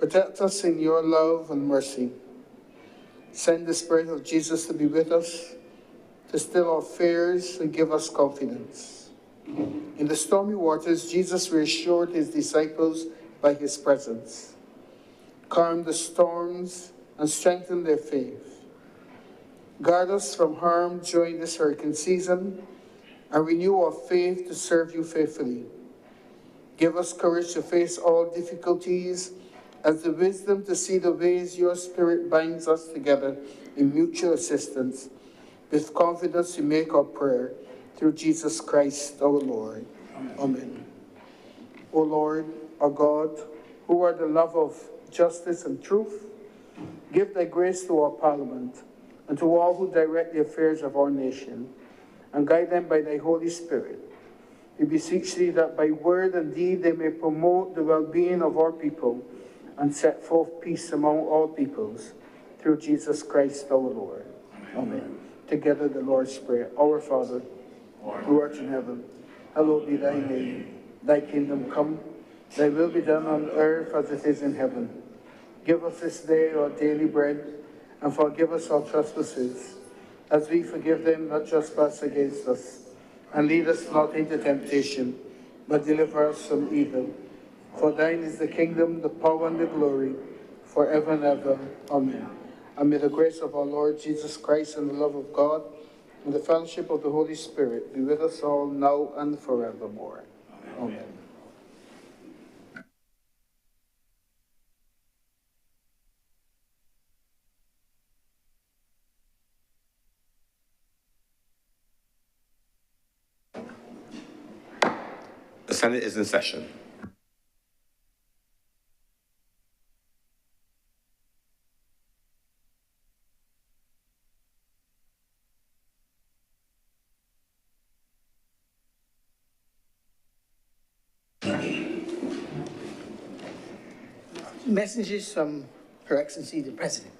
Protect us in your love and mercy. Send the Spirit of Jesus to be with us, to still our fears and give us confidence. In the stormy waters, Jesus reassured his disciples by his presence, calmed the storms, and strengthened their faith. Guard us from harm during this hurricane season, and renew our faith to serve you faithfully. Give us courage to face all difficulties and the wisdom to see the ways your Spirit binds us together in mutual assistance. With confidence, we make our prayer through Jesus Christ, our Lord. Amen. O Lord, our God, who are the love of justice and truth, give thy grace to our Parliament and to all who direct the affairs of our nation, and guide them by thy Holy Spirit. We beseech thee that by word and deed they may promote the well-being of our people and set forth peace among all peoples, through Jesus Christ our Lord. Amen. Together the Lord's Prayer. Our Father, who art in heaven, hallowed be thy name. Thy kingdom come, thy will be done on earth as it is in heaven. Give us this day our daily bread, and forgive us our trespasses, as we forgive them that trespass against us. And lead us not into temptation, but deliver us from evil. For thine is the kingdom, the power, and the glory, forever and ever. Amen. And may the grace of our Lord Jesus Christ and the love of God and the fellowship of the Holy Spirit be with us all now and forevermore. Amen. The Senate is in session. Messages from Her Excellency the President.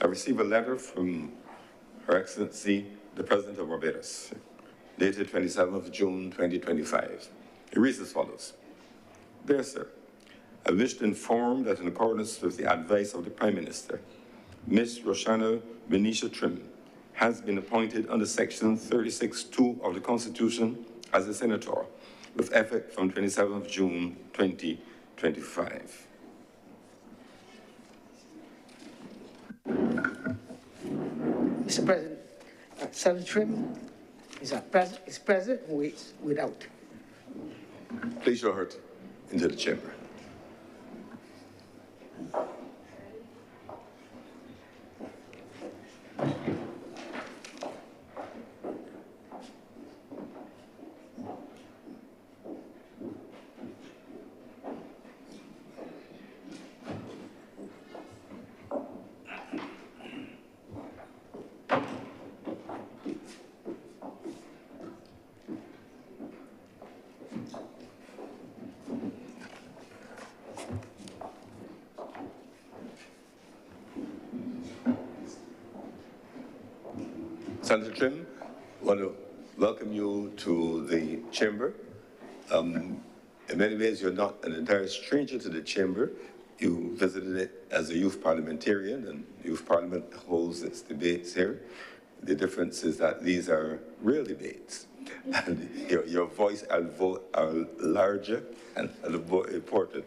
I received a letter from Her Excellency the President of Barbados, dated 27th of June 2025. It reads as follows. Dear sir, I wish to inform that in accordance with the advice of the Prime Minister, Ms. Roshana Benicia Trim has been appointed under Section 36(2) of the Constitution as a senator, with effect from 27th of June 2025. Mr. President, Senator Trim is present and waits without. Please show her into the chamber. Senator Trim, I want to welcome you to the chamber. In many ways, you're not an entire stranger to the chamber. You visited it as a youth parliamentarian, and Youth Parliament holds its debates here. The difference is that these are real debates, and your voice and vote are larger and more important.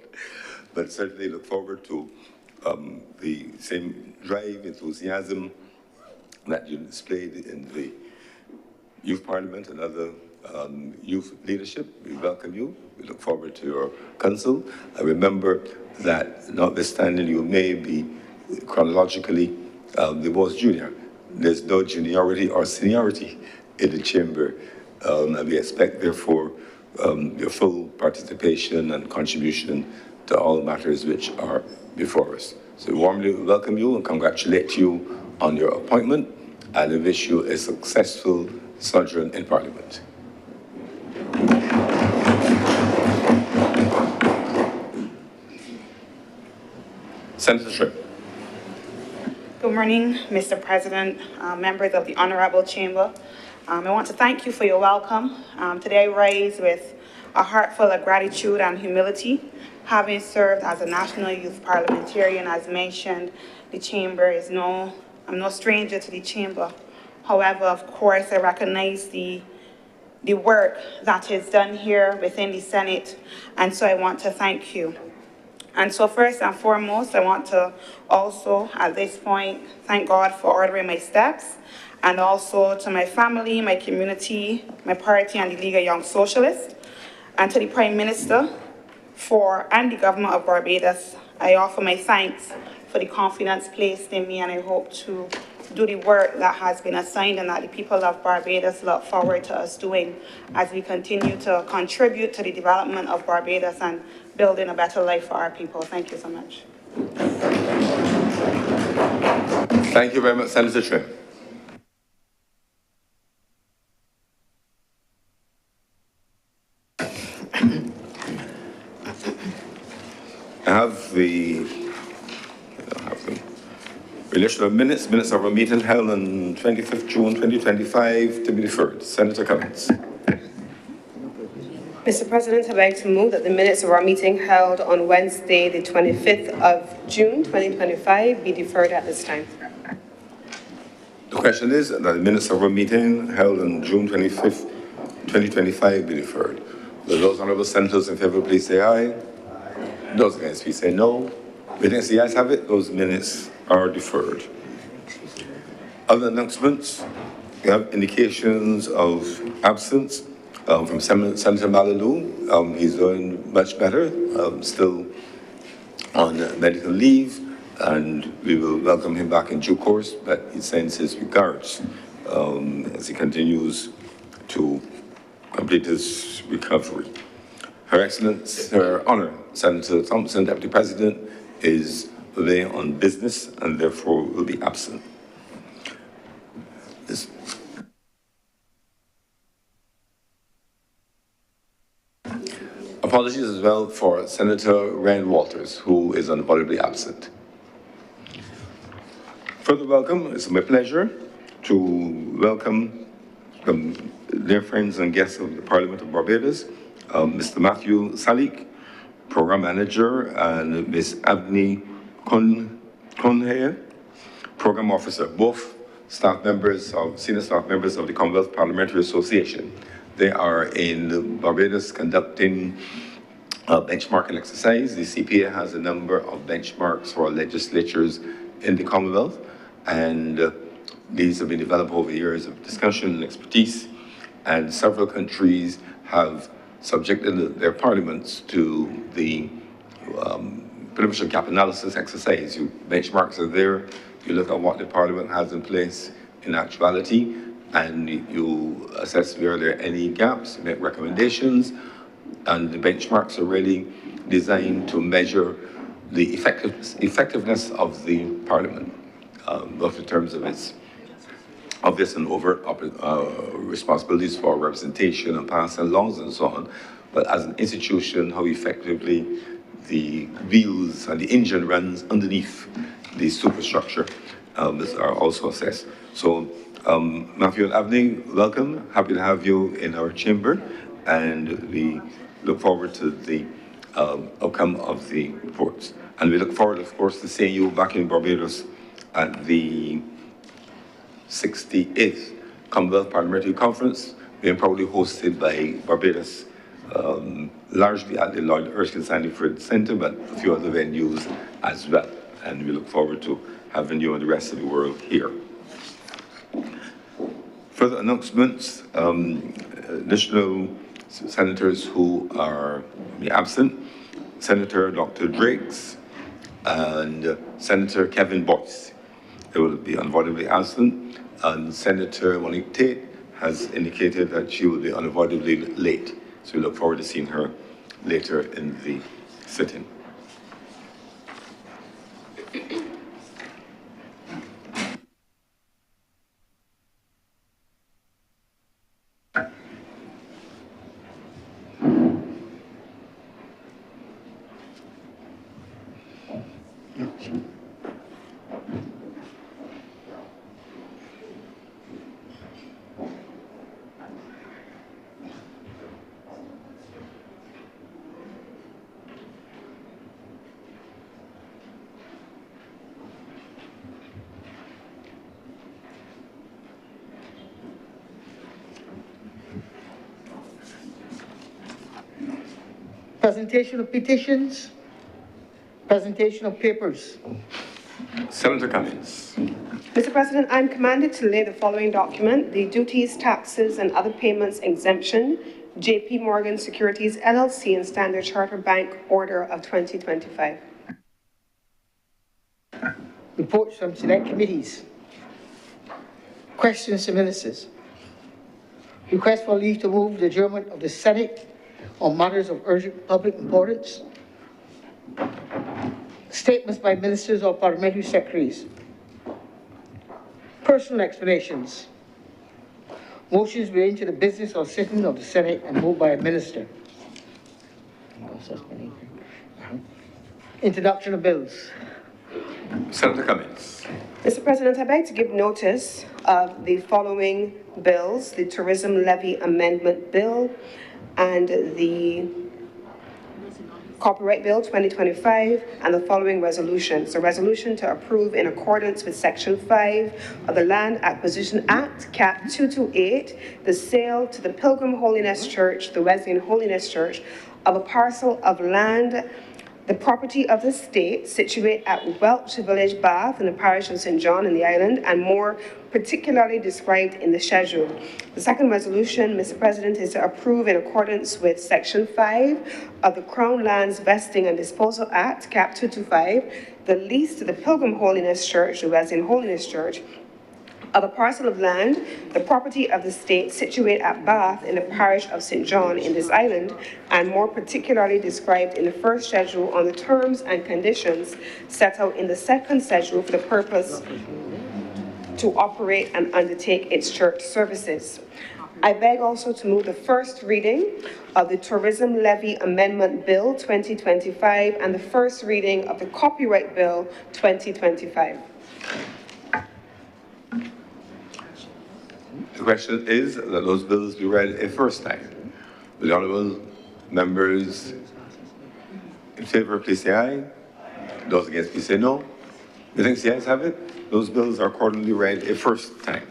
But certainly look forward to the same drive, enthusiasm that you displayed in the Youth Parliament and other youth leadership. We welcome you. We look forward to your counsel. I remember that notwithstanding you may be chronologically the most junior, there's no juniority or seniority in the chamber. And we expect, therefore, your full participation and contribution to all matters which are before us. So we warmly welcome you and congratulate you on your appointment, and I wish you a successful sojourn in Parliament. Senator Trim. Good morning, Mr. President, members of the Honorable Chamber. I want to thank you for your welcome. Today I rise with a heart full of gratitude and humility. Having served as a national youth parliamentarian, as mentioned, the chamber is I'm no stranger to the chamber. However, of course, I recognize the work that is done here within the Senate, and so I want to thank you. And so first and foremost, I want to also, at this point, thank God for ordering my steps, and also to my family, my community, my party, and the League of Young Socialists, and to the Prime Minister and the government of Barbados. I offer my thanks for the confidence placed in me, and I hope to do the work that has been assigned and that the people of Barbados look forward to us doing as we continue to contribute to the development of Barbados and building a better life for our people. Thank you so much. Thank you very much, Senator Trim. I have the relation of minutes of a meeting held on 25th June 2025 to be deferred. Senator Cummings. Mr. President, I'd like to move that the minutes of our meeting held on Wednesday, the 25th of June 2025 be deferred at this time. The question is that the minutes of our meeting held on June 25th, 2025 be deferred. Will those honorable senators in favor please say aye? Those against please say no. Witness the ayes have it, those minutes are deferred. Other announcements, we have indications of absence from Senator Malalou. He's doing much better, still on medical leave, and we will welcome him back in due course, but he sends his regards as he continues to complete his recovery. Her Excellence, Her Honor, Senator Thompson, Deputy President, is today on business and therefore will be absent. Apologies as well for Senator Rand Walters, who is unavoidably absent. Further welcome, it's my pleasure to welcome dear friends and guests of the Parliament of Barbados, Mr. Matthew Salik, Program Manager, and Ms. Avni Conhe, Program Officer, both senior staff members of the Commonwealth Parliamentary Association. They are in Barbados conducting a benchmarking exercise. The CPA has a number of benchmarks for legislatures in the Commonwealth, and these have been developed over years of discussion and expertise, and several countries have subjected their parliaments to the provincial gap analysis exercise. Benchmarks are there. You look at what the parliament has in place in actuality, and you assess where there are any gaps, make recommendations, and the benchmarks are really designed to measure the effectiveness of the parliament, both in terms of its obvious and overt responsibilities for representation and passing laws and so on, but as an institution, how effectively the wheels and the engine runs underneath the superstructure are also assessed. So Matthew and Avni, welcome. Happy to have you in our chamber, and we look forward to the outcome of the reports. And we look forward, of course, to seeing you back in Barbados at the 68th Commonwealth Parliamentary Conference, being probably hosted by Barbados, largely at the Lord Erskine Sandiford Centre, but a few other venues as well. And we look forward to having you and the rest of the world here. Further announcements, additional senators who are absent, Senator Dr. Drakes and Senator Kevin Boyce. They will be unavoidably absent, and Senator Monique Tate has indicated that she will be unavoidably late. So we look forward to seeing her later in the sitting. Presentation of petitions. Presentation of papers. Senator Cummings. Mr. President, I'm commanded to lay the following document: the duties, taxes, and other payments exemption, JP Morgan Securities LLC and Standard Chartered Bank Order of 2025. Reports from select committees. Questions to ministers. Request for leave to move the adjournment of the Senate on matters of urgent public importance. Statements by ministers or parliamentary secretaries. Personal explanations. Motions relating to the business or sitting of the Senate and moved by a minister. Introduction of bills. Senator Cummings. Mr. President, I beg to give notice of the following bills: the Tourism Levy Amendment Bill and the Copyright Bill 2025, and the following resolutions. A resolution to approve, in accordance with Section 5 of the Land Acquisition Act, Cap 228, the sale to the Pilgrim Holiness Church, the Wesleyan Holiness Church, of a parcel of land, the property of the state, situate at Welch Village, Bath, in the parish of St. John in the island, and more particularly described in the schedule. The second resolution, Mr. President, is to approve, in accordance with Section 5 of the Crown Lands Vesting and Disposal Act, Cap 225, the lease to the Pilgrim Holiness Church, the Wesleyan Holiness Church, of a parcel of land, the property of the state, situate at Bath in the parish of St. John in this island, and more particularly described in the first schedule, on the terms and conditions set out in the second schedule for the purpose to operate and undertake its church services. I beg also to move the first reading of the Tourism Levy Amendment Bill 2025 and the first reading of the Copyright Bill 2025. The question is that those bills be read a first time. The honorable members in favor, please say aye. Those against, please say no. You think the ayes have it? Those bills are accordingly read a first time.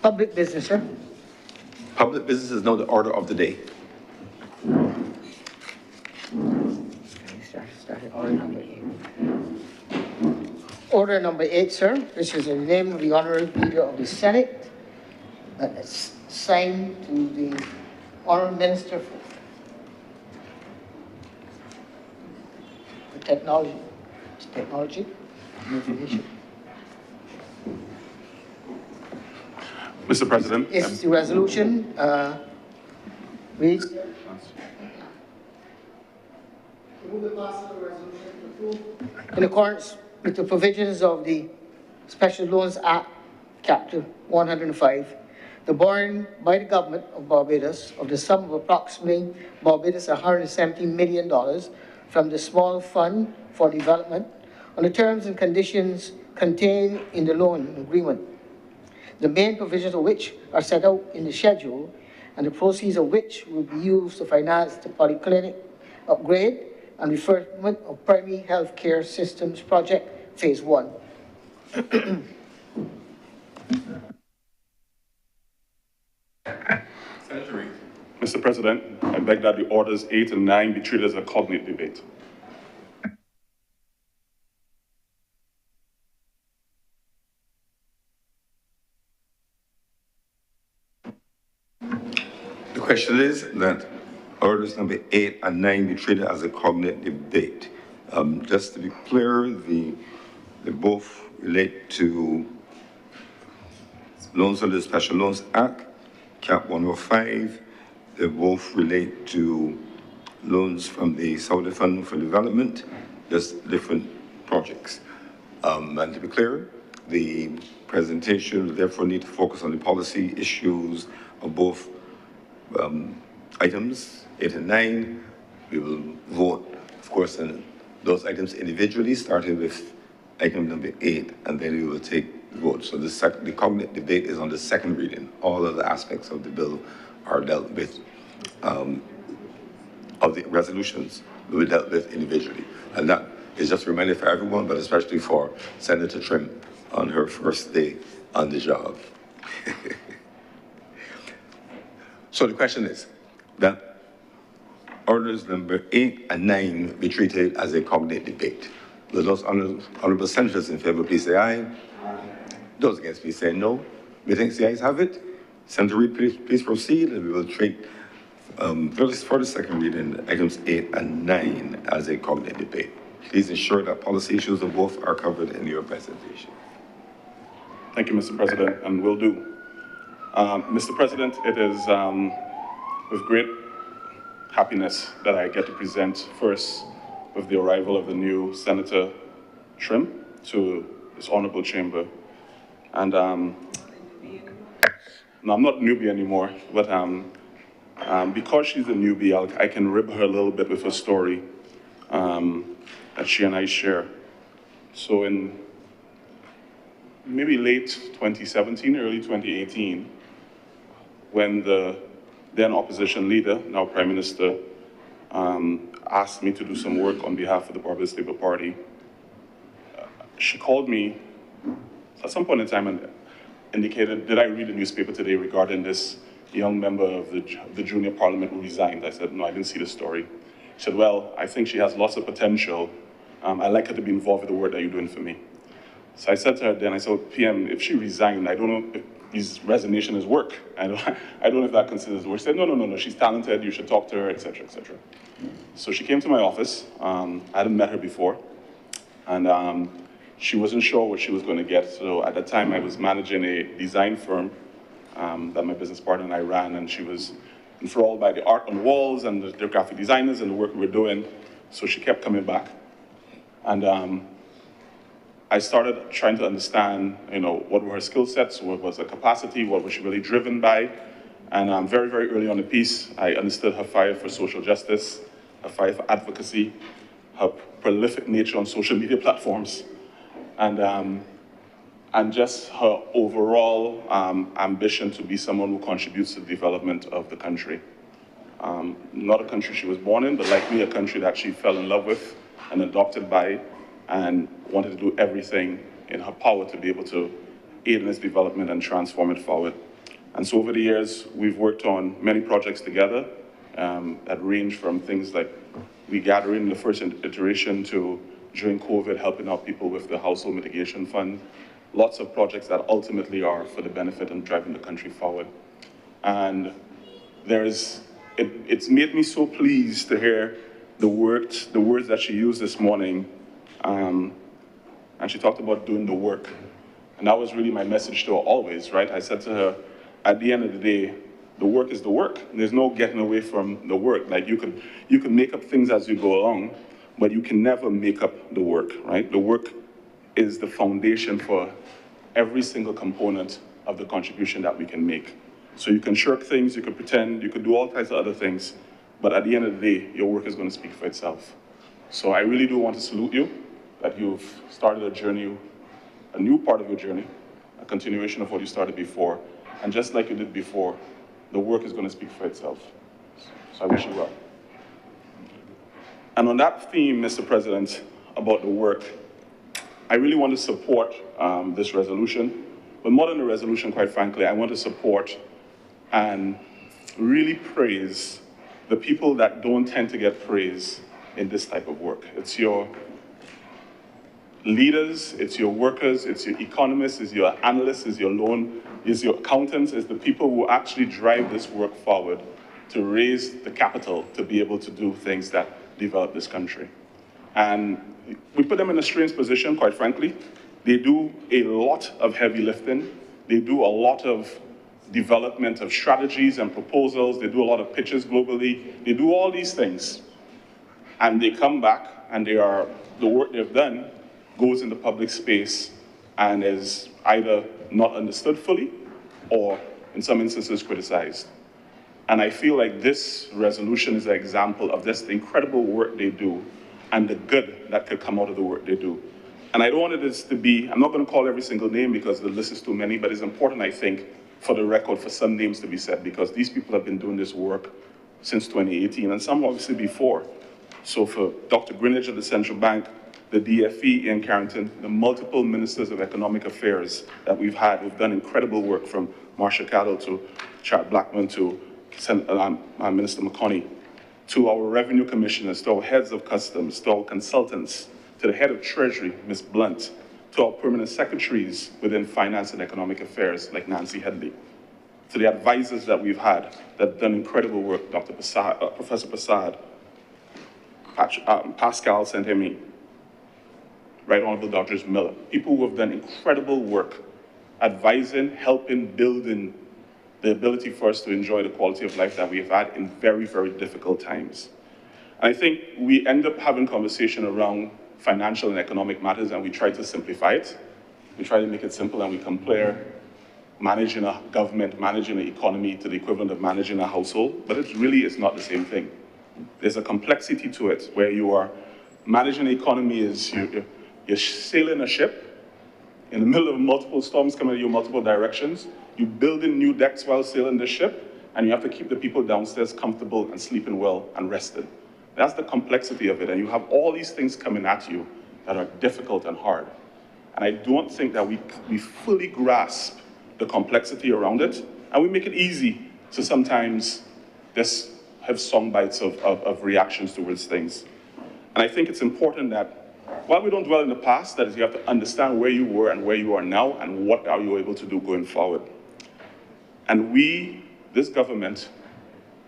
Public business, sir. Public business is now the order of the day. Order number 8, sir, which is in the name of the Honorable Leader of the Senate, and it's signed to the Honorable Minister for Technology and Information. Mr. President. It's the resolution, reads. In accordance with the provisions of the Special Loans Act, Chapter 105, the borrowing by the government of Barbados of the sum of approximately Barbados $170 million from the Small Fund for Development on the terms and conditions contained in the loan agreement, the main provisions of which are set out in the schedule, and the proceeds of which will be used to finance the polyclinic upgrade and refurbishment of primary health care systems project phase 1. Mr. President, I beg that the orders 8 and 9 be treated as a cognate debate. The question is that orders number 8 and 9 be treated as a cognate debate. Just to be clear, they both relate to loans under the Special Loans Act, Cap 105. They both relate to loans from the Saudi Fund for Development, just different projects. And to be clear, the presentation will therefore need to focus on the policy issues of both items, 8 and 9. We will vote, of course, on those items individually, starting with item number 8, and then we will take the vote. So the cognate debate is on the second reading. All of the aspects of the bill are dealt with, of the resolutions will be dealt with individually. And that is just a reminder for everyone, but especially for Senator Trim on her first day on the job. So the question is that orders number 8 and 9 be treated as a cognate debate. Those honorable senators in favor, please say aye. Those against, please say no. We think the ayes have it. Senator Reid, please proceed, and we will treat for the second reading items 8 and 9 as a cognate debate. Please ensure that policy issues of both are covered in your presentation. Thank you, Mr. President, and will do. Mr. President, it is with great happiness that I get to present first with the arrival of the new Senator Trim to this honorable chamber. And no, I'm not a newbie anymore, but because she's a newbie, I can rib her a little bit with a story that she and I share. So in maybe late 2017, early 2018, when the then opposition leader, now Prime Minister, asked me to do some work on behalf of the Barbados Labour Party, she called me at some point in time and indicated, did I read the newspaper today regarding this young member of the junior parliament who resigned? I said, no, I didn't see the story. She said, well, I think she has lots of potential. I'd like her to be involved with the work that you're doing for me. So I said to her then, I said, well, PM, if she resigned, I don't know if his resignation is work. I don't know if that considers work. She said, no, she's talented, you should talk to her, etc., etc. So she came to my office. I hadn't met her before. And she wasn't sure what she was going to get. So at that time, I was managing a design firm that my business partner and I ran, and she was enthralled by the art on the walls and the graphic designers and the work we were doing. So she kept coming back. And I started trying to understand, what were her skill sets, what was her capacity, what was she really driven by. And very, very early on the piece, I understood her fire for social justice, her fire for advocacy, her prolific nature on social media platforms, and just her overall ambition to be someone who contributes to the development of the country. Not a country she was born in, but like me, a country that she fell in love with and adopted by, and wanted to do everything in her power to be able to aid in its development and transform it forward. And so over the years, we've worked on many projects together that range from things like we gathering in the first iteration to, during COVID, helping out people with the household mitigation fund. Lots of projects that ultimately are for the benefit and driving the country forward. And it's made me so pleased to hear the words that she used this morning. And she talked about doing the work. And that was really my message to her always, right? I said to her, at the end of the day, the work is the work. There's no getting away from the work. Like you can make up things as you go along, but you can never make up the work, right? The work is the foundation for every single component of the contribution that we can make. So you can shirk things, you can pretend, you can do all types of other things, but at the end of the day, your work is going to speak for itself. So I really do want to salute you that you've started a journey, a new part of your journey, a continuation of what you started before. And just like you did before, the work is going to speak for itself. So I wish you well. And on that theme, Mr. President, about the work, I really want to support this resolution. But more than a resolution, quite frankly, I want to support and really praise the people that don't tend to get praise in this type of work. It's your leaders, it's your workers, it's your economists, it's your analysts, it's your accountants, it's the people who actually drive this work forward to raise the capital to be able to do things that develop this country. And we put them in a strange position, quite frankly. They do a lot of heavy lifting. They do a lot of development of strategies and proposals. They do a lot of pitches globally. They do all these things. And they come back and the work they've done goes in the public space and is either not understood fully or in some instances criticized. And I feel like this resolution is an example of this, the incredible work they do and the good that could come out of the work they do. And I don't want this to be, I'm not going to call every single name because the list is too many, but it's important, I think, for the record, for some names to be said, because these people have been doing this work since 2018, and some obviously before. So for Dr. Greenidge of the Central Bank, the DFE, Ian Carrington, the multiple ministers of economic affairs that we've had, who've done incredible work, from Marsha Cattle to Chad Blackman to Minister McConney, to our revenue commissioners, to our heads of customs, to our consultants, to the head of Treasury, Ms. Blunt, to our permanent secretaries within finance and economic affairs, like Nancy Headley, to the advisors that we've had that have done incredible work, Professor Prasad, Pascal Saint-Hemy, Right Honorable Dr. Miller, people who have done incredible work advising, helping, building the ability for us to enjoy the quality of life that we have had in very, very difficult times. And I think we end up having conversation around financial and economic matters, and we try to simplify it. We try to make it simple, and we compare managing a government, managing an economy to the equivalent of managing a household, but it really is not the same thing. There's a complexity to it, where you are managing the economy is you're sailing a ship in the middle of multiple storms coming at you multiple directions. You're building new decks while sailing the ship, and you have to keep the people downstairs comfortable and sleeping well and rested. That's the complexity of it, and you have all these things coming at you that are difficult and hard. And I don't think that we fully grasp the complexity around it, and we make it easy to sometimes just have song bites of reactions towards things. And I think it's important that while we don't dwell in the past, that is, you have to understand where you were and where you are now and what are you able to do going forward. And this government,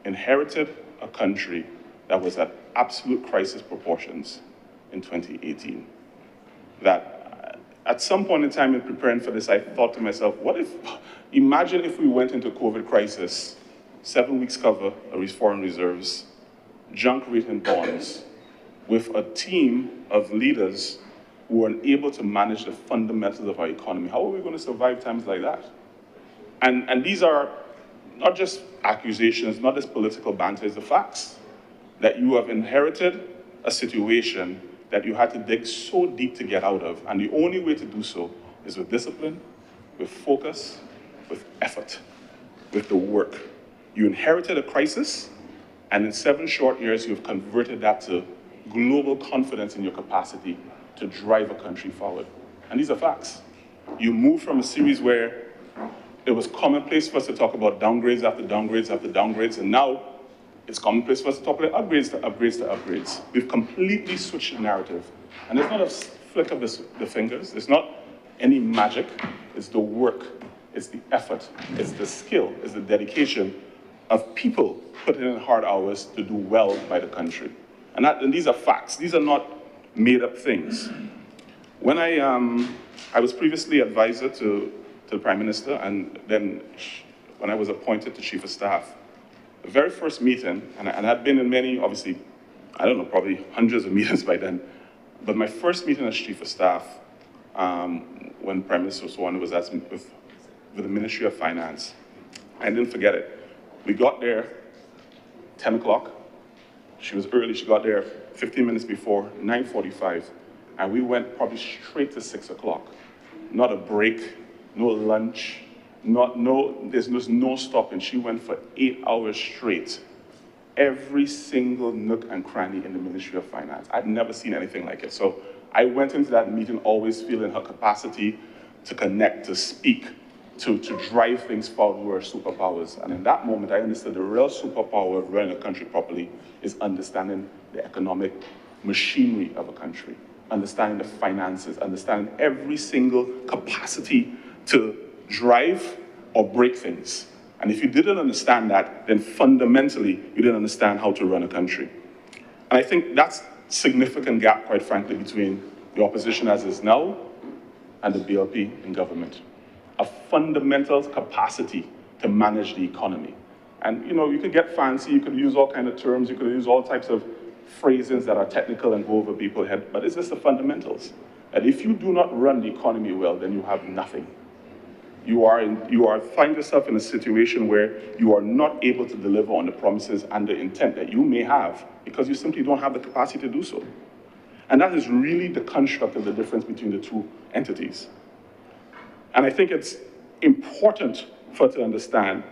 inherited a country that was at absolute crisis proportions in 2018. That at some point in time in preparing for this, I thought to myself, imagine if we went into COVID crisis, 7 weeks cover of foreign reserves, junk rating bonds, with a team of leaders who were unable to manage the fundamentals of our economy. How are we going to survive times like that? And these are not just accusations, not just political banter, it's the facts. That you have inherited a situation that you had to dig so deep to get out of, and the only way to do so is with discipline, with focus, with effort, with the work. You inherited a crisis, and in 7 short years, you've converted that to global confidence in your capacity to drive a country forward. And these are facts. You moved from a series where it was commonplace for us to talk about downgrades after downgrades after downgrades, and now it's commonplace for us to talk about upgrades to upgrades to upgrades. We've completely switched the narrative. And it's not a flick of the fingers. It's not any magic. It's the work. It's the effort. It's the skill. It's the dedication of people putting in hard hours to do well by the country. And these are facts. These are not made-up things. When I was previously advisor to the Prime Minister, and then when I was appointed to Chief of Staff, the very first meeting, and I'd been in many, obviously, I don't know, probably hundreds of meetings by then, but my first meeting as Chief of Staff, when Prime Minister Swan was with the Ministry of Finance, I didn't forget it. We got there 10 o'clock. She was early, she got there 15 minutes before, 9:45, and we went probably straight to 6 o'clock. Not a break, no lunch, there's no stopping. She went for 8 hours straight, every single nook and cranny in the Ministry of Finance. I'd never seen anything like it. So I went into that meeting always feeling her capacity to connect, to speak, to drive things forward were superpowers. And in that moment, I understood the real superpower of running a country properly is understanding the economic machinery of a country, understanding the finances, understanding every single capacity to drive or break things. And if you didn't understand that, then fundamentally, you didn't understand how to run a country. And I think that's a significant gap, quite frankly, between the opposition as is now and the BLP in government. A fundamental capacity to manage the economy. And you could get fancy, you could use all kinds of terms, you could use all types of phrasings that are technical and go over people's head, but it's just the fundamentals. And if you do not run the economy well, then you have nothing. You find yourself in a situation where you are not able to deliver on the promises and the intent that you may have because you simply don't have the capacity to do so. And that is really the construct of the difference between the two entities. And I think it's important for us to understand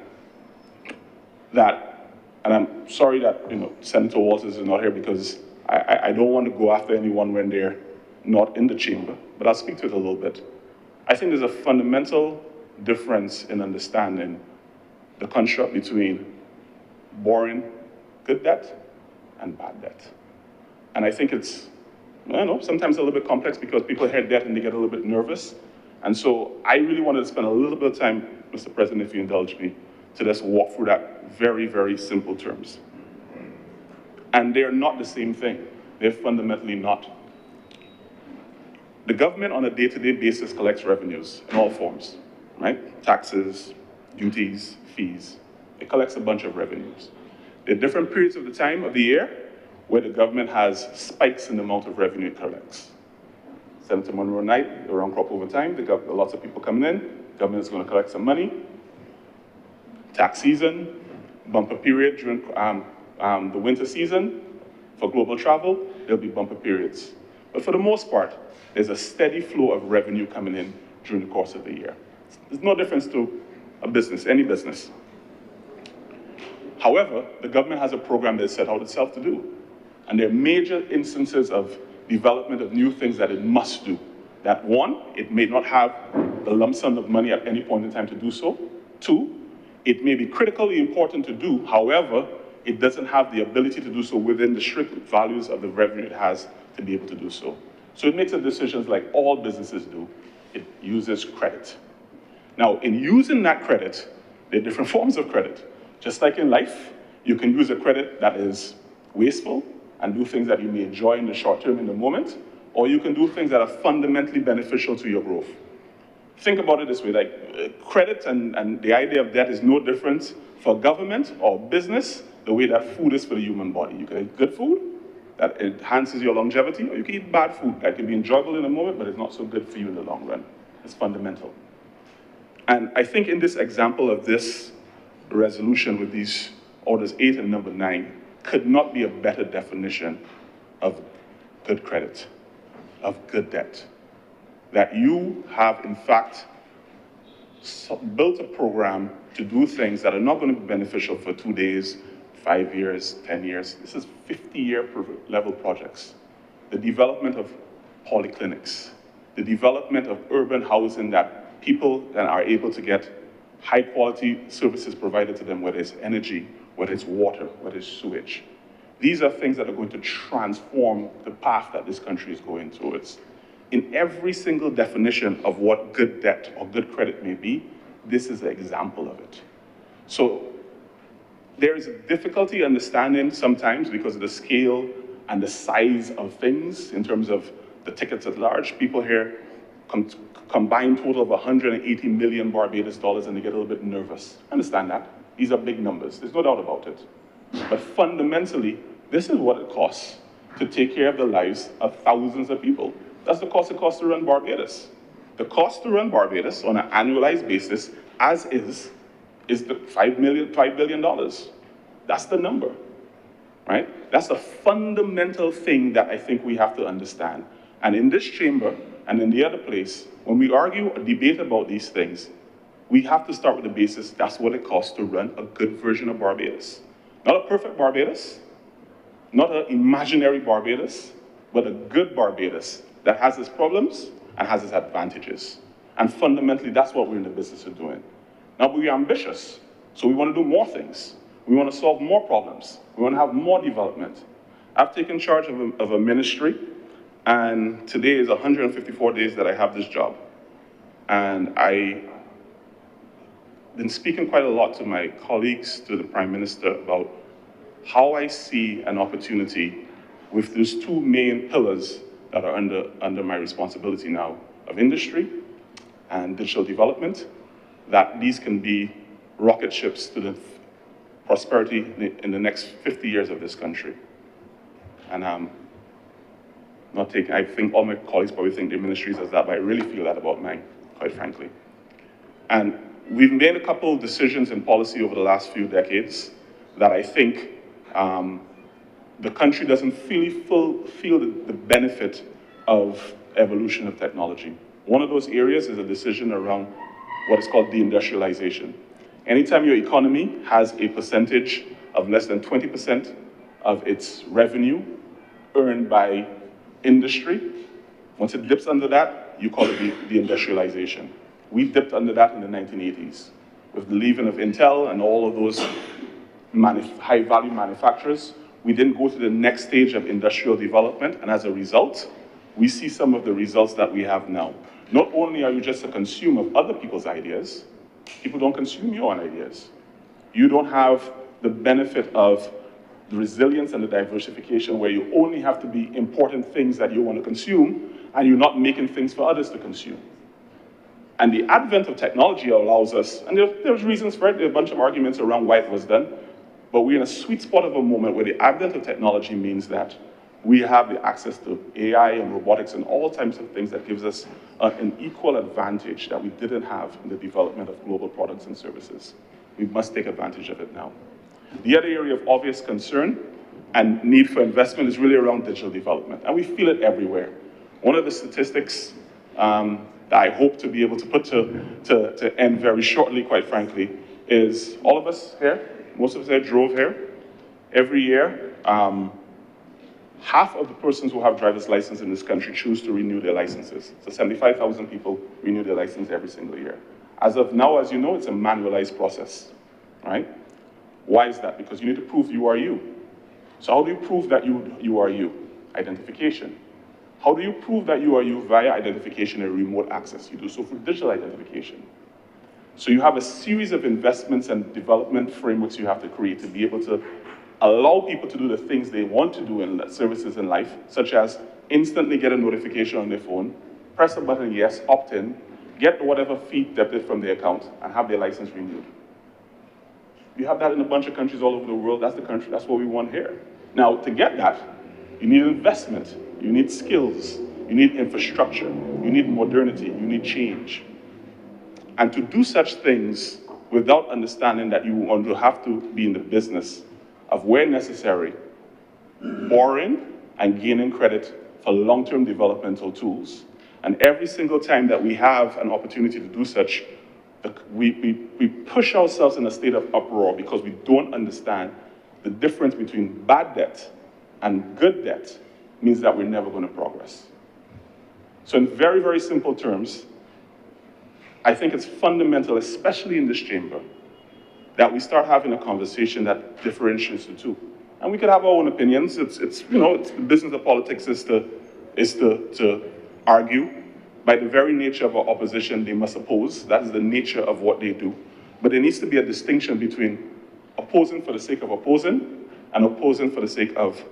that, and I'm sorry that Senator Walters is not here because I don't want to go after anyone when they're not in the chamber, but I'll speak to it a little bit. I think there's a fundamental difference in understanding the construct between boring good debt and bad debt. And I think it's, I don't know, sometimes a little bit complex because people hear debt and they get a little bit nervous. And so I really wanted to spend a little bit of time, Mr. President, if you indulge me, to just walk through that very, very simple terms. And they're not the same thing. They're fundamentally not. The government on a day-to-day basis collects revenues in all forms, right? Taxes, duties, fees. It collects a bunch of revenues. There are different periods of the time of the year where the government has spikes in the amount of revenue it collects. Senator Monroe night, around crop over time, lots of people coming in, the government is going to collect some money. Tax season, bumper period during the winter season. For global travel, there'll be bumper periods. But for the most part, there's a steady flow of revenue coming in during the course of the year. There's no difference to a business, any business. However, the government has a program that it set out itself to do. And there are major instances of development of new things that it must do. That one, it may not have the lump sum of money at any point in time to do so. Two, it may be critically important to do, however, it doesn't have the ability to do so within the strict values of the revenue it has to be able to do so. So it makes the decisions like all businesses do. It uses credit. Now, in using that credit, there are different forms of credit. Just like in life, you can use a credit that is wasteful and do things that you may enjoy in the short term in the moment, or you can do things that are fundamentally beneficial to your growth. Think about it this way, like credit and the idea of debt is no different for government or business the way that food is for the human body. You can eat good food that enhances your longevity, or you can eat bad food that can be enjoyable in the moment, but it's not so good for you in the long run. It's fundamental. And I think in this example of this resolution with these orders 8 and number 9 could not be a better definition of good credit, of good debt. That you have, in fact, built a program to do things that are not going to be beneficial for 2 days, 5 years, 10 years. This is 50-year level projects. The development of polyclinics, the development of urban housing that people then are able to get high quality services provided to them, whether it's energy, whether it's water, whether it's sewage. These are things that are going to transform the path that this country is going towards. In every single definition of what good debt or good credit may be, this is an example of it. So there is a difficulty understanding sometimes because of the scale and the size of things in terms of the tickets at large. People here combined total of 180 million Barbados dollars and they get a little bit nervous. I understand that. These are big numbers. There's no doubt about it. But fundamentally, this is what it costs to take care of the lives of thousands of people. That's the cost it costs to run Barbados. The cost to run Barbados on an annualized basis, as is the $5 billion. That's the number, right? That's a fundamental thing that I think we have to understand. And in this chamber and in the other place, when we argue or debate about these things, we have to start with the basis, that's what it costs to run a good version of Barbados. Not a perfect Barbados, not an imaginary Barbados, but a good Barbados that has its problems and has its advantages. And fundamentally, that's what we're in the business of doing. Now, we're ambitious, so we want to do more things. We want to solve more problems. We want to have more development. I've taken charge of a ministry, and today is 154 days that I have this job. And I've been speaking quite a lot to my colleagues, to the Prime Minister, about how I see an opportunity with those two main pillars that are under my responsibility now, of industry and digital development, that these can be rocket ships to the prosperity in the next 50 years of this country. And I think all my colleagues probably think their ministries as that, but I really feel that about mine, quite frankly. And we've made a couple of decisions in policy over the last few decades that I think the country doesn't feel the benefit of evolution of technology. One of those areas is a decision around what is called deindustrialization. Anytime your economy has a percentage of less than 20% of its revenue earned by industry, once it dips under that, you call it deindustrialization. We dipped under that in the 1980s with the leaving of Intel and all of those high-value manufacturers. We didn't go to the next stage of industrial development, and as a result, we see some of the results that we have now. Not only are you just a consumer of other people's ideas, people don't consume your own ideas. You don't have the benefit of the resilience and the diversification where you only have to be important things that you want to consume, and you're not making things for others to consume. And the advent of technology allows us, and there's reasons for it, there are a bunch of arguments around why it was done, but we're in a sweet spot of a moment where the advent of technology means that we have the access to AI and robotics and all types of things that gives us an equal advantage that we didn't have in the development of global products and services. We must take advantage of it now. The other area of obvious concern and need for investment is really around digital development, and we feel it everywhere. One of the statistics that I hope to be able to put to end very shortly, quite frankly, is all of us here, most of us here drove here. Every year, half of the persons who have driver's license in this country choose to renew their licenses. So 75,000 people renew their license every single year. As of now, as you know, it's a manualized process, right? Why is that? Because you need to prove you are you. So how do you prove that you are you? Identification. How do you prove that you are you via identification and remote access? You do so through digital identification. So you have a series of investments and development frameworks you have to create to be able to allow people to do the things they want to do in services in life, such as instantly get a notification on their phone, press a button, yes, opt in, get whatever fee debited from their account, and have their license renewed. You have that in a bunch of countries all over the world. That's the country, that's what we want here. Now, to get that, you need investment, you need skills, you need infrastructure, you need modernity, you need change. And to do such things without understanding that you want to have to be in the business of, where necessary, borrowing and gaining credit for long-term developmental tools. And every single time that we have an opportunity to do such, we push ourselves in a state of uproar because we don't understand the difference between bad debt and good debt means that we're never going to progress. So in very, very simple terms, I think it's fundamental, especially in this chamber, that we start having a conversation that differentiates the two. And we could have our own opinions. It's the business of politics is to argue. By the very nature of our opposition, they must oppose. That is the nature of what they do. But there needs to be a distinction between opposing for the sake of opposing and opposing for the sake of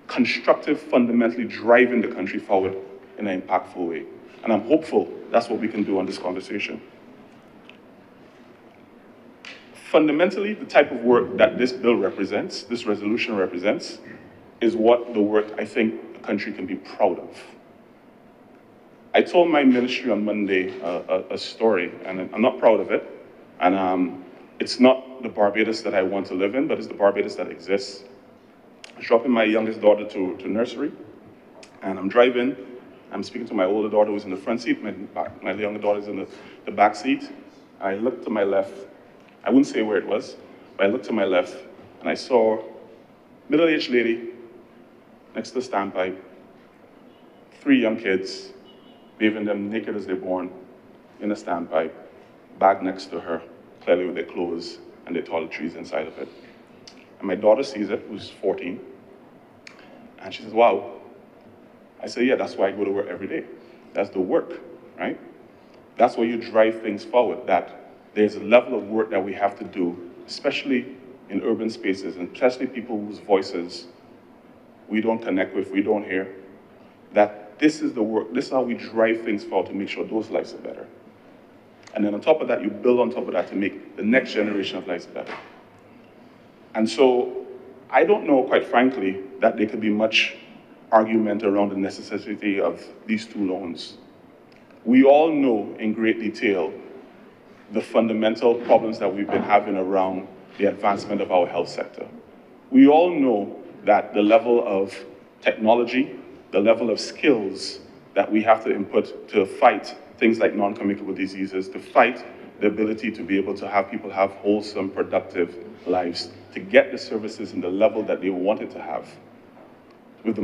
constructive, fundamentally driving the country forward in an impactful way. And I'm hopeful that's what we can do on this conversation. Fundamentally, the type of work that this bill represents, this resolution represents, is what the work I think the country can be proud of. I told my ministry on Monday a story, and I'm not proud of it. And it's not the Barbados that I want to live in, but it's the Barbados that exists. I was dropping my youngest daughter to nursery, and I'm driving. I'm speaking to my older daughter who's in the front seat, my younger daughter's in the back seat. I looked to my left. I wouldn't say where it was, but I looked to my left, and I saw a middle-aged lady next to the standpipe, 3 young kids, bathing them naked as they're born in a standpipe, bag next to her, clearly with their clothes and their toiletries inside of it. And my daughter sees it, who's 14, and she says, wow. I say, yeah, that's why I go to work every day. That's the work, right? That's where you drive things forward, that there's a level of work that we have to do, especially in urban spaces, and especially people whose voices we don't connect with, we don't hear, that this is the work, this is how we drive things forward to make sure those lives are better. And then on top of that, you build on top of that to make the next generation of lives better. And so I don't know, quite frankly, that there could be much argument around the necessity of these 2 loans. We all know in great detail the fundamental problems that we've been having around the advancement of our health sector. We all know that the level of technology, the level of skills that we have to input to fight things like non-communicable diseases, to fight the ability to be able to have people have wholesome, productive lives, to get the services in the level that they wanted to have, with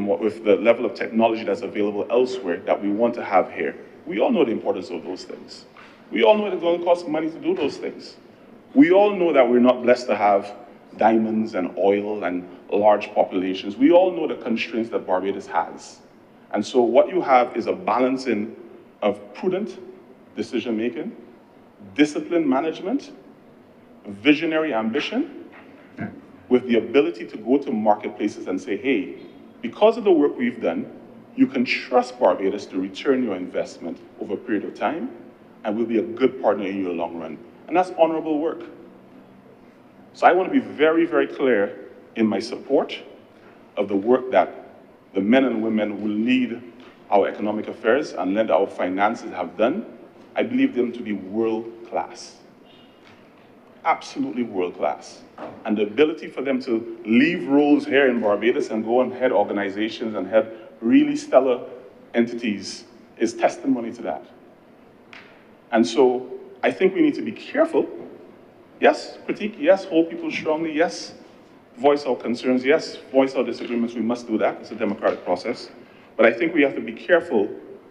the level of technology that's available elsewhere that we want to have here. We all know the importance of those things. We all know it's going to cost money to do those things. We all know that we're not blessed to have diamonds and oil and large populations. We all know the constraints that Barbados has. And so what you have is a balancing of prudent decision-making, disciplined management, visionary ambition, with the ability to go to marketplaces and say, hey, because of the work we've done, you can trust Barbados to return your investment over a period of time, and we'll be a good partner in your long run. And that's honorable work. So I want to be very, very clear in my support of the work that the men and women who lead our economic affairs and led our finances have done. I believe them to be world-class, absolutely world-class. And the ability for them to leave roles here in Barbados and go and head organizations and head really stellar entities is testimony to that. And so I think we need to be careful. Yes, critique, yes, hold people strongly, yes, voice our concerns, yes, voice our disagreements, we must do that, it's a democratic process. But I think we have to be careful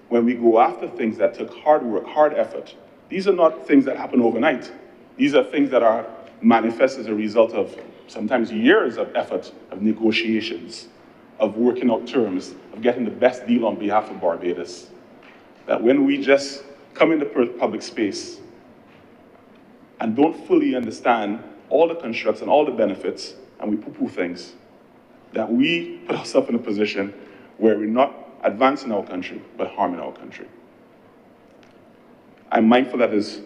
when we go after things that took hard work, hard effort. These are not things that happen overnight. These are things that are manifest as a result of sometimes years of effort, of negotiations, of working out terms, of getting the best deal on behalf of Barbados. That when we just come into public space and don't fully understand all the constructs and all the benefits, and we poo-poo things, that we put ourselves in a position where we're not advancing our country, but harming our country. I'm mindful that it's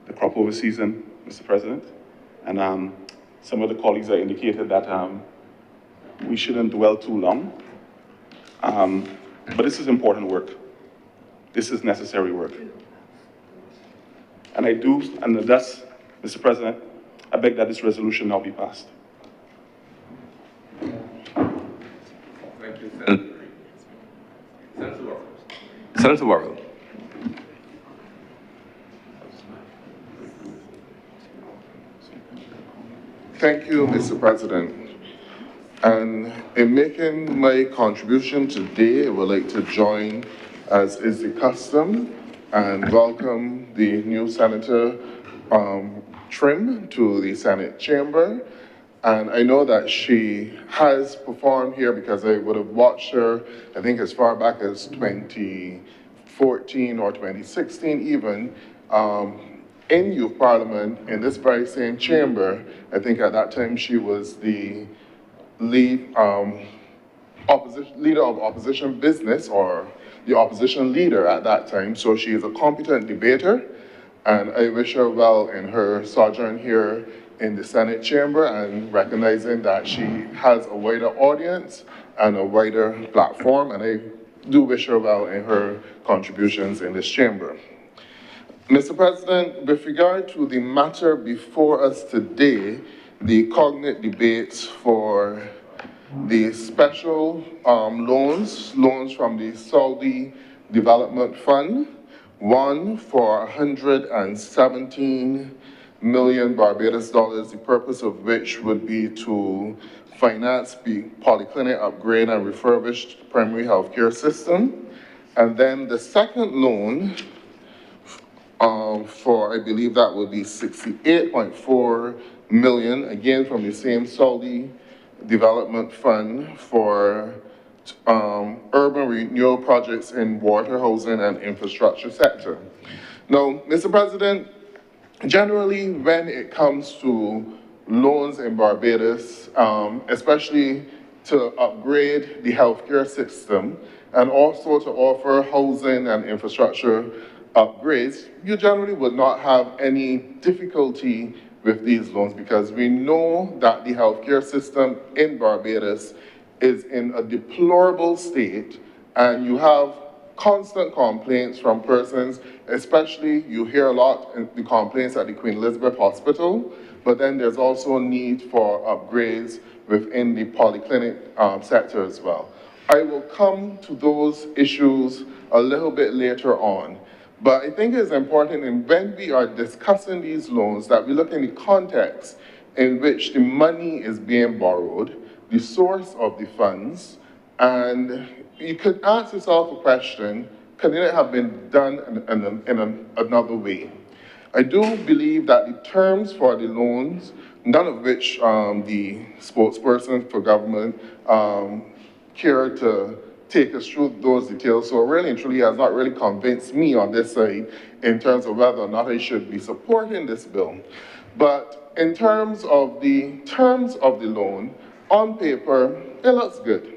the crop over season, Mr. President, and some of the colleagues have indicated that we shouldn't dwell too long. But this is important work. This is necessary work. And I do, and thus, Mr. President, I beg that this resolution now be passed. Thank you, Senator Worrell. Thank you, Mr. President. And in making my contribution today, I would like to join, as is the custom, and welcome the new Senator Trim to the Senate chamber. And I know that she has performed here because I would have watched her, I think as far back as 2014 or 2016 even, in Youth Parliament in this very same chamber. I think at that time she was the leader of opposition business, or the opposition leader at that time. So she is a competent debater, and I wish her well in her sojourn here in the Senate chamber, and recognizing that she has a wider audience and a wider platform, and I do wish her well in her contributions in this chamber. Mr. President, with regard to the matter before us today, the cognate debates for the special loans from the Saudi Development Fund, one for 117 million Barbados dollars, the purpose of which would be to finance the polyclinic upgrade and refurbished primary healthcare system. And then the second loan for, I believe that would be 68.4 million, again from the same Saudi Development Fund for urban renewal projects in water, housing, and infrastructure sector. Now, Mr. President, generally when it comes to loans in Barbados, especially to upgrade the healthcare system and also to offer housing and infrastructure upgrades, you generally would not have any difficulty with these loans, because we know that the healthcare system in Barbados is in a deplorable state, and you have constant complaints from persons, especially you hear a lot in the complaints at the Queen Elizabeth Hospital, but then there's also a need for upgrades within the polyclinic sector as well. I will come to those issues a little bit later on. But I think it's important, and when we are discussing these loans, that we look in the context in which the money is being borrowed, the source of the funds, and you could ask yourself a question, could it have been done in another way? I do believe that the terms for the loans none of which the spokesperson for government cared to take us through those details. So really and truly has not really convinced me on this side in terms of whether or not I should be supporting this bill. But in terms of the loan, on paper, it looks good.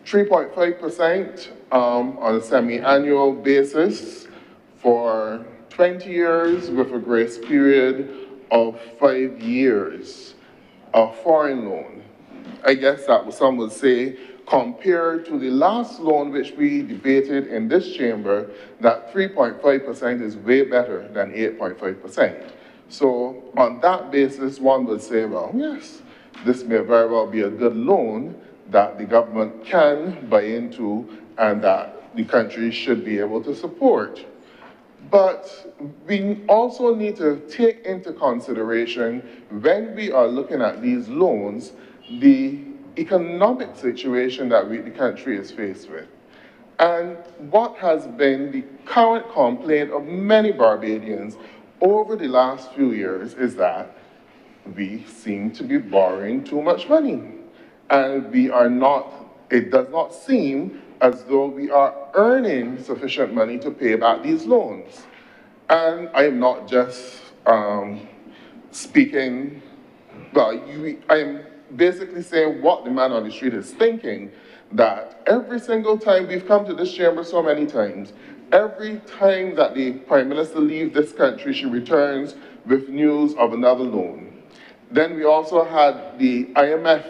3.5% on a semi-annual basis for 20 years with a grace period of 5 years. A foreign loan. I guess that what some would say, compared to the last loan which we debated in this chamber, that 3.5% is way better than 8.5%. So on that basis, one would say, well, yes, this may very well be a good loan that the government can buy into and that the country should be able to support. But we also need to take into consideration, when we are looking at these loans, the economic situation that the country is faced with. And what has been the current complaint of many Barbadians over the last few years is that we seem to be borrowing too much money. And we are not, it does not seem as though we are earning sufficient money to pay back these loans. And I am not just speaking, well, I am basically saying what the man on the street is thinking, that every single time we've come to this chamber so many times, every time that the Prime Minister leaves this country, she returns with news of another loan. Then we also had the IMF,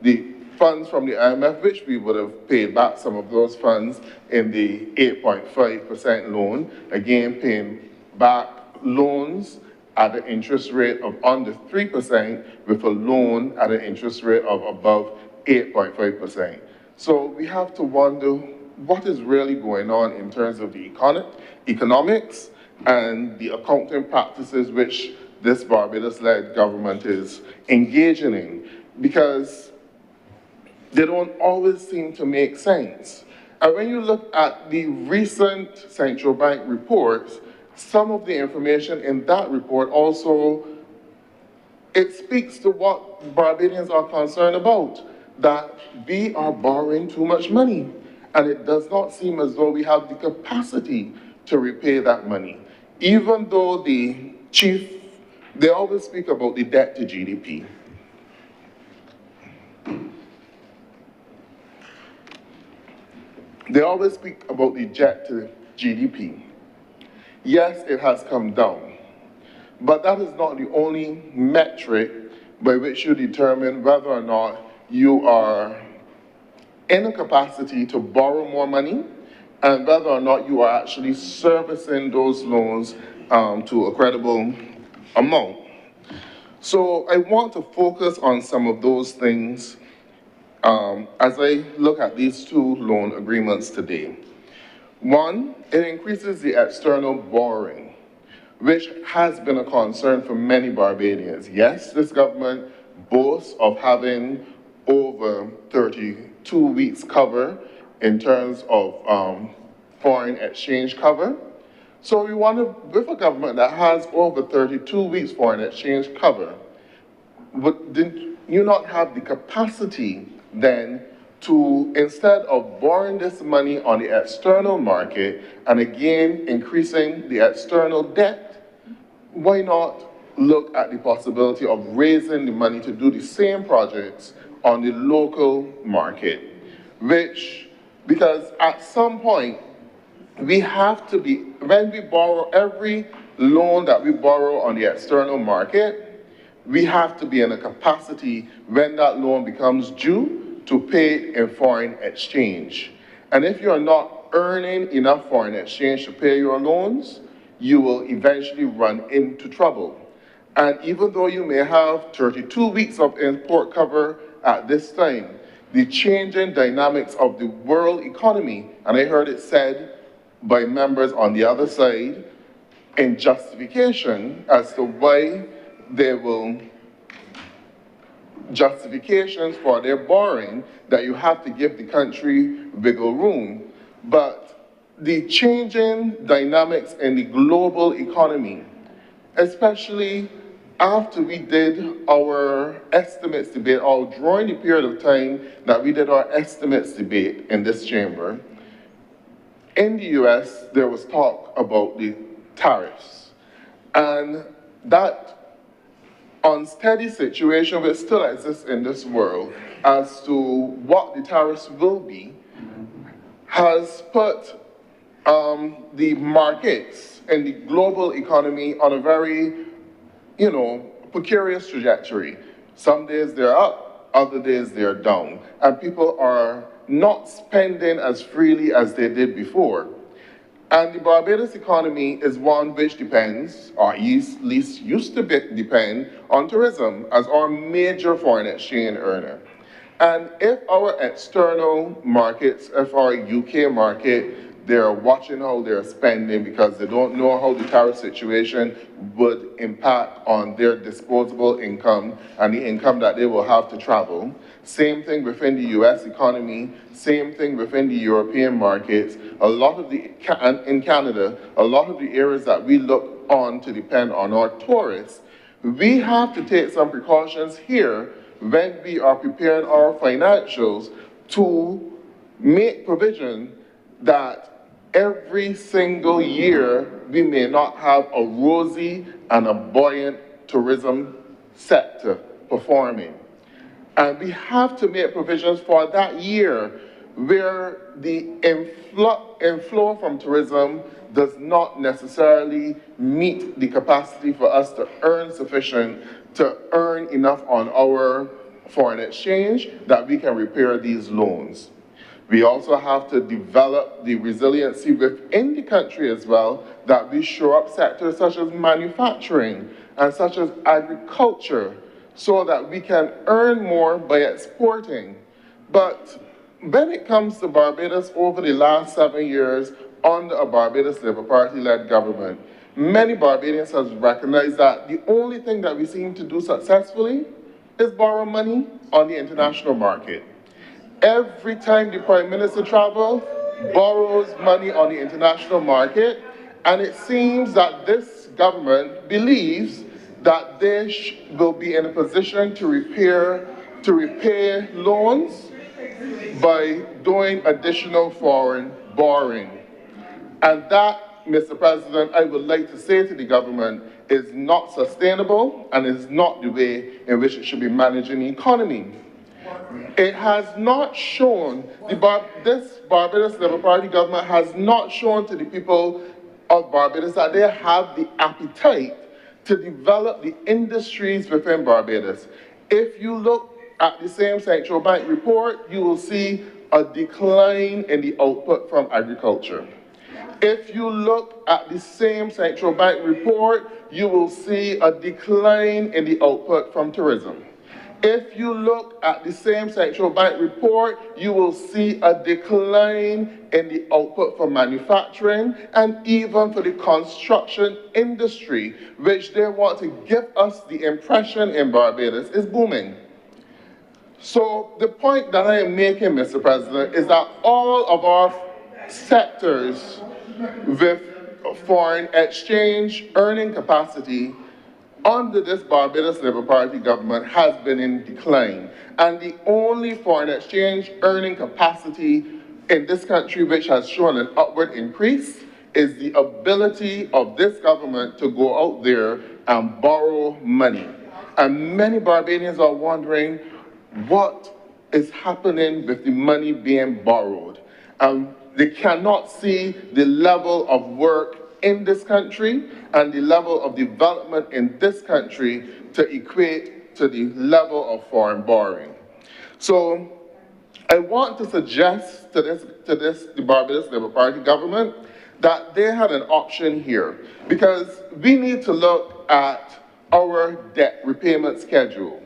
the funds from the IMF, which we would have paid back some of those funds in the 8.5% loan, again paying back loans at an interest rate of under 3% with a loan at an interest rate of above 8.5%. So we have to wonder what is really going on in terms of the economics and the accounting practices which this Barbados-led government is engaging in, because they don't always seem to make sense. And when you look at the recent central bank reports, some of the information in that report also, it speaks to what Barbadians are concerned about, that we are borrowing too much money. And it does not seem as though we have the capacity to repay that money. Even though the chief, they always speak about the debt to GDP. They always speak about the debt to GDP. Yes, it has come down, but that is not the only metric by which you determine whether or not you are in a capacity to borrow more money and whether or not you are actually servicing those loans to a credible amount. So I want to focus on some of those things as I look at these two loan agreements today. One, it increases the external borrowing, which has been a concern for many Barbadians. Yes, this government boasts of having over 32 weeks cover in terms of foreign exchange cover. So we want to, with a government that has over 32 weeks foreign exchange cover, but did you not have the capacity then to, instead of borrowing this money on the external market and again increasing the external debt, why not look at the possibility of raising the money to do the same projects on the local market? Which, because at some point, we have to be, when we borrow, every loan that we borrow on the external market, we have to be in a capacity when that loan becomes due to pay in foreign exchange. And if you're not earning enough foreign exchange to pay your loans, you will eventually run into trouble. And even though you may have 32 weeks of import cover at this time, the changing dynamics of the world economy, and I heard it said by members on the other side, in justification as to why they will justifications for their borrowing, that you have to give the country wiggle room. But the changing dynamics in the global economy, especially after we did our estimates debate, or during the period of time that we did our estimates debate in this chamber, in the US, there was talk about the tariffs. And that unsteady situation which still exists in this world as to what the tariffs will be has put the markets and the global economy on a very, precarious trajectory. Some days they're up, other days they're down, and people are not spending as freely as they did before. And the Barbados economy is one which depends, or at least used to depend, on tourism as our major foreign exchange earner. And if our external markets, if our UK market, they're watching how they're spending because they don't know how the tariff situation would impact on their disposable income and the income that they will have to travel. Same thing within the US economy, same thing within the European markets. In Canada, a lot of the areas that we look on to depend on our tourists, we have to take some precautions here when we are preparing our financials to make provision that every single year we may not have a rosy and a buoyant tourism sector performing. And we have to make provisions for that year where the inflow from tourism does not necessarily meet the capacity for us to earn sufficient, to earn enough on our foreign exchange that we can repair these loans. We also have to develop the resiliency within the country as well, that we shore up sectors such as manufacturing and such as agriculture, so that we can earn more by exporting. But when it comes to Barbados over the last 7 years under a Barbados Labour Party-led government, many Barbadians have recognized that the only thing that we seem to do successfully is borrow money on the international market. Every time the Prime Minister travels, borrows money on the international market, and it seems that this government believes that they will be in a position to repay loans by doing additional foreign borrowing. And that, Mr. President, I would like to say to the government, is not sustainable and is not the way in which it should be managing the economy. It has not shown, this Barbados Labour Party government has not shown to the people of Barbados that they have the appetite to develop the industries within Barbados. If you look at the same central bank report, you will see a decline in the output from agriculture. If you look at the same central bank report, you will see a decline in the output from tourism. If you look at the same central bank report, you will see a decline in the output for manufacturing and even for the construction industry, which they want to give us the impression in Barbados is booming. So the point that I am making, Mr. President, is that all of our sectors with foreign exchange earning capacity under this Barbados Labour Party government has been in decline. And the only foreign exchange earning capacity in this country which has shown an upward increase is the ability of this government to go out there and borrow money. And many Barbadians are wondering what is happening with the money being borrowed. They cannot see the level of work in this country and the level of development in this country to equate to the level of foreign borrowing. So I want to suggest to the Barbados Labour Party government that they had an option here, because we need to look at our debt repayment schedule.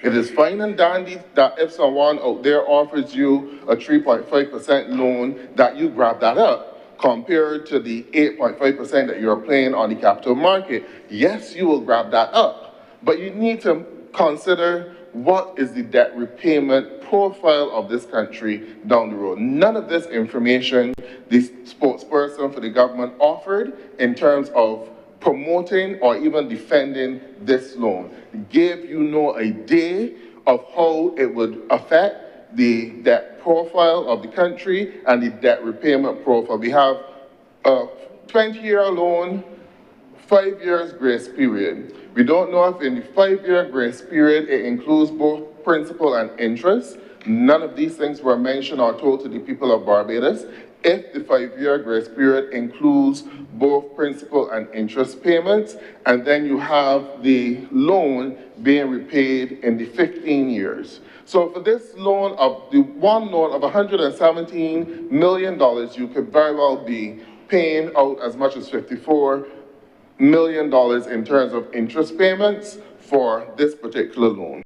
It is fine and dandy that if someone out there offers you a 3.5% loan, that you grab that up, compared to the 8.5% that you're paying on the capital market. Yes, you will grab that up, but you need to consider what is the debt repayment profile of this country down the road. None of this information the spokesperson for the government offered in terms of promoting or even defending this loan. Give you no idea of how it would affect the debt profile of the country and the debt repayment profile. We have a 20-year loan, 5 years grace period. We don't know if in the 5-year grace period it includes both principal and interest. None of these things were mentioned or told to the people of Barbados. If the 5-year grace period includes both principal and interest payments, and then you have the loan being repaid in the 15 years. So for this loan of the one loan of $117 million, you could very well be paying out as much as $54 million in terms of interest payments for this particular loan.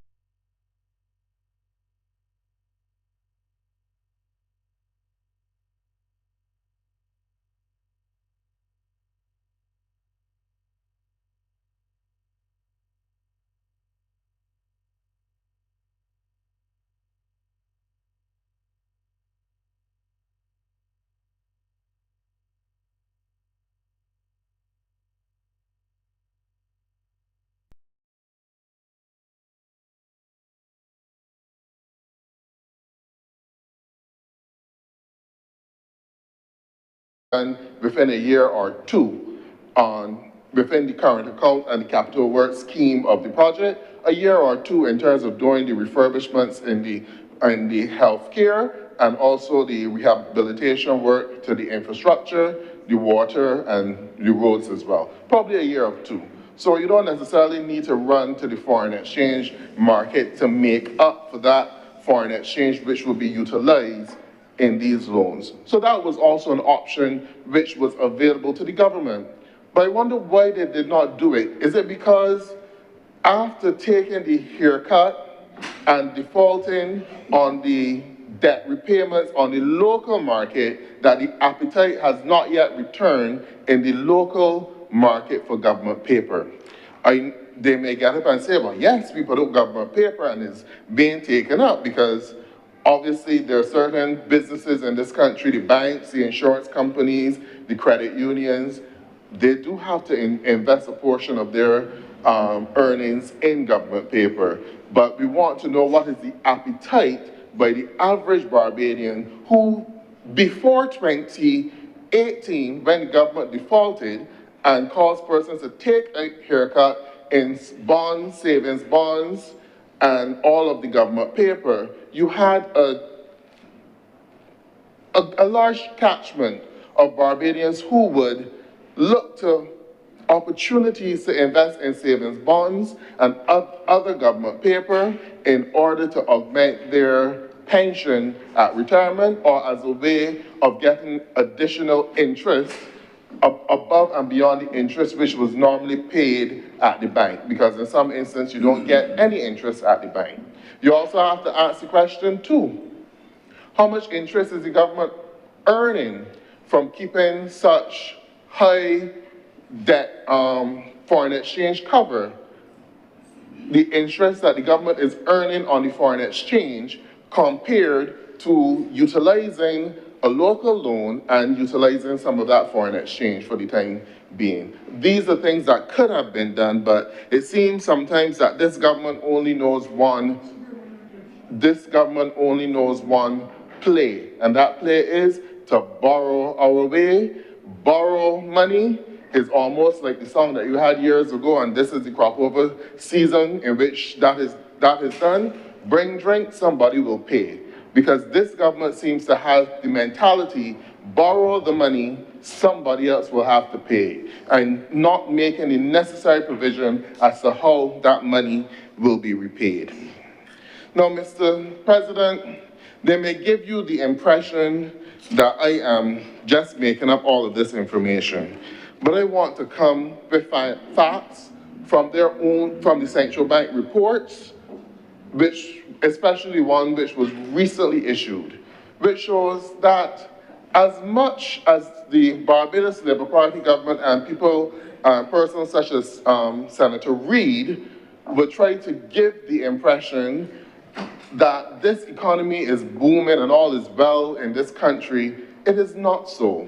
And within a year or two within the current account and the capital works scheme of the project, a year or two in terms of doing the refurbishments in the healthcare and also the rehabilitation work to the infrastructure, the water and the roads as well. Probably a year or two. So you don't necessarily need to run to the foreign exchange market to make up for that foreign exchange which will be utilized in these loans. So that was also an option which was available to the government. But I wonder why they did not do it. Is it because after taking the haircut and defaulting on the debt repayments on the local market, that the appetite has not yet returned in the local market for government paper? They may get up and say, well, yes, we put up government paper and it's being taken up because obviously, there are certain businesses in this country, the banks, the insurance companies, the credit unions, they do have to invest a portion of their earnings in government paper. But we want to know what is the appetite by the average Barbadian who, before 2018, when the government defaulted and caused persons to take a haircut in bonds, savings bonds, and all of the government paper, you had a large catchment of Barbadians who would look to opportunities to invest in savings bonds and other government paper in order to augment their pension at retirement or as a way of getting additional interest above and beyond the interest which was normally paid at the bank, because in some instances you don't get any interest at the bank. You also have to ask the question too, how much interest is the government earning from keeping such high debt foreign exchange cover? The interest that the government is earning on the foreign exchange compared to utilizing a local loan and utilizing some of that foreign exchange for the time being. These are things that could have been done, but it seems sometimes that this government only knows one play, and that play is to borrow our way. Borrow money is almost like the song that you had years ago, and this is the crop over season in which that is done. Bring drink, somebody will pay. Because this government seems to have the mentality, borrow the money, somebody else will have to pay, and not making the necessary provision as to how that money will be repaid. Now, Mr. President, they may give you the impression that I am just making up all of this information, but I want to come with facts from the central bank reports, which, especially one which was recently issued, which shows that as much as the Barbados Labour Party government and persons such as Senator Reid would try to give the impression that this economy is booming and all is well in this country, it is not so.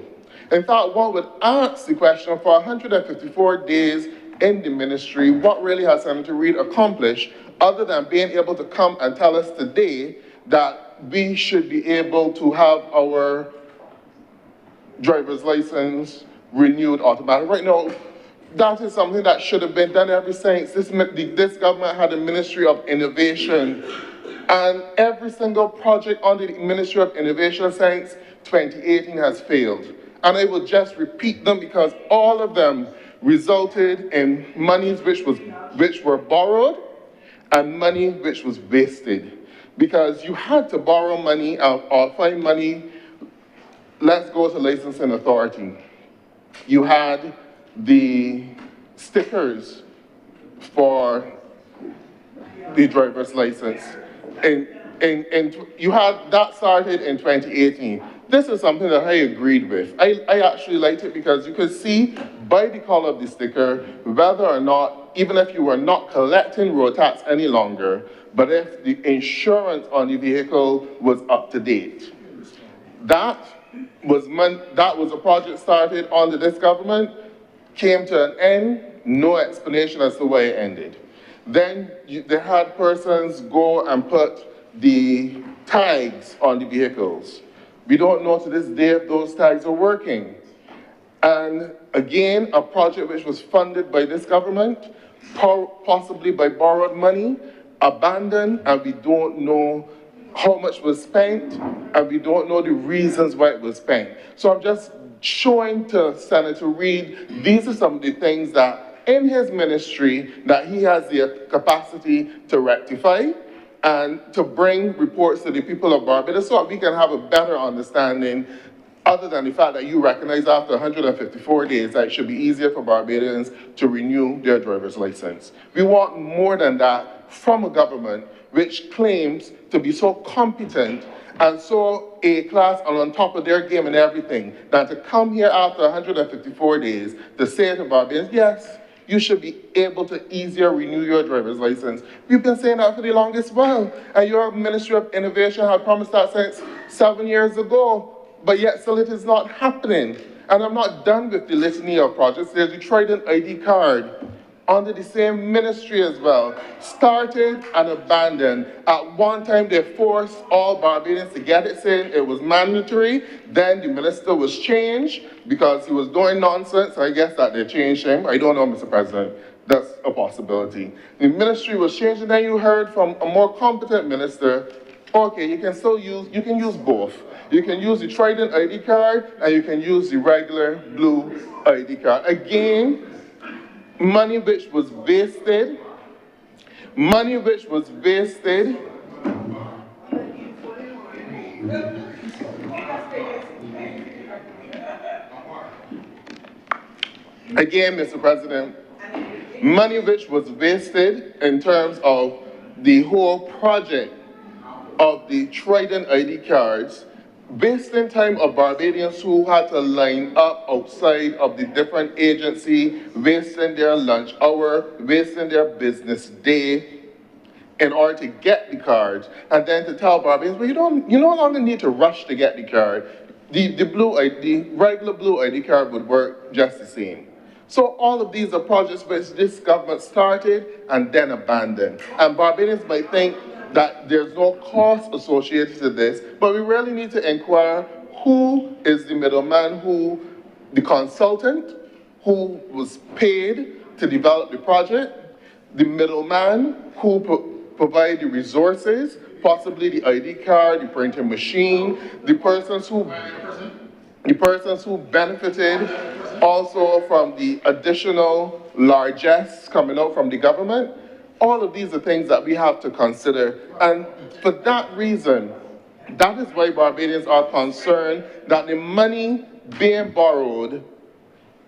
In fact, one would ask the question, for 154 days in the ministry, what really has Senator Reid accomplished other than being able to come and tell us today that we should be able to have our driver's license renewed automatically? Right now, that is something that should have been done ever since this government had a Ministry of Innovation, and every single project under the Ministry of Innovation since 2018 has failed. And I will just repeat them because all of them resulted in monies which were borrowed and money which was wasted. Because you had to borrow money or find money. Let's go to licensing authority. You had the stickers for the driver's license. And you had that started in 2018. This is something that I agreed with. I actually liked it because you could see by the color of the sticker whether or not, even if you were not collecting road tax any longer, but if the insurance on the vehicle was up to date. That was a project started under this government, came to an end, no explanation as to why it ended. Then they had persons go and put the tags on the vehicles. We don't know to this day if those tags are working. And again, a project which was funded by this government, possibly by borrowed money, abandoned, and we don't know how much was spent, and we don't know the reasons why it was spent. So I'm just showing to Senator Reid, these are some of the things that in his ministry that he has the capacity to rectify and to bring reports to the people of Barbados so that we can have a better understanding, other than the fact that you recognize after 154 days that it should be easier for Barbadians to renew their driver's license. We want more than that from a government which claims to be so competent and so A-class and on top of their game and everything, that to come here after 154 days to say to Barbadians, yes, you should be able to easier renew your driver's license. We've been saying that for the longest while, and your Ministry of Innovation had promised that since 7 years ago, but yet still it is not happening. And I'm not done with the litany of projects. There's the Trident ID card under the same ministry as well, started and abandoned. At one time, they forced all Barbadians to get it, saying it was mandatory. Then the minister was changed because he was doing nonsense. I guess that they changed him. I don't know, Mr. President. That's a possibility. The ministry was changed, and then you heard from a more competent minister, okay, you can use both. You can use the Trident ID card, and you can use the regular blue ID card. Again, money which was wasted, again, Mr. President, money which was wasted in terms of the whole project of the Trident ID cards, wasting time of Barbadians who had to line up outside of the different agency, wasting their lunch hour, wasting their business day in order to get the cards, and then to tell Barbadians, well, you no longer need to rush to get the card. The regular blue ID card would work just the same. So all of these are projects which this government started and then abandoned. And Barbadians might think that there's no cost associated to this, but we really need to inquire who is the middleman, the consultant, who was paid to develop the project, the middleman who provide the resources, possibly the ID card, the printing machine, the persons who benefited also from the additional largesse coming out from the government. All of these are things that we have to consider. And for that reason, that is why Barbadians are concerned that the money being borrowed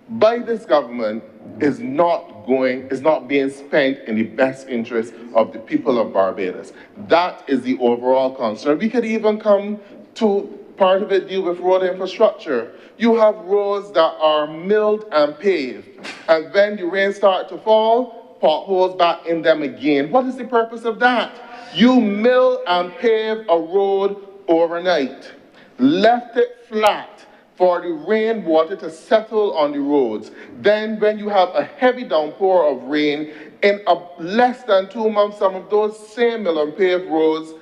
by this government is not being spent in the best interest of the people of Barbados. That is the overall concern. We could even come to part of it deal with road infrastructure. You have roads that are milled and paved, and when the rain starts to fall, potholes back in them again. What is the purpose of that? You mill and pave a road overnight, left it flat, for the rainwater to settle on the roads. Then when you have a heavy downpour of rain, in less than 2 months, some of those same mill and paved roads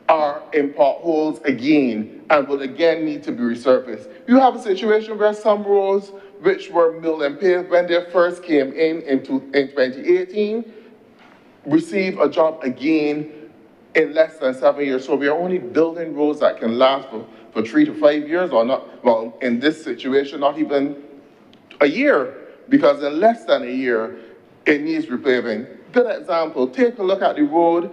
are in potholes again and will again need to be resurfaced. You have a situation where some roads which were mill and paved when they first came in 2018 receive a job again in less than 7 years. So we are only building roads that can last for 3 to 5 years, or not, well, in this situation, not even a year, because in less than a year, it needs repaving. Good example, take a look at the road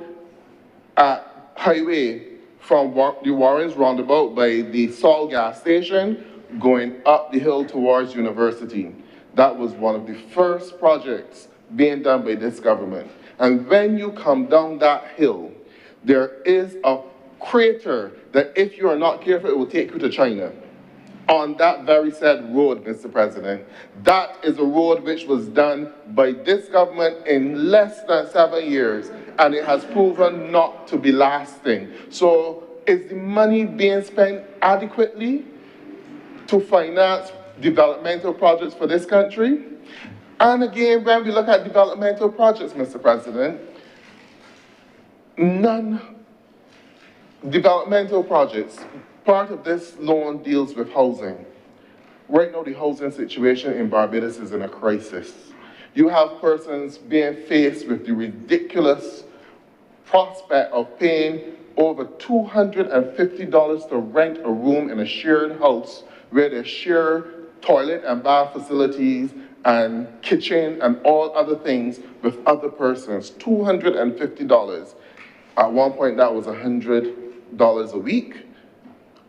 at Highway from the Warrens roundabout by the Sol gas station going up the hill towards University. That was one of the first projects being done by this government. And when you come down that hill, there is a crater that if you are not careful, it will take you to China. On that very said road, Mr. President, that is a road which was done by this government in less than 7 years, and it has proven not to be lasting. So is the money being spent adequately to finance developmental projects for this country? And again, when we look at developmental projects, Mr. President, developmental projects, part of this loan deals with housing. Right now, the housing situation in Barbados is in a crisis. You have persons being faced with the ridiculous prospect of paying over $250 to rent a room in a shared house where they share toilet and bath facilities and kitchen and all other things with other persons. $250. At one point, that was $100 a week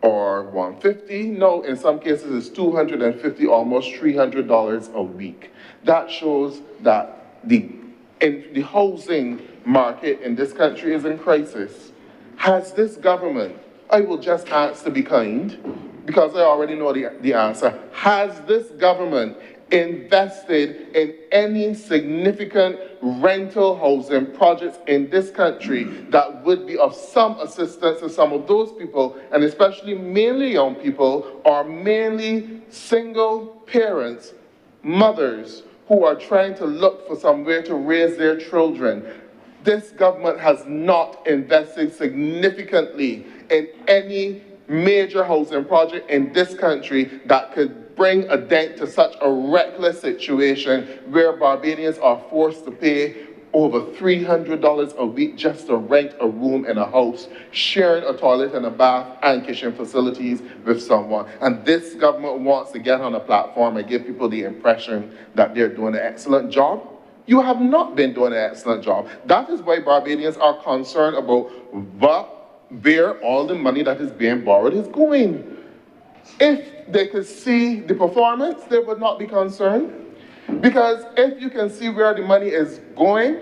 or $150. No, in some cases, it's $250, almost $300 a week. That shows that the housing market in this country is in crisis. Has this government, I will just ask to be kind, because I already know the answer, has this government invested in any significant rental housing projects in this country that would be of some assistance to some of those people, and especially mainly young people or mainly single parents, mothers who are trying to look for somewhere to raise their children? This government has not invested significantly in any major housing project in this country that could bring a dent to such a reckless situation where Barbadians are forced to pay over $300 a week just to rent a room in a house, sharing a toilet and a bath and kitchen facilities with someone. And this government wants to get on a platform and give people the impression that they're doing an excellent job. You have not been doing an excellent job. That is why Barbadians are concerned about where all the money that is being borrowed is going. If they could see the performance, they would not be concerned. Because if you can see where the money is going,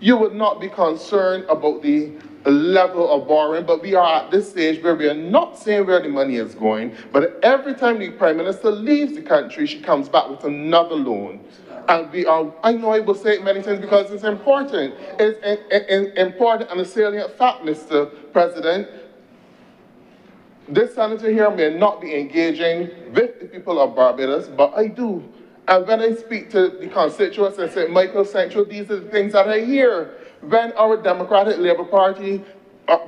you would not be concerned about the level of borrowing. But we are at this stage where we are not saying where the money is going, but every time the Prime Minister leaves the country, she comes back with another loan. And we are, I know I will say it many times because it's important. It's important and a salient fact, Mr. President. This senator here may not be engaging with the people of Barbados, but I do. And when I speak to the constituents in St. Michael Central, these are the things that I hear. When our Democratic Labour Party,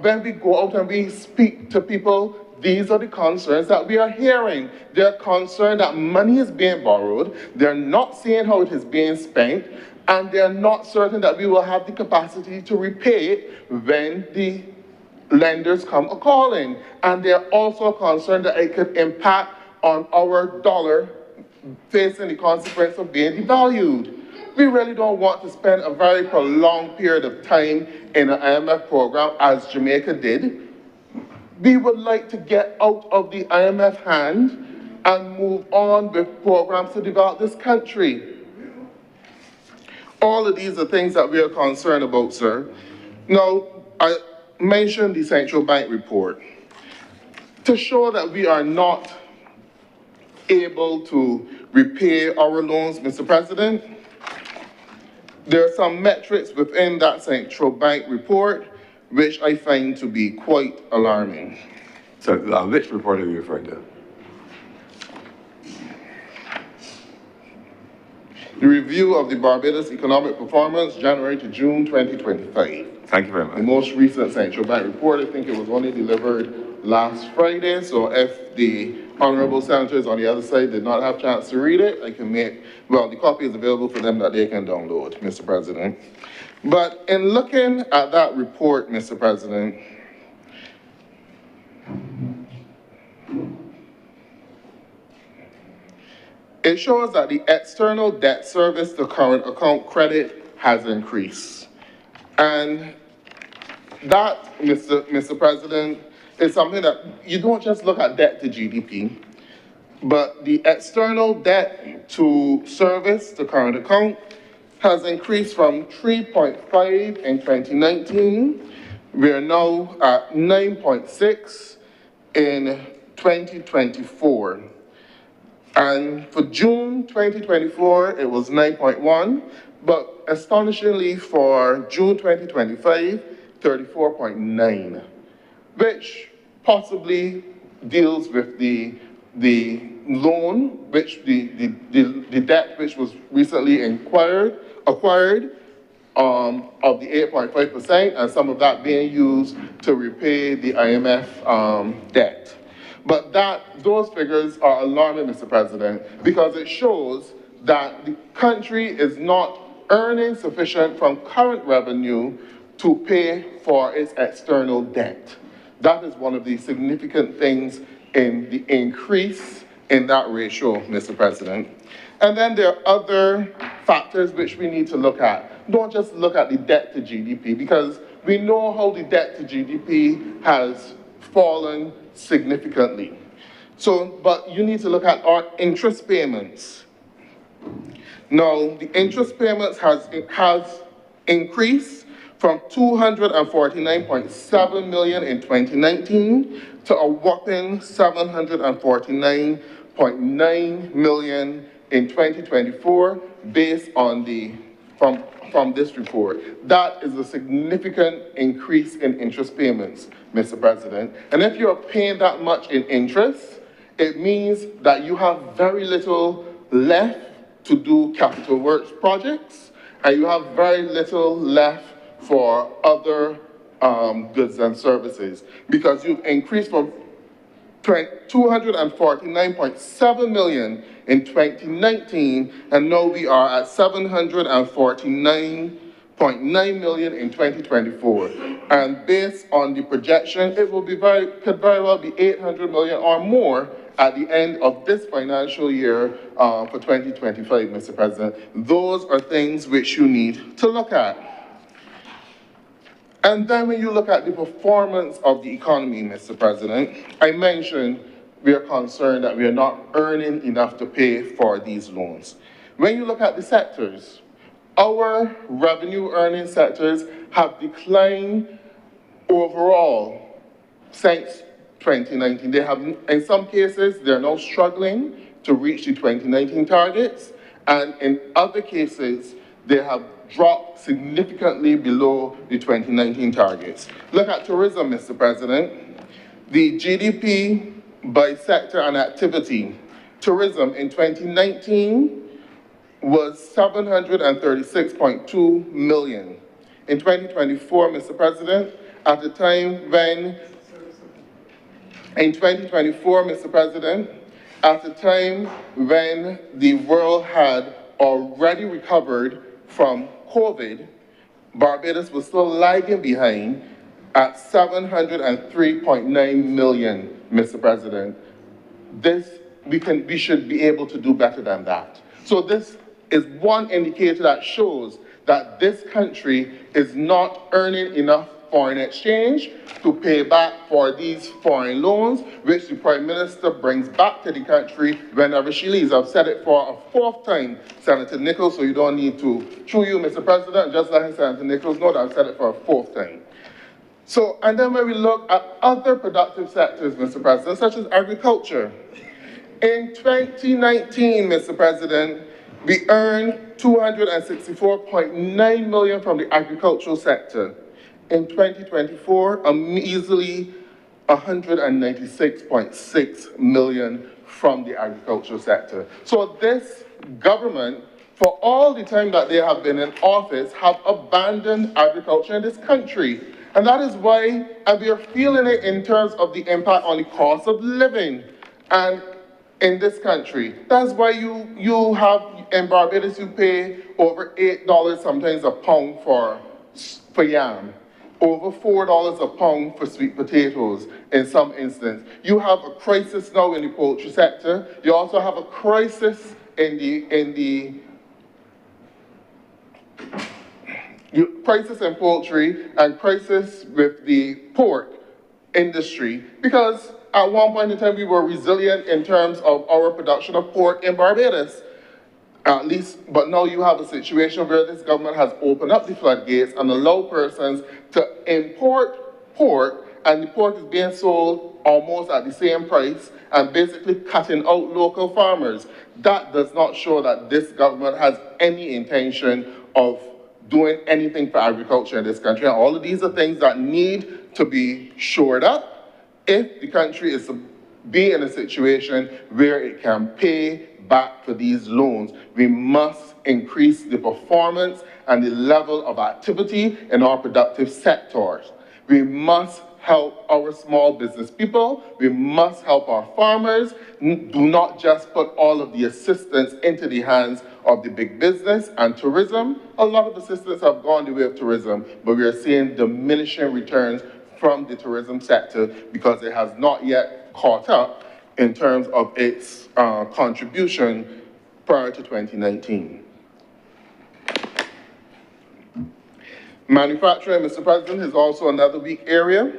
when we go out and we speak to people, these are the concerns that we are hearing. They're concerned that money is being borrowed, they're not seeing how it is being spent, and they're not certain that we will have the capacity to repay it when the lenders come a-calling. And they're also concerned that it could impact on our dollar facing the consequence of being devalued. We really don't want to spend a very prolonged period of time in an IMF program as Jamaica did. We would like to get out of the IMF hand and move on with programs to develop this country. All of these are things that we are concerned about, sir. Now, I mentioned the central bank report. To show that we are not able to repay our loans, Mr. President, there are some metrics within that central bank report which I find to be quite alarming. So which report are you referring to? the review of the Barbados economic performance, January to June 2025. Thank you very much. The most recent central bank report, I think it was only delivered last Friday, so if the honorable senators on the other side did not have a chance to read it, I can make, well, the copy is available for them that they can download, Mr. President. But in looking at that report, Mr. President, it shows that the external debt service to current account credit has increased. And that, Mr. President, is something that you don't just look at debt to GDP, but the external debt to service to current account has increased from 3.5 in 2019. We are now at 9.6 in 2024. And for June 2024, it was 9.1, but astonishingly for June 2025, 34.9, which possibly deals with the loan, which the debt which was recently acquired of the 8.5%, and some of that being used to repay the IMF debt. But those figures are alarming, Mr. President, because it shows that the country is not earning sufficient from current revenue to pay for its external debt. That is one of the significant things in the increase in that ratio, Mr. President. And then there are other factors which we need to look at. Don't just look at the debt to GDP, because we know how the debt to GDP has fallen significantly. But you need to look at our interest payments. Now, the interest payments has increased from 249.7 million in 2019 to a whopping 749.9 million in 2024, based on from this report. That is a significant increase in interest payments, Mr. President. And if you're paying that much in interest, it means that you have very little left to do capital works projects, and you have very little left for other goods and services, because you've increased from 249.7 million in 2019, and now we are at 749.9 million in 2024. And based on the projection, it will be could very well be 800 million or more at the end of this financial year for 2025, Mr. President. Those are things which you need to look at. And then when you look at the performance of the economy, Mr. President, I mentioned we are concerned that we are not earning enough to pay for these loans. When you look at the sectors, our revenue earning sectors have declined overall since 2019. They have, in some cases, they're now struggling to reach the 2019 targets, and in other cases, they have dropped significantly below the 2019 targets. Look at tourism, Mr. President. The GDP by sector and activity, tourism in 2019 was 736.2 million. In 2024, Mr. President, at the time when, in 2024, Mr. President, at the time when the world had already recovered from COVID, Barbados was still lagging behind at 703.9 million, Mr. President. We should be able to do better than that. So this is one indicator that shows that this country is not earning enough foreign exchange to pay back for these foreign loans, which the Prime Minister brings back to the country whenever she leaves. I've said it for a fourth time, Senator Nichols, so you don't need to chew you, Mr. President, just letting Senator Nichols know that I've said it for a fourth time. So, and then when we look at other productive sectors, Mr. President, such as agriculture, in 2019, Mr. President, we earned 264.9 million from the agricultural sector. In 2024, a measly 196.6 million from the agricultural sector. So this government for all the time that they have been in office, have abandoned agriculture in this country. And that is why, and we are feeling it in terms of the impact on the cost of living and in this country. That's why you have, in Barbados, you pay over $8 sometimes a pound for yam, over $4 a pound for sweet potatoes in some instances. You have a crisis now in the poultry sector. You also have a crisis in the crisis in poultry and crisis with the pork industry, because at one point in time we were resilient in terms of our production of pork in Barbados, at least, but now you have a situation where this government has opened up the floodgates and allowed persons to import pork, and the pork is being sold almost at the same price and basically cutting out local farmers. That does not show that this government has any intention of doing anything for agriculture in this country. And all of these are things that need to be shored up if the country is to be in a situation where it can pay back for these loans. We must increase the performance and the level of activity in our productive sectors. We must help our small business people. We must help our farmers. Do not just put all of the assistance into the hands of the big business and tourism. A lot of assistance have gone the way of tourism, but we are seeing diminishing returns from the tourism sector because it has not yet caught up in terms of its contribution prior to 2019. Manufacturing, Mr. President, is also another weak area.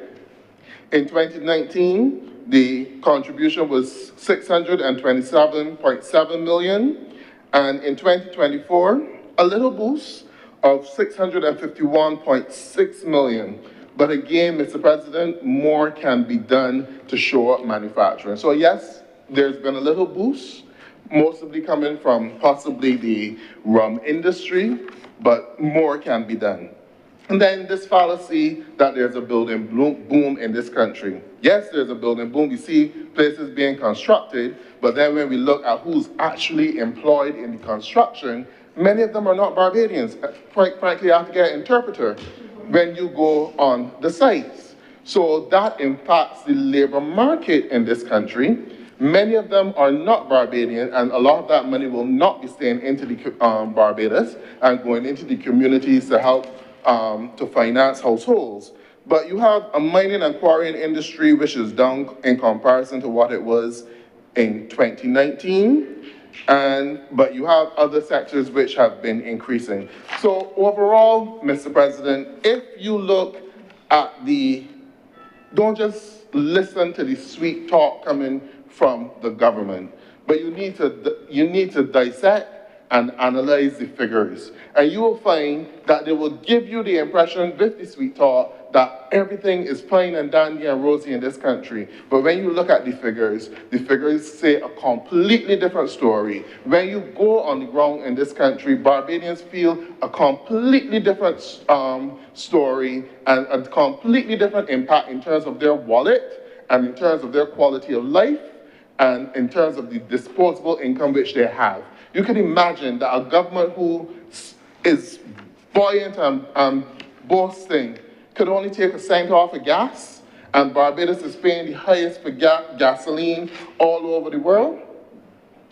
In 2019, the contribution was $627.7 million, and in 2024, a little boost of $651.6 million. But again, Mr. President, more can be done to shore up manufacturing. So yes, there's been a little boost, mostly coming from possibly the rum industry, but more can be done. And then this fallacy that there's a building boom in this country. Yes, there's a building boom. We see places being constructed, but then when we look at who's actually employed in the construction, many of them are not Barbadians. Quite frankly, I have to get an interpreter when you go on the sites. So that impacts the labor market in this country. Many of them are not Barbadian, and a lot of that money will not be staying into the Barbados and going into the communities to help to finance households. But you have a mining and quarrying industry which is down in comparison to what it was in 2019, but you have other sectors which have been increasing. So overall, Mr. President, if you look at don't just listen to the sweet talk coming from the government, but you need to dissect and analyze the figures. And you will find that they will give you the impression with the sweet talk that everything is fine and dandy and rosy in this country. But when you look at the figures say a completely different story. When you go on the ground in this country, Barbadians feel a completely different story and a completely different impact in terms of their wallet and in terms of their quality of life and in terms of the disposable income which they have. You can imagine that a government who is buoyant and boasting could only take a cent off of gas, and Barbados is paying the highest for gasoline all over the world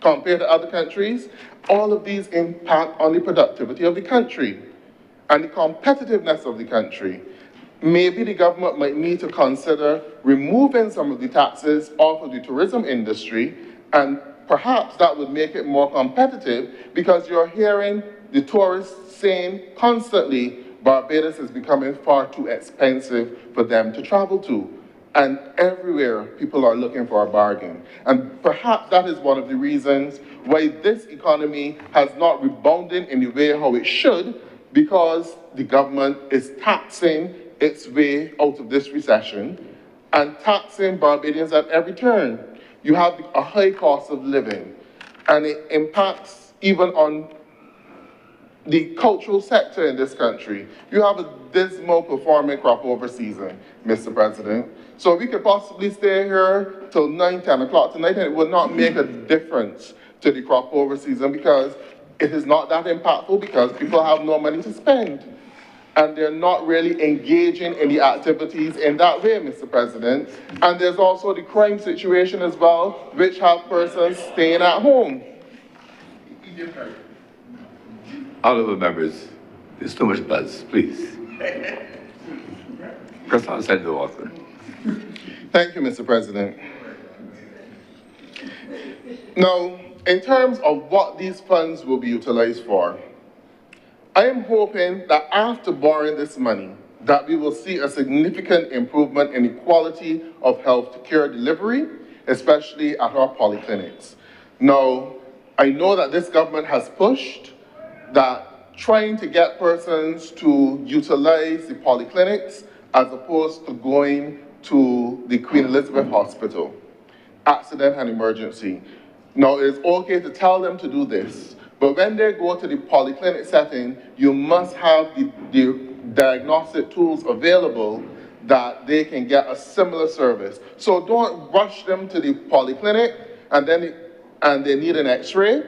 compared to other countries. All of these impact on the productivity of the country and the competitiveness of the country. Maybe the government might need to consider removing some of the taxes off of the tourism industry, and perhaps that would make it more competitive, because you're hearing the tourists saying constantly, Barbados is becoming far too expensive for them to travel to. And everywhere, people are looking for a bargain. And perhaps that is one of the reasons why this economy has not rebounded in the way how it should, because the government is taxing its way out of this recession and taxing Barbadians at every turn. You have a high cost of living, and it impacts even on the cultural sector in this country. You have a dismal performing crop over season, Mr. President. So we could possibly stay here till 9, 10 o'clock tonight, and it would not make a difference to the crop over season, because it is not that impactful because people have no money to spend. And they're not really engaging in the activities in that way, Mr. President. And there's also the crime situation as well, which have persons staying at home. Honorable members, there's too much buzz, please. Press on, Senator Walker. Thank you, Mr. President. Now, in terms of what these funds will be utilized for, I am hoping that after borrowing this money, that we will see a significant improvement in the quality of health care delivery, especially at our polyclinics. Now, I know that this government has pushed that trying to get persons to utilize the polyclinics as opposed to going to the Queen Elizabeth Hospital, accident and emergency. Now, it's okay to tell them to do this, but when they go to the polyclinic setting, you must have the diagnostic tools available that they can get a similar service. So don't rush them to the polyclinic and they need an x-ray,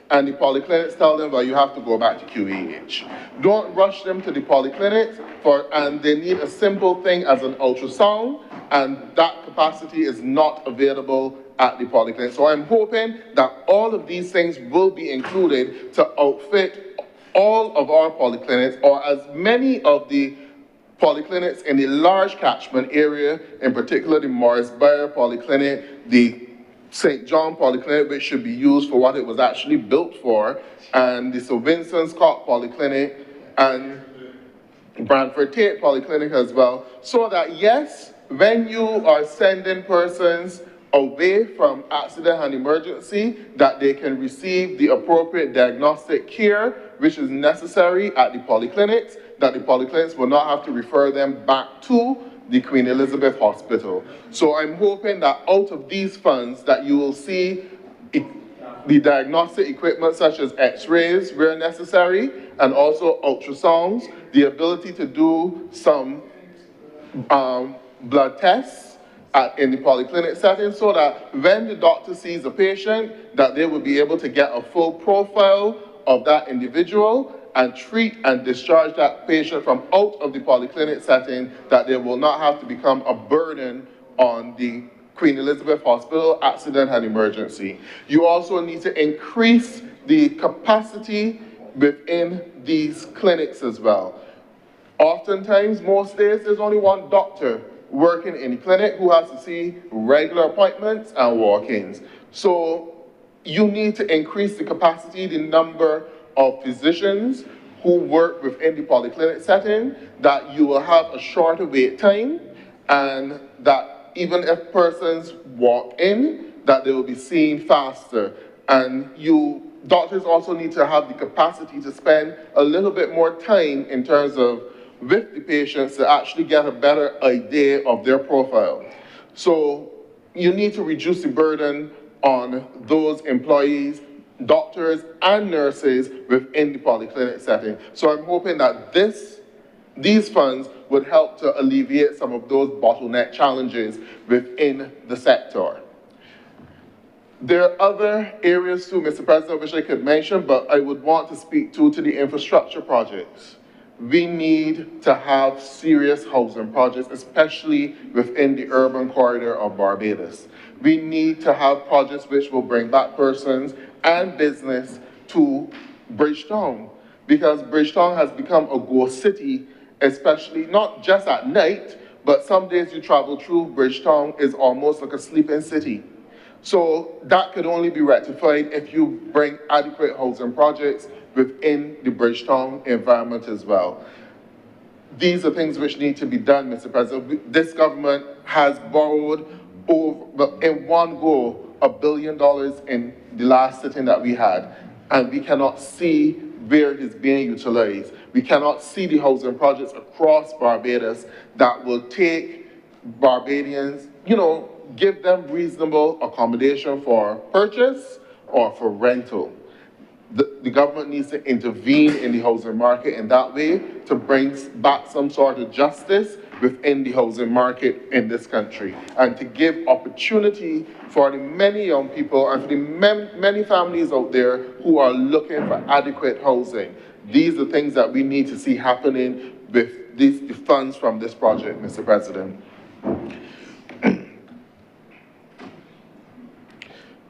and the polyclinics tell them, well, you have to go back to QEH. Don't rush them to the polyclinics and they need a simple thing as an ultrasound, and that capacity is not available at the polyclinic. So I'm hoping that all of these things will be included to outfit all of our polyclinics, or as many of the polyclinics in the large catchment area, in particular the Morris Bayer Polyclinic, the St. John Polyclinic, which should be used for what it was actually built for, and the Sir Vincent Scott Polyclinic, and Brantford Tate Polyclinic as well, so that yes, when you are sending persons away from accident and emergency, that they can receive the appropriate diagnostic care which is necessary at the polyclinics, that the polyclinics will not have to refer them back to the Queen Elizabeth Hospital. So I'm hoping that out of these funds that you will see the diagnostic equipment such as x-rays where necessary, and also ultrasounds, the ability to do some blood tests in the polyclinic setting, so that when the doctor sees a patient, that they will be able to get a full profile of that individual and treat and discharge that patient from out of the polyclinic setting, that they will not have to become a burden on the Queen Elizabeth Hospital accident and emergency. You also need to increase the capacity within these clinics as well. Oftentimes, most days, there's only one doctor working in the clinic who has to see regular appointments and walk-ins. So you need to increase the capacity, the number of physicians who work within the polyclinic setting, that you will have a shorter wait time, and that even if persons walk in, that they will be seen faster. And doctors also need to have the capacity to spend a little bit more time in terms of with the patients to actually get a better idea of their profile. So you need to reduce the burden on those employees, doctors and nurses within the polyclinic setting. So I'm hoping that these funds would help to alleviate some of those bottleneck challenges within the sector. There are other areas too, Mr. President, which I could mention, but I would want to speak to the infrastructure projects. We need to have serious housing projects, especially within the urban corridor of Barbados. We need to have projects which will bring back persons and business to Bridgetown, because Bridgetown has become a ghost city, especially not just at night, but some days you travel through Bridgetown is almost like a sleeping city. So that could only be rectified if you bring adequate housing projects within the Bridgetown environment as well. These are things which need to be done, Mr. President. This government has borrowed in one go $1 billion in the last sitting that we had, and we cannot see where it is being utilized. We cannot see the housing projects across Barbados that will take Barbadians, give them reasonable accommodation for purchase or for rental. The government needs to intervene in the housing market in that way to bring back some sort of justice within the housing market in this country, and to give opportunity for the many young people and for the many families out there who are looking for adequate housing. These are things that we need to see happening with the funds from this project, Mr. President.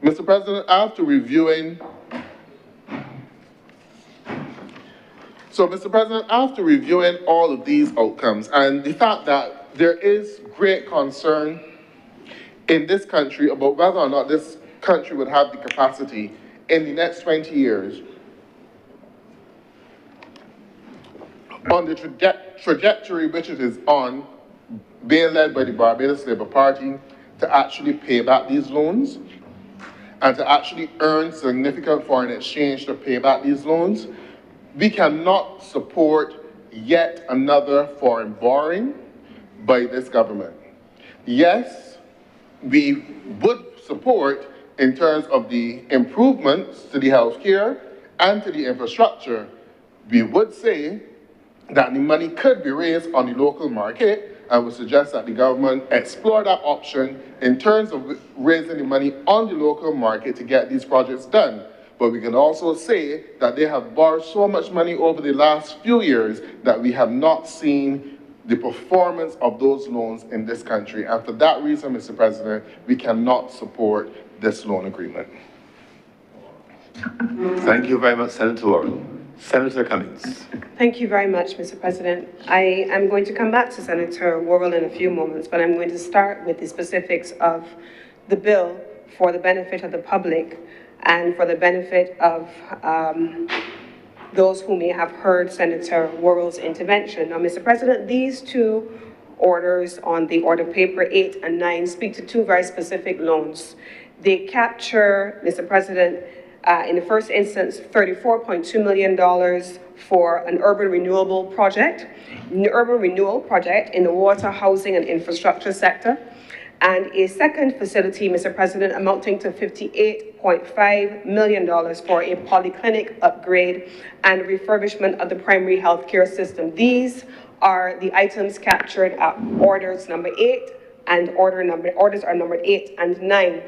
Mr. President, after reviewing all of these outcomes and the fact that there is great concern in this country about whether or not this country would have the capacity in the next 20 years on the trajectory which it is on, being led by the Barbados Labour Party, to actually pay back these loans and to actually earn significant foreign exchange to pay back these loans, we cannot support yet another foreign borrowing by this government. Yes, we would support in terms of the improvements to the healthcare and to the infrastructure. We would say that the money could be raised on the local market, and would suggest that the government explore that option in terms of raising the money on the local market to get these projects done. But we can also say that they have borrowed so much money over the last few years that we have not seen the performance of those loans in this country. And for that reason, Mr. President, we cannot support this loan agreement. Thank you very much, Senator Worrell. Senator Cummings. Thank you very much, Mr. President. I am going to come back to Senator Worrell in a few moments, but I'm going to start with the specifics of the bill for the benefit of the public and for the benefit of those who may have heard Senator Worrell's intervention. Now, Mr. President, these two orders on the order paper 8 and 9 speak to two very specific loans. They capture, Mr. President, in the first instance, $34.2 million for an urban renewal project in the water, housing, and infrastructure sector, and a second facility, Mr. President, amounting to $58.5 million for a polyclinic upgrade and refurbishment of the primary health care system. These are the items captured at orders number 8, and orders are numbered 8 and 9.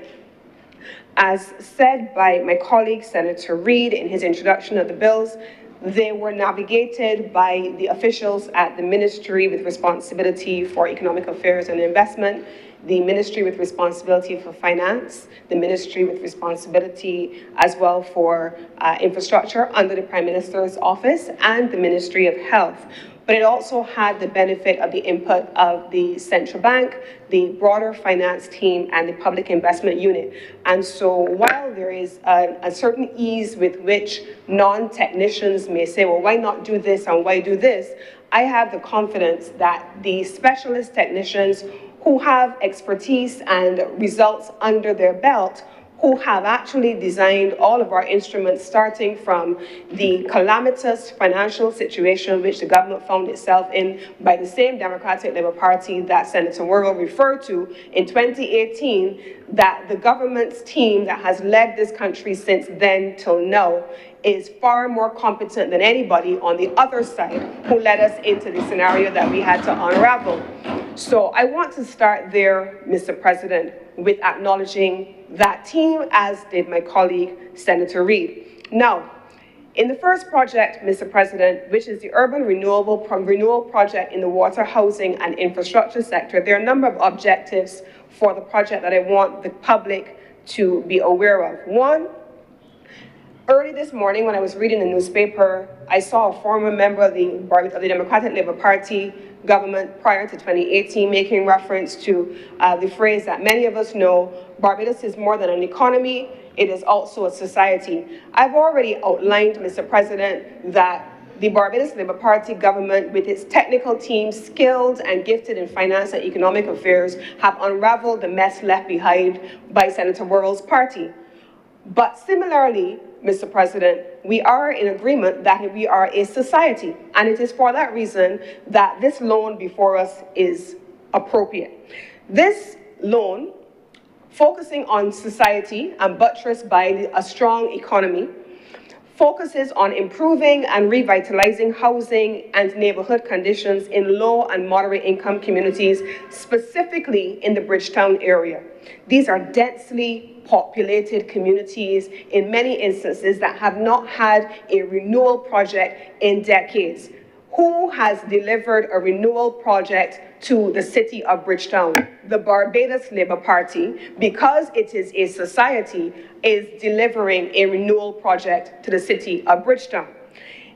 As said by my colleague, Senator Reid, in his introduction of the bills, they were navigated by the officials at the Ministry with responsibility for Economic Affairs and Investment, the Ministry with responsibility for Finance, the Ministry with responsibility as well for Infrastructure under the Prime Minister's Office, and the Ministry of Health. But it also had the benefit of the input of the central bank, the broader finance team, and the public investment unit. And so while there is a certain ease with which non-technicians may say, well, why not do this and why do this? I have the confidence that the specialist technicians who have expertise and results under their belt, who have actually designed all of our instruments, starting from the calamitous financial situation which the government found itself in by the same Democratic Labour Party that Senator Worrell referred to in 2018, that the government's team that has led this country since then till now is far more competent than anybody on the other side who led us into the scenario that we had to unravel. So I want to start there, Mr. President, with acknowledging that team, as did my colleague, Senator Reid. Now, in the first project, Mr. President, which is the urban renewal project in the water, housing, and infrastructure sector, there are a number of objectives for the project that I want the public to be aware of. One, early this morning when I was reading the newspaper, I saw a former member of the Democratic Labour Party government prior to 2018 making reference to the phrase that many of us know, Barbados is more than an economy, it is also a society. I've already outlined, Mr. President, that the Barbados Labour Party government, with its technical team, skilled and gifted in finance and economic affairs, have unraveled the mess left behind by Senator Worrell's party. But similarly, Mr. President, we are in agreement that we are a society, and it is for that reason that this loan before us is appropriate. This loan, focusing on society and buttressed by a strong economy, focuses on improving and revitalizing housing and neighborhood conditions in low and moderate income communities, specifically in the Bridgetown area. These are densely populated communities in many instances that have not had a renewal project in decades. Who has delivered a renewal project to the city of Bridgetown? The Barbados Labour Party, because it is a society, is delivering a renewal project to the city of Bridgetown.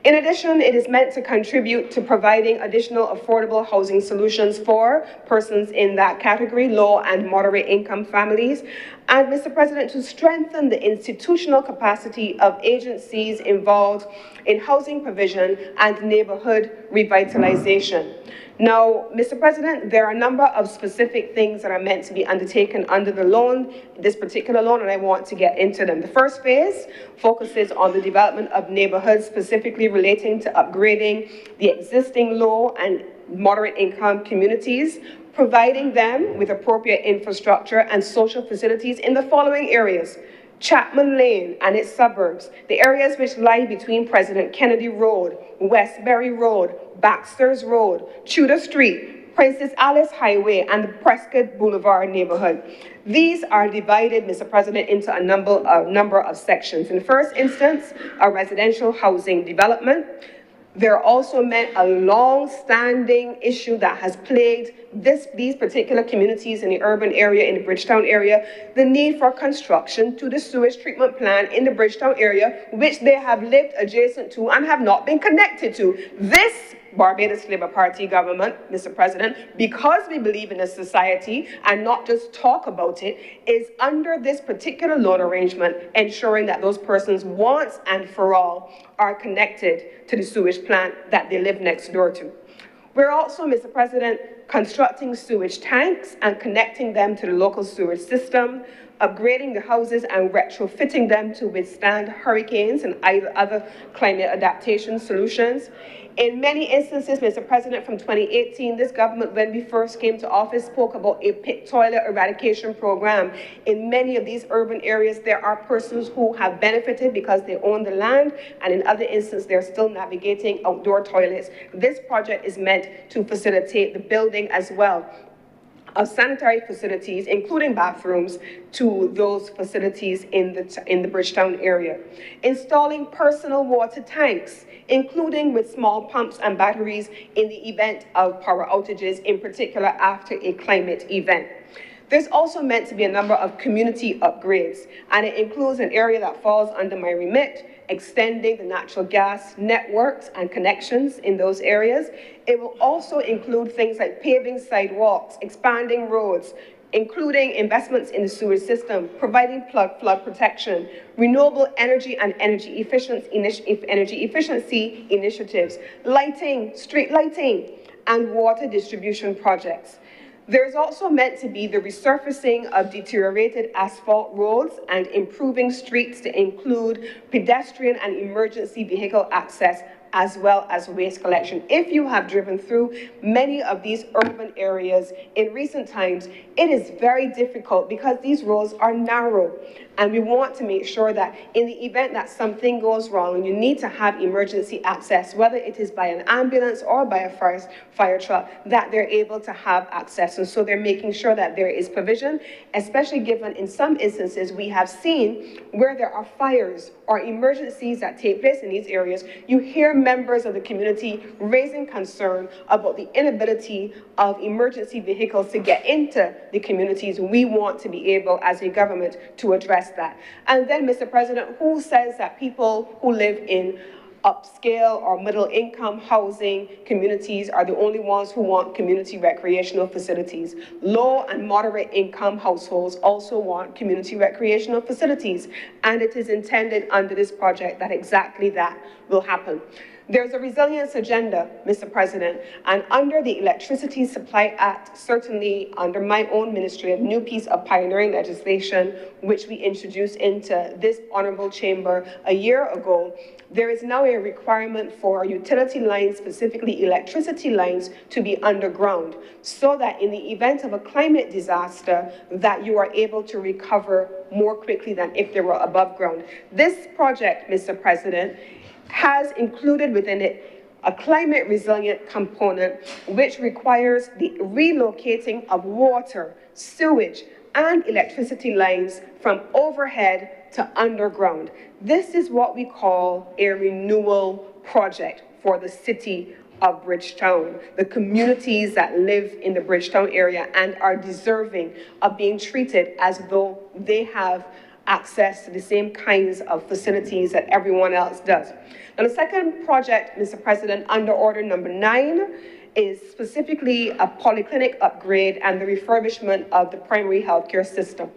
In addition, it is meant to contribute to providing additional affordable housing solutions for persons in that category, low and moderate income families, and, Mr. President, to strengthen the institutional capacity of agencies involved in housing provision and neighborhood revitalization. Now, Mr. President, there are a number of specific things that are meant to be undertaken under the loan, this particular loan, and I want to get into them. The first phase focuses on the development of neighborhoods specifically relating to upgrading the existing low and moderate income communities, providing them with appropriate infrastructure and social facilities in the following areas: Chapman Lane and its suburbs, the areas which lie between President Kennedy Road, Westbury Road, Baxter's Road, Tudor Street, Princess Alice Highway, and the Prescott Boulevard neighborhood. These are divided, Mr. President, into a number of sections. In the first instance, a residential housing development. They're also meant a long-standing issue that has plagued these particular communities in the urban area, in the Bridgetown area, the need for construction to the sewage treatment plant in the Bridgetown area, which they have lived adjacent to and have not been connected to. This Barbados Labour Party government, Mr. President, because we believe in a society and not just talk about it, is under this particular loan arrangement ensuring that those persons once and for all are connected to the sewage plant that they live next door to. We're also, Mr. President, constructing sewage tanks and connecting them to the local sewage system, upgrading the houses and retrofitting them to withstand hurricanes and other climate adaptation solutions. In many instances, Mr. President, from 2018, this government, when we first came to office, spoke about a pit toilet eradication program. In many of these urban areas, there are persons who have benefited because they own the land, and in other instances, they're still navigating outdoor toilets. This project is meant to facilitate the building as well of sanitary facilities, including bathrooms, to those facilities in the Bridgetown area. Installing personal water tanks, including with small pumps and batteries in the event of power outages, in particular after a climate event. There's also meant to be a number of community upgrades, and it includes an area that falls under my remit, extending the natural gas networks and connections in those areas. It will also include things like paving sidewalks, expanding roads, including investments in the sewage system, providing flood protection, renewable energy and energy efficiency initiatives, lighting, street lighting, and water distribution projects. There's also meant to be the resurfacing of deteriorated asphalt roads and improving streets to include pedestrian and emergency vehicle access, as well as waste collection. If you have driven through many of these urban areas in recent times, it is very difficult because these roads are narrow. And we want to make sure that in the event that something goes wrong and you need to have emergency access, whether it is by an ambulance or by a fire truck, that they're able to have access. And so they're making sure that there is provision, especially given in some instances we have seen where there are fires or emergencies that take place in these areas. You hear members of the community raising concern about the inability of emergency vehicles to get into the communities. We want to be able, as a government, to address that. And then, Mr. President, who says that people who live in upscale or middle income housing communities are the only ones who want community recreational facilities? Low and moderate income households also want community recreational facilities, and it is intended under this project that exactly that will happen. There's a resilience agenda, Mr. President, and under the Electricity Supply Act, certainly under my own ministry, a new piece of pioneering legislation, which we introduced into this honorable chamber a year ago, there is now a requirement for utility lines, specifically electricity lines, to be underground, so that in the event of a climate disaster, that you are able to recover more quickly than if they were above ground. This project, Mr. President, has included within it a climate resilient component which requires the relocating of water, sewage, and electricity lines from overhead to underground. This is what we call a renewal project for the city of Bridgetown, the communities that live in the Bridgetown area and are deserving of being treated as though they have access to the same kinds of facilities that everyone else does. Now, the second project, Mr. President, under order number 9, is specifically a polyclinic upgrade and the refurbishment of the primary healthcare system.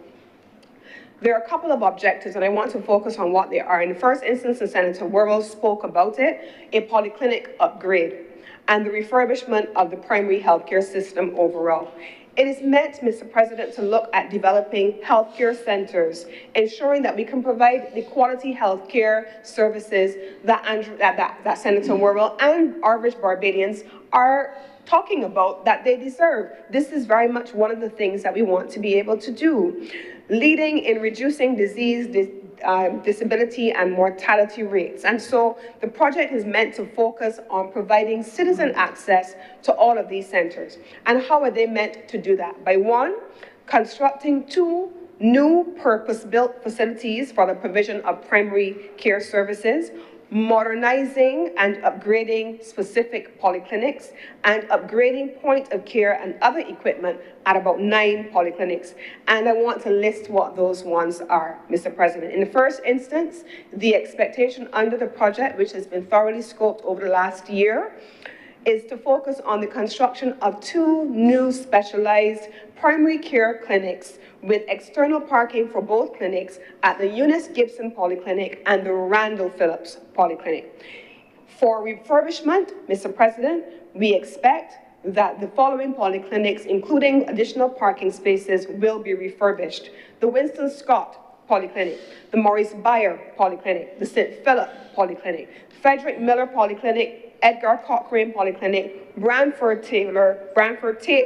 There are a couple of objectives, and I want to focus on what they are. In the first instance, and Senator Worrell spoke about it, a polyclinic upgrade and the refurbishment of the primary healthcare system overall. It is meant, Mr. President, to look at developing healthcare centers, ensuring that we can provide the quality healthcare services that Senator Worrell and average Barbadians are talking about that they deserve. This is very much one of the things that we want to be able to do, leading in reducing disease, disability and mortality rates. And so the project is meant to focus on providing citizen access to all of these centers. And how are they meant to do that? By 1, constructing 2 new purpose-built facilities for the provision of primary care services, modernizing and upgrading specific polyclinics, and upgrading point of care and other equipment at about 9 polyclinics. And I want to list what those ones are, Mr. President. In the first instance, the expectation under the project, which has been thoroughly scoped over the last year, is to focus on the construction of 2 new specialized primary care clinics with external parking for both clinics at the Eunice Gibson Polyclinic and the Randall Phillips Polyclinic. For refurbishment, Mr. President, we expect that the following polyclinics, including additional parking spaces, will be refurbished: the Winston Scott Polyclinic, the Maurice Bayer Polyclinic, the St. Philip Polyclinic, Frederick Miller Polyclinic, Edgar Cochrane Polyclinic, Branford Tate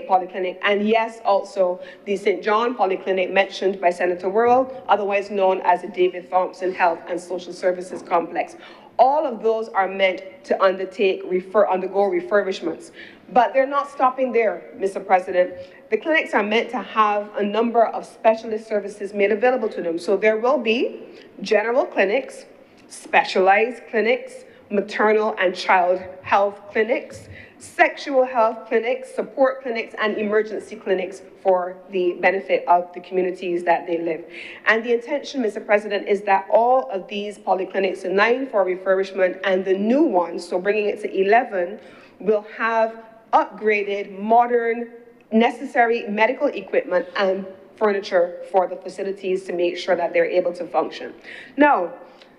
Polyclinic, and yes, also the St. John Polyclinic mentioned by Senator Worrell, otherwise known as the David Thompson Health and Social Services Complex. All of those are meant to undergo refurbishments. But they're not stopping there, Mr. President. The clinics are meant to have a number of specialist services made available to them. So there will be general clinics, specialized clinics, maternal and child health clinics, sexual health clinics, support clinics, and emergency clinics for the benefit of the communities that they live. And the intention, Mr. President, is that all of these polyclinics, the 9 for refurbishment and the new ones, so bringing it to 11, will have upgraded, modern, necessary medical equipment and furniture for the facilities to make sure that they're able to function. Now,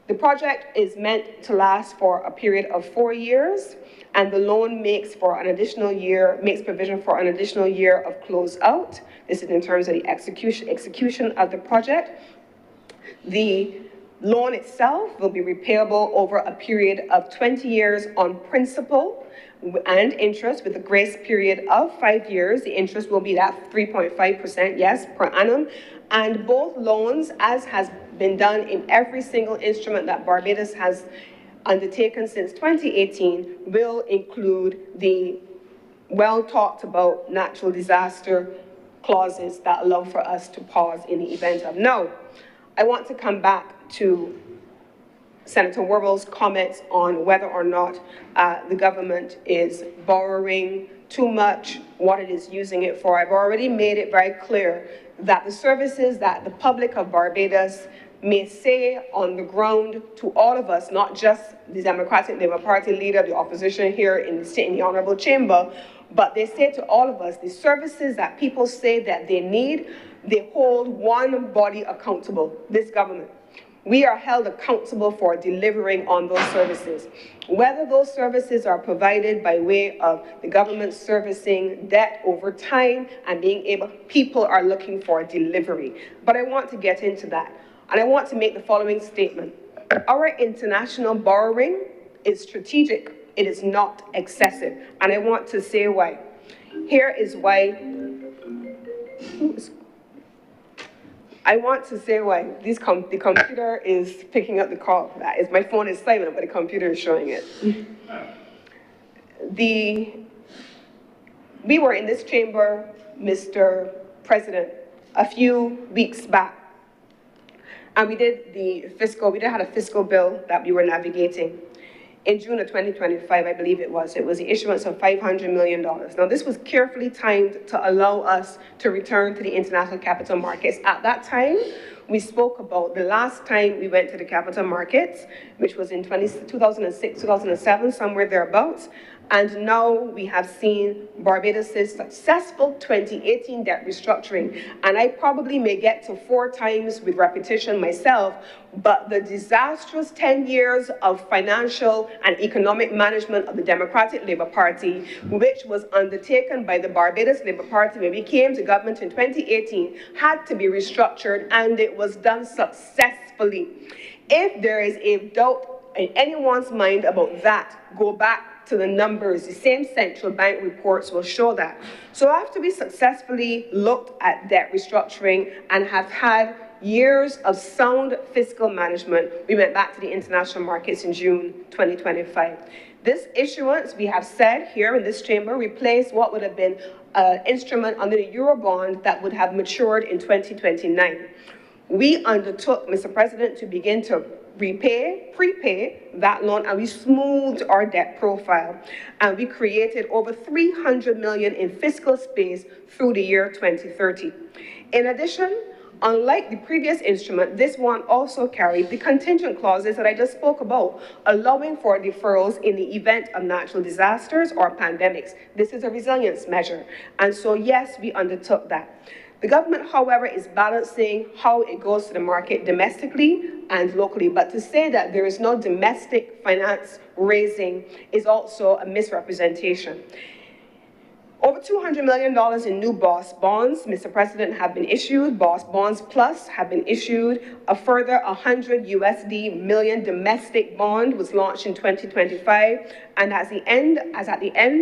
the project is meant to last for a period of 4 years, and the loan makes provision for an additional year of closeout. This is in terms of the execution of the project. The loan itself will be repayable over a period of 20 years on principal and interest, with a grace period of 5 years. The interest will be that 3.5%, yes, per annum. And both loans, as has been done in every single instrument that Barbados has undertaken since 2018, will include the well talked about natural disaster clauses that allow for us to pause in the event of. Now, I want to come back to Senator Worrell's comments on whether or not the government is borrowing too much, what it is using it for. I've already made it very clear that the services that the public of Barbados may say on the ground to all of us, not just the Democratic Labour Party leader, the opposition here in the Honourable Chamber, but they say to all of us, the services that people say that they need, they hold one body accountable, this government. we are held accountable for delivering on those services. Whether those services are provided by way of the government servicing debt over time and being able, people are looking for delivery. But I want to get into that. And I want to make the following statement. Our international borrowing is strategic. It is not excessive. And I want to say why. Here is why. I want to say why. The computer is picking up the call. That is, my phone is silent, but the computer is showing it. We were in this chamber, Mr. President, a few weeks back, and we did had a fiscal bill that we were navigating. In June of 2025, I believe it was the issuance of $500 million. Now, this was carefully timed to allow us to return to the international capital markets. At that time, we spoke about the last time we went to the capital markets, which was in 2006, 2007, somewhere thereabouts. And now we have seen Barbados' successful 2018 debt restructuring. And I probably may get to 4 times with repetition myself, but the disastrous 10 years of financial and economic management of the Democratic Labour Party, which was undertaken by the Barbados Labour Party when we came to government in 2018, had to be restructured, and it was done successfully. If there is a doubt in anyone's mind about that, go back to the numbers. The same central bank reports will show that. So after we successfully looked at debt restructuring and have had years of sound fiscal management, we went back to the international markets in June 2025. This issuance, we have said here in this chamber, replaced what would have been an instrument under the Eurobond that would have matured in 2029. We undertook, Mr. President, to begin to prepay that loan, and we smoothed our debt profile. And we created over $300 million in fiscal space through the year 2030. In addition, unlike the previous instrument, this one also carried the contingent clauses that I just spoke about, allowing for deferrals in the event of natural disasters or pandemics. This is a resilience measure. And so, yes, we undertook that. The government, however, is balancing how it goes to the market domestically and locally. But to say that there is no domestic finance raising is also a misrepresentation. Over $200 million in new BOSS bonds, Mr. President, have been issued. BOSS bonds plus have been issued. A further $100 million domestic bond was launched in 2025. And at the end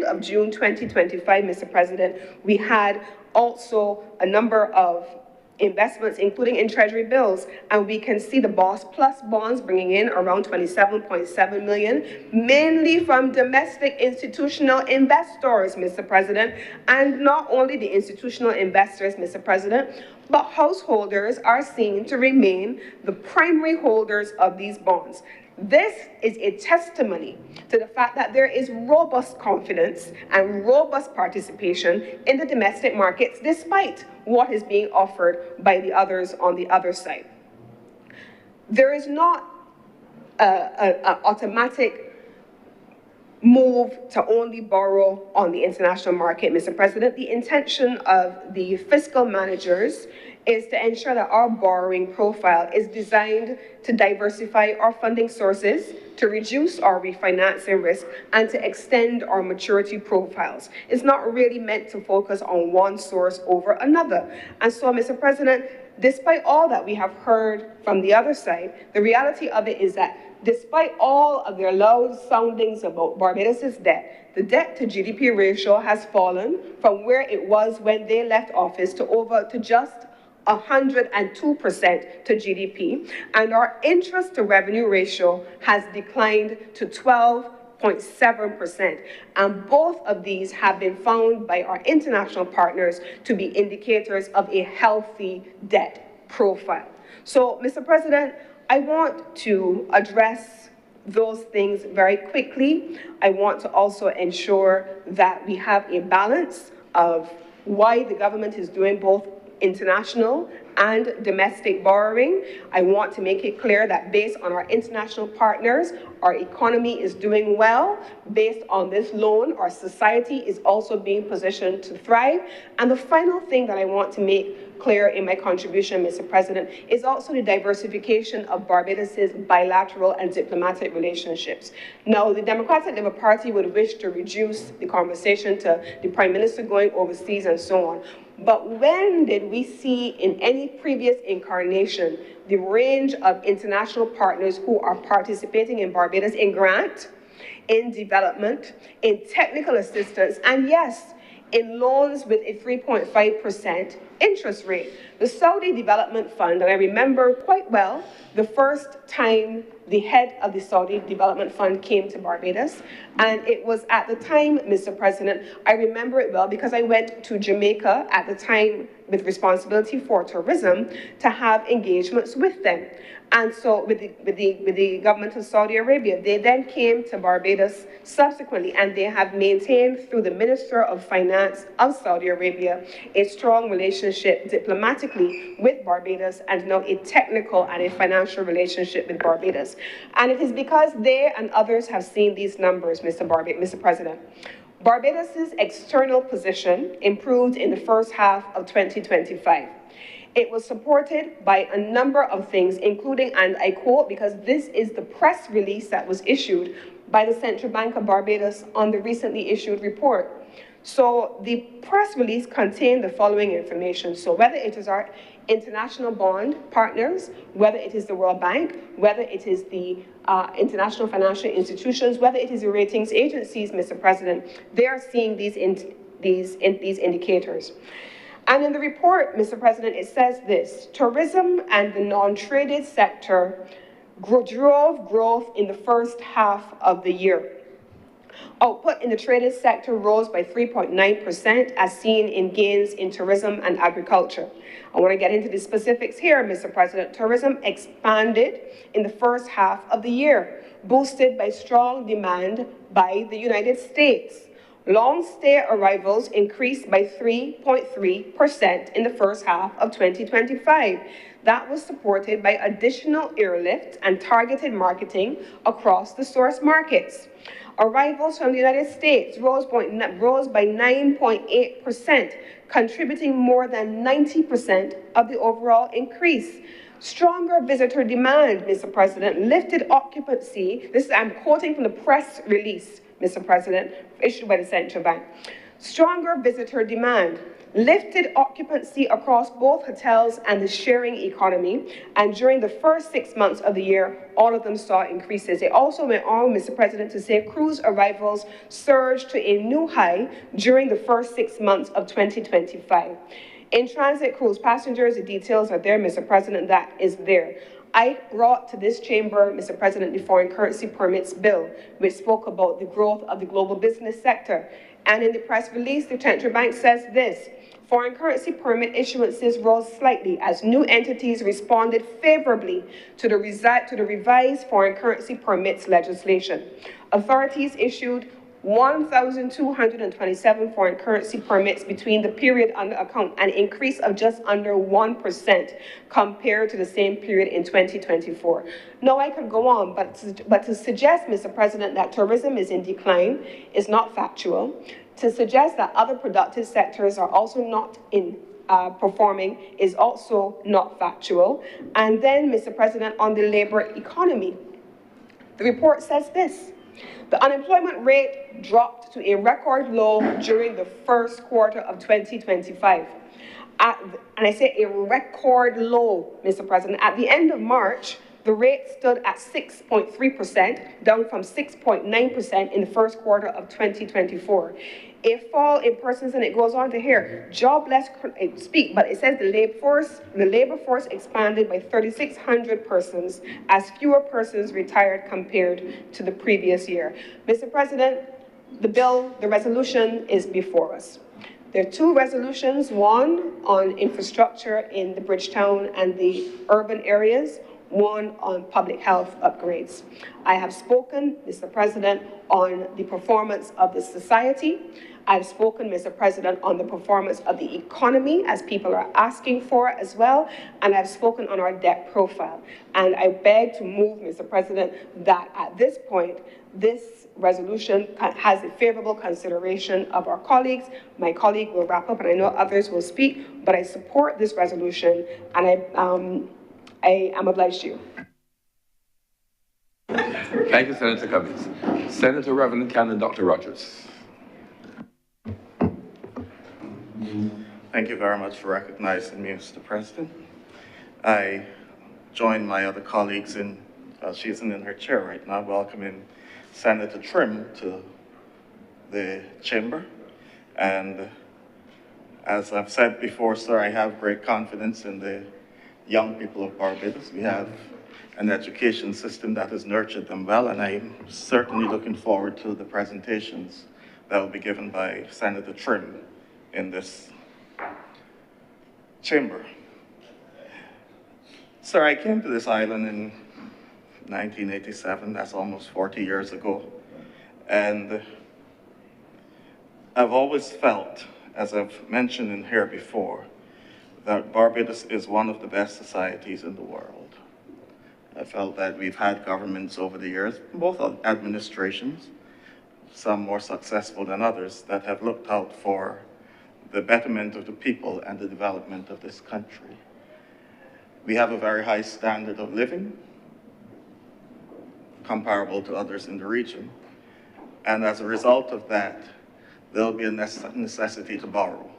of June 2025, Mr. President, we had also a number of investments, including in Treasury bills, and we can see the BOSS Plus bonds bringing in around $27.7 million, mainly from domestic institutional investors, Mr. President, and not only the institutional investors, Mr. President, but householders are seen to remain the primary holders of these bonds. This is a testimony to the fact that there is robust confidence and robust participation in the domestic markets, despite what is being offered by the others on the other side. There is not an automatic move to only borrow on the international market, Mr. President. The intention of the fiscal managers is to ensure that our borrowing profile is designed to diversify our funding sources, to reduce our refinancing risk, and to extend our maturity profiles. It's not really meant to focus on one source over another. And so, Mr. President, despite all that we have heard from the other side, the reality of it is that despite all of their loud soundings about Barbados' debt, the debt to GDP ratio has fallen from where it was when they left office to just 102% to GDP, and our interest to revenue ratio has declined to 12.7%. And both of these have been found by our international partners to be indicators of a healthy debt profile. So, Mr. President, I want to address those things very quickly. I want to also ensure that we have a balance of why the government is doing both international and domestic borrowing. I want to make it clear that based on our international partners, our economy is doing well. Based on this loan, our society is also being positioned to thrive. And the final thing that I want to make clear in my contribution, Mr. President, is also the diversification of Barbados's bilateral and diplomatic relationships. Now, the Democratic Labour Party would wish to reduce the conversation to the Prime Minister going overseas and so on. But when did we see in any previous incarnation the range of international partners who are participating in Barbados in grant, in development, in technical assistance, and yes, in loans with a 3.5% interest rate? The Saudi Development Fund, and I remember quite well the first time the head of the Saudi Development Fund came to Barbados, and it was at the time, Mr. President, I remember it well because I went to Jamaica at the time with responsibility for tourism to have engagements with them. And so with the government of Saudi Arabia, they then came to Barbados subsequently, and they have maintained through the Minister of Finance of Saudi Arabia a strong relationship diplomatically with Barbados, and now a technical and a financial relationship with Barbados. And it is because they and others have seen these numbers, Mr. President. Barbados's external position improved in the first half of 2025. It was supported by a number of things, including, and I quote, because this is the press release that was issued by the Central Bank of Barbados on the recently issued report. So the press release contained the following information. So whether it is our international bond partners, whether it is the World Bank, whether it is the international financial institutions, whether it is the ratings agencies, Mr. President, they are seeing these indicators. And in the report, Mr. President, it says this: tourism and the non-traded sector drove growth in the first half of the year. Output in the traded sector rose by 3.9%, as seen in gains in tourism and agriculture. I want to get into the specifics here, Mr. President. Tourism expanded in the first half of the year, boosted by strong demand by the United States. Long-stay arrivals increased by 3.3% in the first half of 2025. That was supported by additional airlift and targeted marketing across the source markets. Arrivals from the United States rose by 9.8%, contributing more than 90% of the overall increase. Stronger visitor demand, Mr. President, lifted occupancy. I'm quoting from the press release, Mr. President, issued by the Central Bank. Stronger visitor demand lifted occupancy across both hotels and the sharing economy, and during the first 6 months of the year, all of them saw increases. It also went on, Mr. President, to say cruise arrivals surged to a new high during the first 6 months of 2025. In transit cruise passengers, the details are there, Mr. President, that is there. I brought to this chamber, Mr. President, the Foreign Currency Permits Bill, which spoke about the growth of the global business sector. And in the press release, the Central Bank says this: foreign currency permit issuances rose slightly as new entities responded favorably to the revised foreign currency permits legislation. Authorities issued 1,227 foreign currency permits between the period under account, an increase of just under 1% compared to the same period in 2024. Now, I could go on, but to suggest, Mr. President, that tourism is in decline is not factual. To suggest that other productive sectors are also not performing is also not factual. And then, Mr. President, on the labor economy, the report says this: the unemployment rate dropped to a record low during the first quarter of 2025. And I say a record low, Mr. President. At the end of March, the rate stood at 6.3%, down from 6.9% in the first quarter of 2024. A fall in persons, and it goes on to here, jobless speak, but it says the labor force expanded by 3,600 persons as fewer persons retired compared to the previous year. Mr. President, the resolution is before us. There are two resolutions, one on infrastructure in the Bridgetown and the urban areas, one on public health upgrades. I have spoken, Mr. President, on the performance of the society. I've spoken, Mr. President, on the performance of the economy, as people are asking for as well, and I've spoken on our debt profile. And I beg to move, Mr. President, that at this point, this resolution has a favorable consideration of our colleagues. My colleague will wrap up, and I know others will speak, but I support this resolution, and I am obliged to you. Thank you, Senator Cummings. Senator Reverend Canon Dr. Rogers. Thank you very much for recognizing me, Mr. President. I join my other colleagues in, she isn't in her chair right now, welcoming Senator Trim to the chamber. And as I've said before, sir, I have great confidence in the young people of Barbados. We have an education system that has nurtured them well, and I'm certainly looking forward to the presentations that will be given by Senator Trim in this chamber. Sir, I came to this island in 1987, that's almost 40 years ago, and I've always felt, as I've mentioned in here before, that Barbados is one of the best societies in the world. I felt that we've had governments over the years, both administrations, some more successful than others, that have looked out for the betterment of the people and the development of this country. We have a very high standard of living, comparable to others in the region. And as a result of that, there'll be a necessity to borrow.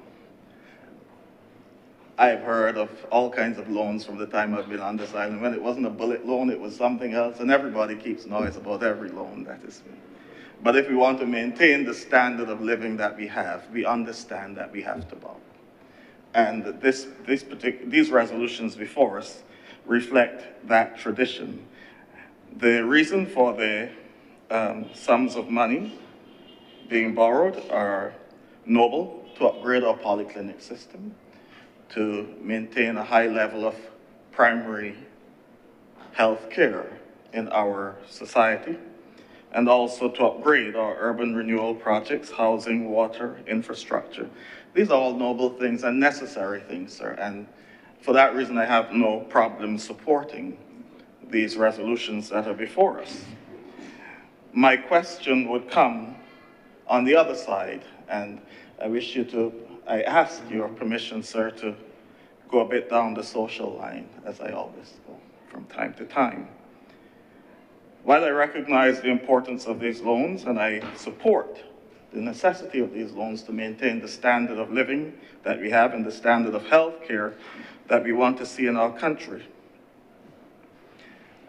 I've heard of all kinds of loans from the time I've been on this island. When it wasn't a bullet loan, it was something else, and everybody keeps noise about every loan that is made. But if we want to maintain the standard of living that we have, we understand that we have to borrow. And these resolutions before us reflect that tradition. The reason for the sums of money being borrowed are noble: to upgrade our polyclinic system, to maintain a high level of primary health care in our society, and also to upgrade our urban renewal projects, housing, water, infrastructure. These are all noble things and necessary things, sir, and for that reason I have no problem supporting these resolutions that are before us. My question would come on the other side, and I ask your permission, sir, to go a bit down the social line, as I always go from time to time. While I recognize the importance of these loans, and I support the necessity of these loans to maintain the standard of living that we have and the standard of health care that we want to see in our country,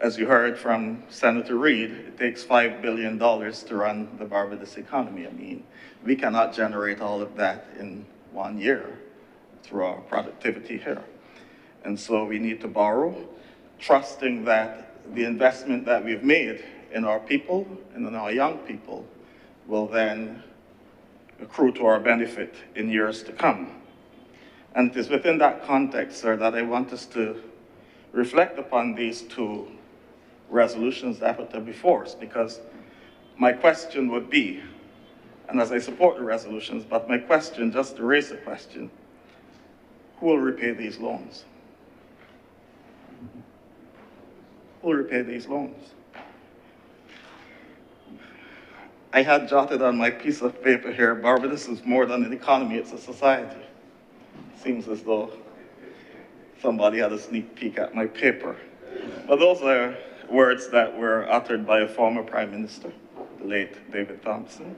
as you heard from Senator Reid, it takes $5 billion to run the Barbados economy. I mean, we cannot generate all of that in 1 year through our productivity here. And so we need to borrow, trusting that the investment that we've made in our people and in our young people will then accrue to our benefit in years to come. And it is within that context, sir, that I want us to reflect upon these two resolutions that are before us, because my question would be, and as I support the resolutions, but my question, just to raise the question, who will repay these loans? Who will repay these loans? I had jotted on my piece of paper here, Barbados is more than an economy, it's a society. Seems as though somebody had a sneak peek at my paper. But those are words that were uttered by a former Prime Minister, the late David Thompson.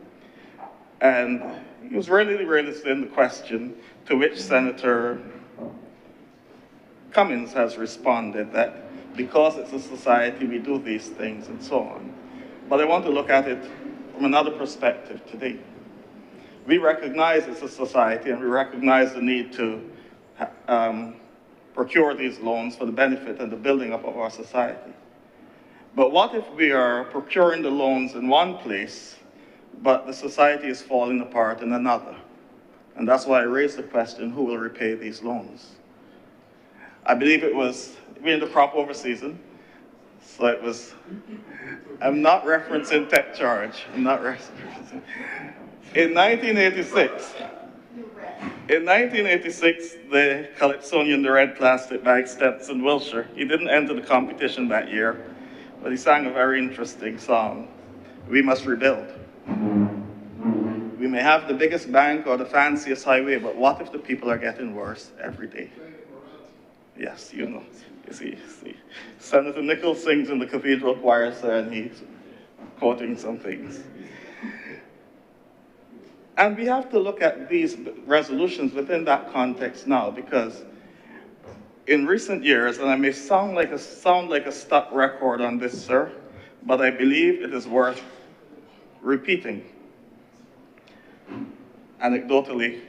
And he was really raising the question to which Senator Cummings has responded, that because it's a society, we do these things and so on. But I want to look at it from another perspective today. We recognize it's a society, and we recognize the need to procure these loans for the benefit and the building up of our society. But what if we are procuring the loans in one place, but the society is falling apart in another? And that's why I raised the question, who will repay these loans? I believe we're in the crop over season. So it was, I'm not referencing tech charge. I'm not referencing. In 1986, the Calypsonian, the red plastic bag, Stetson Wilshire, he didn't enter the competition that year, but he sang a very interesting song. We must rebuild. We may have the biggest bank or the fanciest highway, but what if the people are getting worse every day? Yes, you know. You see. Senator Nichols sings in the cathedral choir, sir, and he's quoting some things. And we have to look at these resolutions within that context now, because in recent years, and I may sound like a stuck record on this, sir, but I believe it is worth repeating. Anecdotally,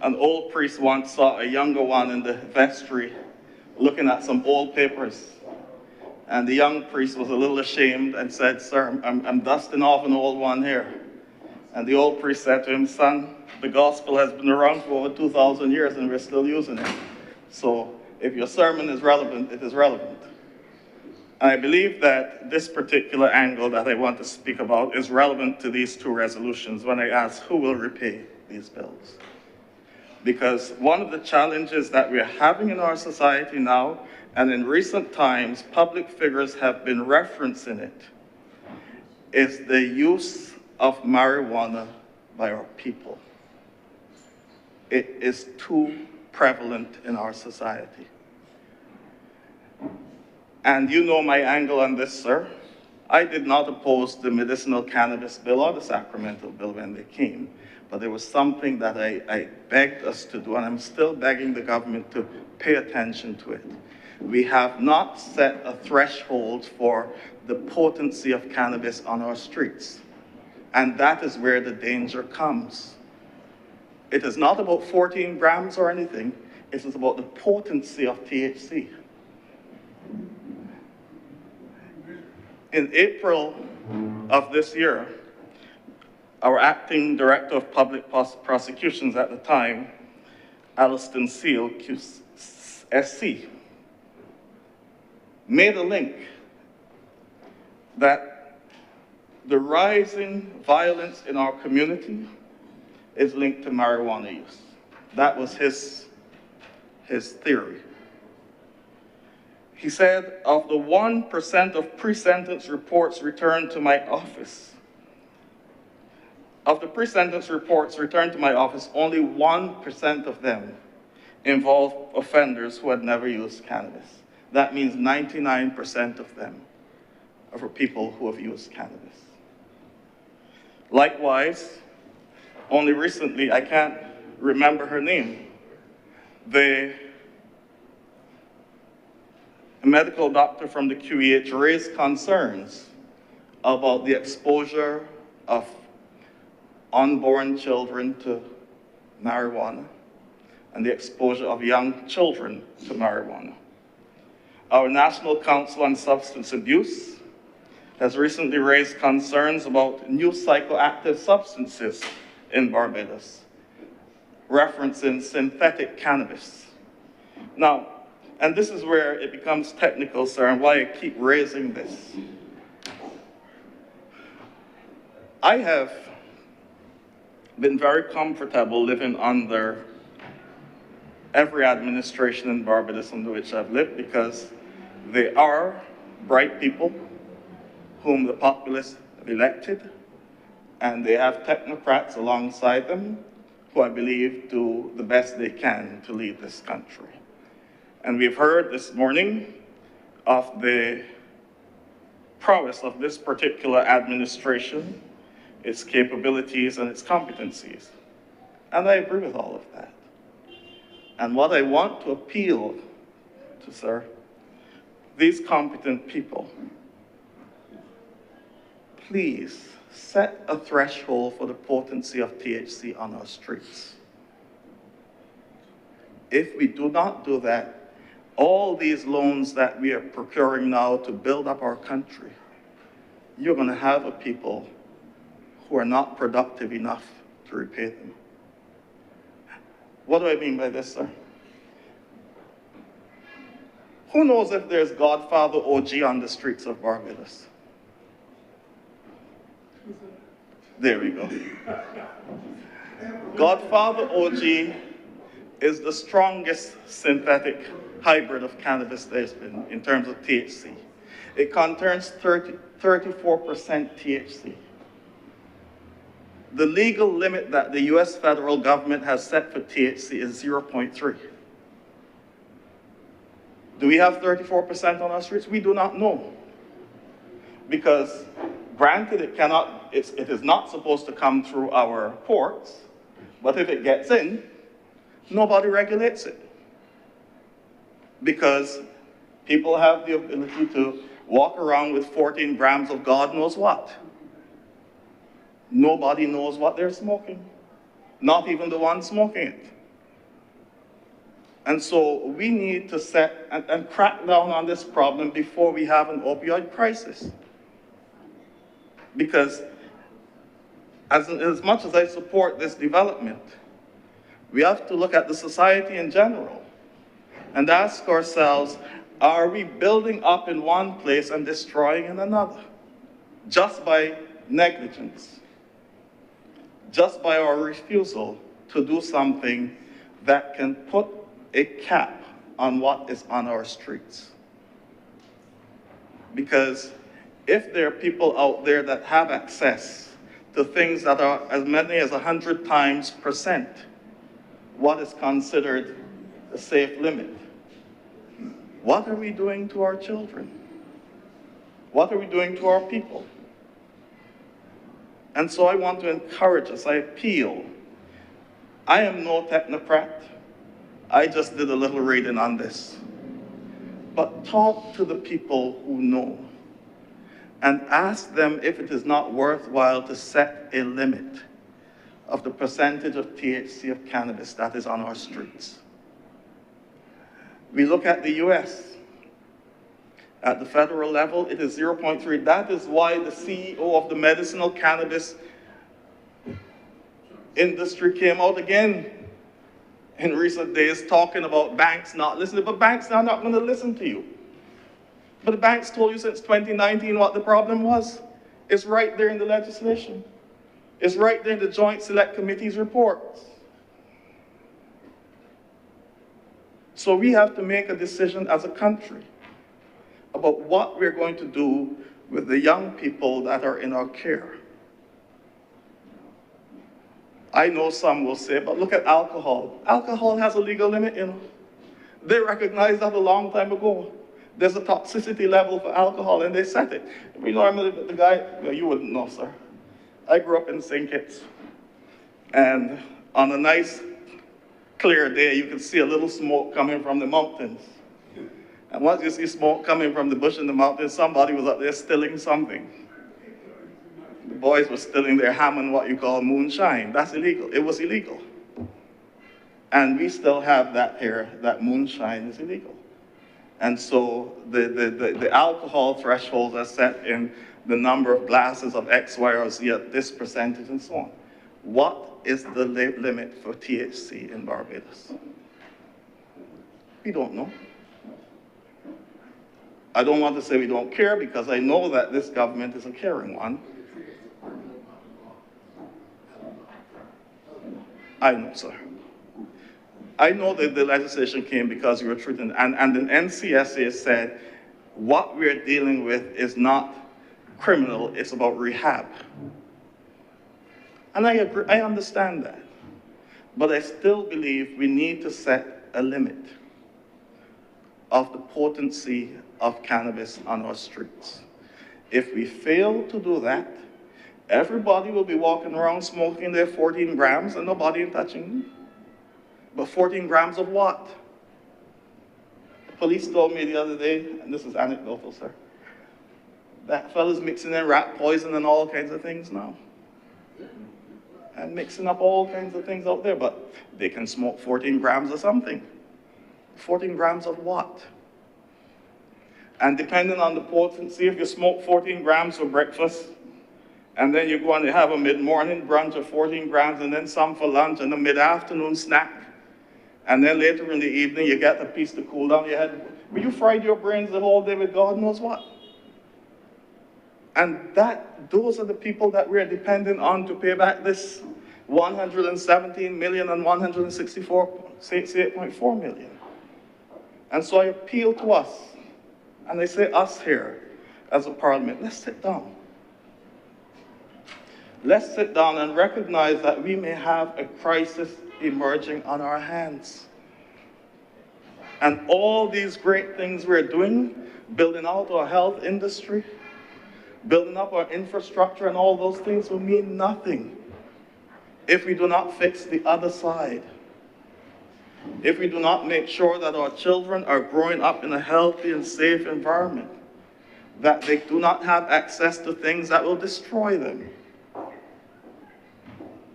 an old priest once saw a younger one in the vestry looking at some old papers. And the young priest was a little ashamed and said, "Sir, I'm dusting off an old one here." And the old priest said to him, "Son, the gospel has been around for over 2,000 years and we're still using it. So if your sermon is relevant, it is relevant." And I believe that this particular angle that I want to speak about is relevant to these two resolutions when I ask who will repay these bills. Because one of the challenges that we're having in our society now, and in recent times, public figures have been referencing it, is the use of marijuana by our people. It is too prevalent in our society. And you know my angle on this, sir. I did not oppose the medicinal cannabis bill or the Sacramento bill when they came, but there was something that I begged us to do, and I'm still begging the government to pay attention to it. We have not set a threshold for the potency of cannabis on our streets. And that is where the danger comes. It is not about 14 grams or anything. It is about the potency of THC. In April of this year, our acting director of public prosecutions at the time, Alliston Seal, SC, made a link that the rising violence in our community is linked to marijuana use. That was his theory. He said, of the 1% of pre-sentence reports returned to my office, only 1% of them involved offenders who had never used cannabis. That means 99% of them are for people who have used cannabis. Likewise, only recently, I can't remember her name, a medical doctor from the QEH raised concerns about the exposure of unborn children to marijuana and the exposure of young children to marijuana. Our National Council on Substance Abuse has recently raised concerns about new psychoactive substances in Barbados, referencing synthetic cannabis. Now, and this is where it becomes technical, sir, and why I keep raising this. I have been very comfortable living under every administration in Barbados under which I've lived, because they are bright people whom the populace have elected, and they have technocrats alongside them who I believe do the best they can to lead this country. And we've heard this morning of the prowess of this particular administration, its capabilities and its competencies. And I agree with all of that. And what I want to appeal to, sir, these competent people, please set a threshold for the potency of THC on our streets. If we do not do that, all these loans that we are procuring now to build up our country, you're going to have a people who are not productive enough to repay them. What do I mean by this, sir? Who knows if there's Godfather OG on the streets of Barbados? There we go. Godfather OG is the strongest synthetic hybrid of cannabis there's been in terms of THC. It contains 34% THC. The legal limit that the US federal government has set for THC is 0.3. Do we have 34% on our streets? We do not know. Because granted, it is not supposed to come through our ports, but if it gets in, nobody regulates it. Because people have the ability to walk around with 14 grams of God knows what. Nobody knows what they're smoking, not even the one smoking it. And so we need to set and crack down on this problem before we have an opioid crisis. Because as much as I support this development, we have to look at the society in general and ask ourselves, are we building up in one place and destroying in another? Just by negligence, just by our refusal to do something that can put a cap on what is on our streets. Because if there are people out there that have access to things that are as many as 100 times percent what is considered a safe limit, what are we doing to our children? What are we doing to our people? And so I want to encourage us, I appeal. I am no technocrat. I just did a little reading on this. But talk to the people who know and ask them if it is not worthwhile to set a limit of the percentage of THC of cannabis that is on our streets. We look at the US. At the federal level, it is 0.3. That is why the CEO of the medicinal cannabis industry came out again in recent days talking about banks not listening, but banks are not going to listen to you. But the banks told you since 2019 what the problem was. It's right there in the legislation. It's right there in the Joint Select Committee's reports. So we have to make a decision as a country about what we're going to do with the young people that are in our care. I know some will say, but look at alcohol. Alcohol has a legal limit, you know. They recognized that a long time ago. There's a toxicity level for alcohol, and they set it. We normally, the guy, well, you wouldn't know, sir. I grew up in St. Kitts, and on a nice, clear day, you could see a little smoke coming from the mountains. And once you see smoke coming from the bush in the mountains, somebody was up there stilling something. The boys were stilling their hammering what you call moonshine. That's illegal. It was illegal. And we still have that here, that moonshine is illegal. And so the alcohol thresholds are set in the number of glasses of X, Y, or Z at this percentage and so on. What is the limit for THC in Barbados? We don't know. I don't want to say we don't care because I know that this government is a caring one. I know, sir. I know that the legislation came because you were treating, and the NCSA said, what we're dealing with is not criminal, it's about rehab. And I agree, I understand that. But I still believe we need to set a limit of the potency of cannabis on our streets. If we fail to do that, everybody will be walking around smoking their 14 grams and nobody touching them. But 14 grams of what? The police told me the other day, and this is anecdotal, sir, that fella's mixing in rat poison and all kinds of things now. And mixing up all kinds of things out there, but they can smoke 14 grams of something. 14 grams of what? And depending on the potency, if you smoke 14 grams for breakfast, and then you go and you have a mid-morning brunch of 14 grams, and then some for lunch, and a mid-afternoon snack, and then later in the evening you get a piece to cool down your head. But you fried your brains the whole day with God knows what. And those are the people that we're dependent on to pay back this 117 million and 168.4 million. And so I appeal to us, and I say us here as a parliament, let's sit down. Let's sit down and recognize that we may have a crisis emerging on our hands. And all these great things we're doing, building out our health industry, building up our infrastructure and all those things will mean nothing if we do not fix the other side. If we do not make sure that our children are growing up in a healthy and safe environment, that they do not have access to things that will destroy them.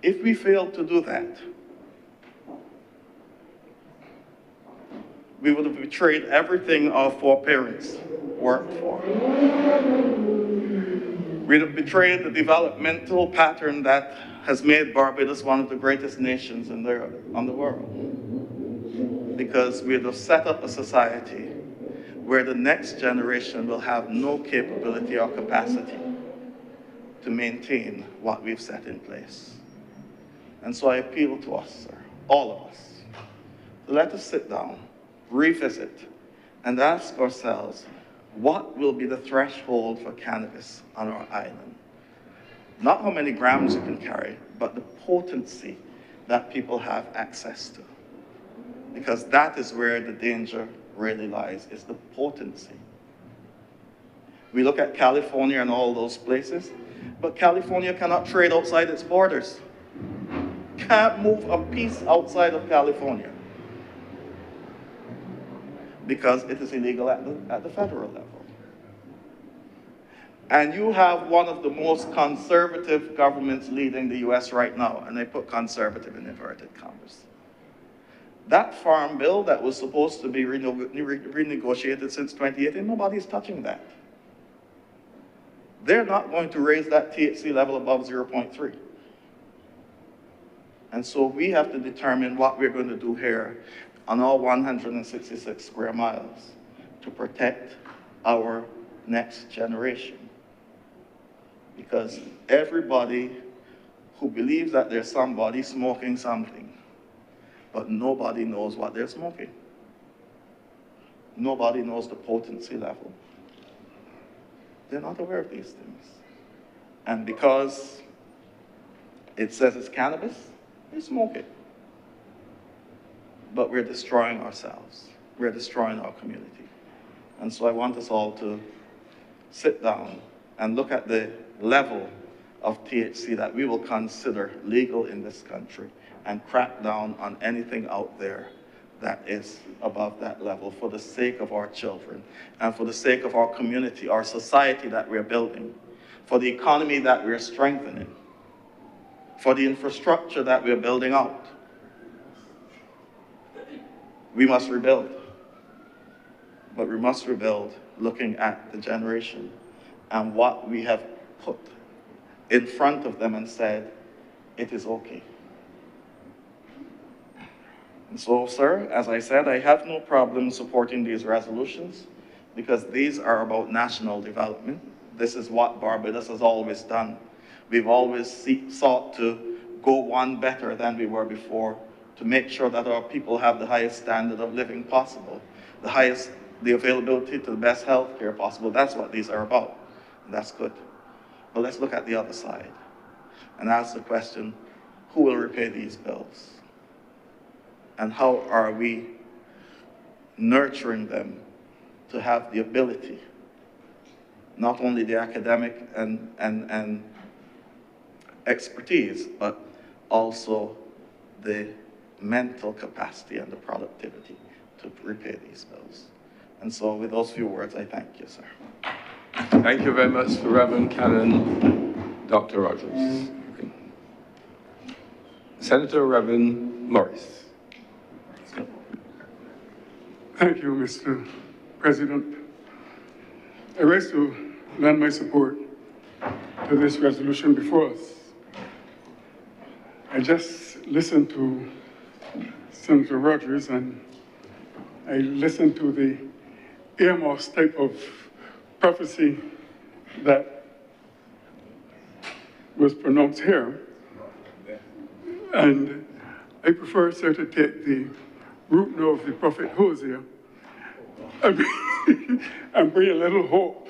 If we fail to do that, we would have betrayed everything our foreparents worked for. We'd have betrayed the developmental pattern that has made Barbados one of the greatest nations on the world. Because we'd have set up a society where the next generation will have no capability or capacity to maintain what we've set in place. And so I appeal to us, sir, all of us, to let us sit down, revisit, and ask ourselves, what will be the threshold for cannabis on our island? Not how many grams you can carry, but the potency that people have access to. Because that is where the danger really lies, is the potency. We look at California and all those places, but California cannot trade outside its borders. Can't move a piece outside of California because it is illegal at the federal level. And you have one of the most conservative governments leading the US right now, and I put conservative in inverted commas. That farm bill that was supposed to be renegotiated since 2018, nobody's touching that. They're not going to raise that THC level above 0.3. And so we have to determine what we're going to do here on all 166 square miles to protect our next generation. Because everybody who believes that there's somebody smoking something, but nobody knows what they're smoking. Nobody knows the potency level. They're not aware of these things. And because it says it's cannabis, they smoke it. But we're destroying ourselves. We're destroying our community. And so I want us all to sit down and look at the level of THC that we will consider legal in this country and crack down on anything out there that is above that level for the sake of our children and for the sake of our community, our society that we're building, for the economy that we're strengthening, for the infrastructure that we're building out. We must rebuild, but we must rebuild looking at the generation and what we have put in front of them and said, it is okay. And so, sir, as I said, I have no problem supporting these resolutions because these are about national development. This is what Barbados has always done. We've always sought to go one better than we were before to make sure that our people have the highest standard of living possible, the availability to the best health care possible. That's what these are about, and that's good. But let's look at the other side and ask the question, who will repay these bills? And how are we nurturing them to have the ability, not only the academic and expertise, but also the mental capacity and the productivity to repay these bills. And so with those few words, I thank you, sir. Thank you very much, Reverend Canon Dr. Rogers. Okay. Senator Reverend Morris. Thank you, Mr. President. I rise to lend my support to this resolution before us. I just listened to Senator Rogers and I listened to the Amos type of prophecy that was pronounced here. And I prefer, sir, to take the root note of the prophet Hosea and bring a little hope,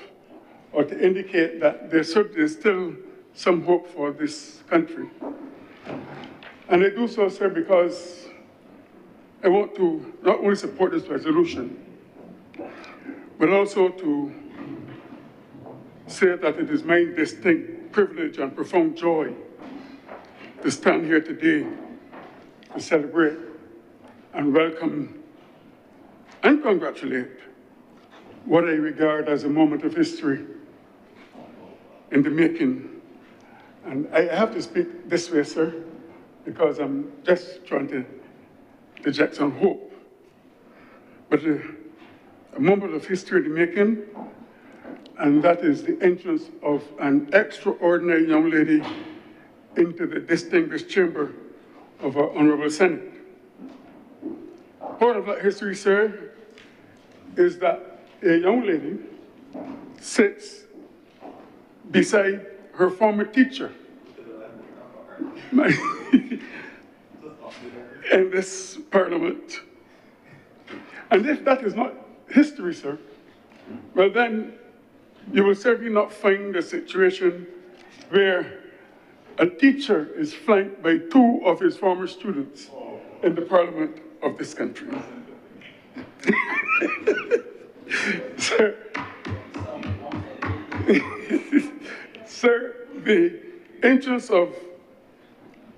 or to indicate that there's still some hope for this country. And I do so, sir, because I want to not only support this resolution, but also to say that it is my distinct privilege and profound joy to stand here today to celebrate and welcome and congratulate what I regard as a moment of history in the making. And I have to speak this way, sir, because I'm just trying to project some hope. But a moment of history in the making, and that is the entrance of an extraordinary young lady into the distinguished chamber of our Honorable Senate. Part of that history, sir, is that a young lady sits beside her former teacher in this parliament. And if that is not history, sir, well then you will certainly not find a situation where a teacher is flanked by two of his former students in the parliament of this country. Sir, sir, the entrance of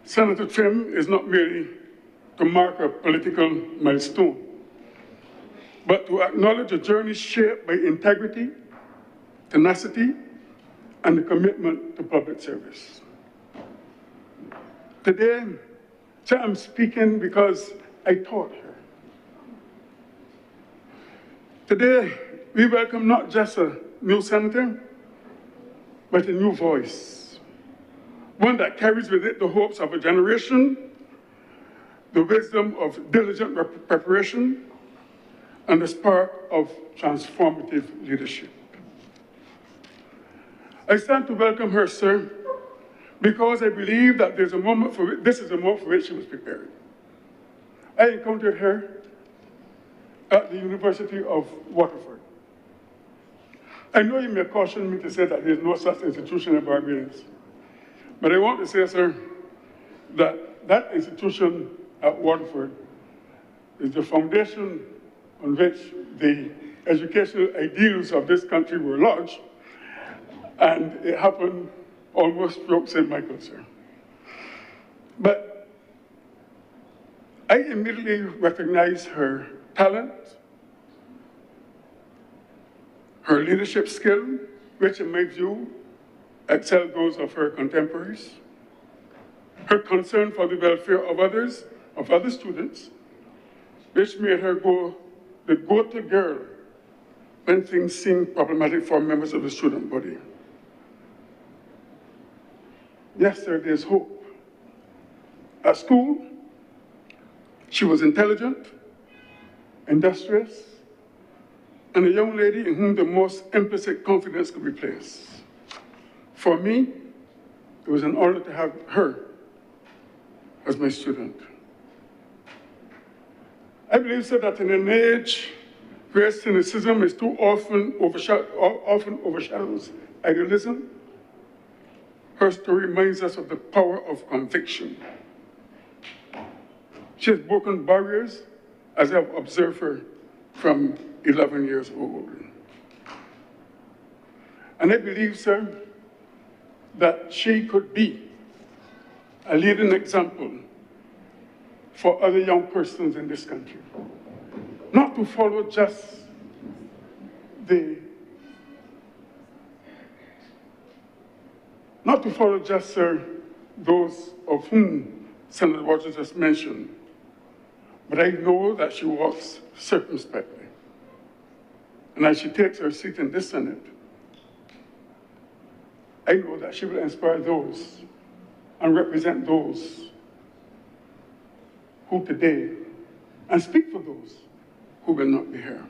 Senator Trim is not merely to mark a political milestone, but to acknowledge a journey shaped by integrity, tenacity, and a commitment to public service. Today, I'm speaking because I taught her. Today, we welcome not just a new senator, but a new voice, one that carries with it the hopes of a generation, the wisdom of diligent preparation, and the spark of transformative leadership. I stand to welcome her, sir, because I believe that this is a moment for which she was prepared. I encountered her at the University of Waterford. I know you may caution me to say that there's no such institution in Barbados, but I want to say, sir, that that institution at Waterford is the foundation on which the educational ideals of this country were lodged, and it happened almost throughout St. Michael, sir. But I immediately recognized her talent, her leadership skill, which in my view excelled those of her contemporaries, her concern for the welfare of others, of other students, which made her the go-to girl when things seemed problematic for members of the student body. Yes, sir, there's hope. At school, she was intelligent, industrious, and a young lady in whom the most implicit confidence could be placed. For me, it was an honor to have her as my student. I believe, sir, that in an age where cynicism is too often overshadows idealism, her story reminds us of the power of conviction. She has broken barriers as I've observed her from 11 years old. And I believe, sir, that she could be a leading example for other young persons in this country. Not to follow just sir, those of whom Senator Waters just mentioned, but I know that she walks circumspectly. And as she takes her seat in this Senate, I know that she will inspire those and represent those who today, and speak for those who will not be here.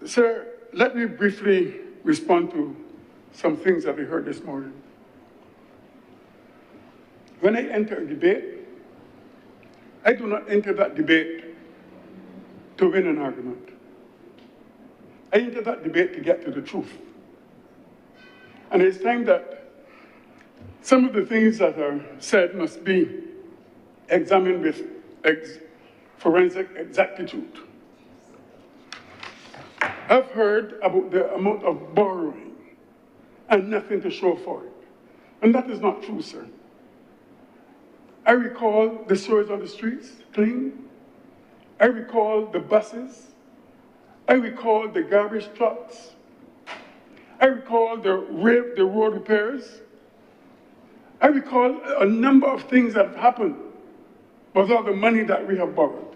Sir, let me briefly respond to some things that we heard this morning. When I enter a debate, I do not enter that debate to win an argument. I enter that debate to get to the truth. And it's time that some of the things that are said must be examined with forensic exactitude. I've heard about the amount of borrowing and nothing to show for it. And that is not true, sir. I recall the sewers on the streets clean. I recall the buses. I recall the garbage trucks. I recall the road repairs. I recall a number of things that have happened with all the money that we have borrowed.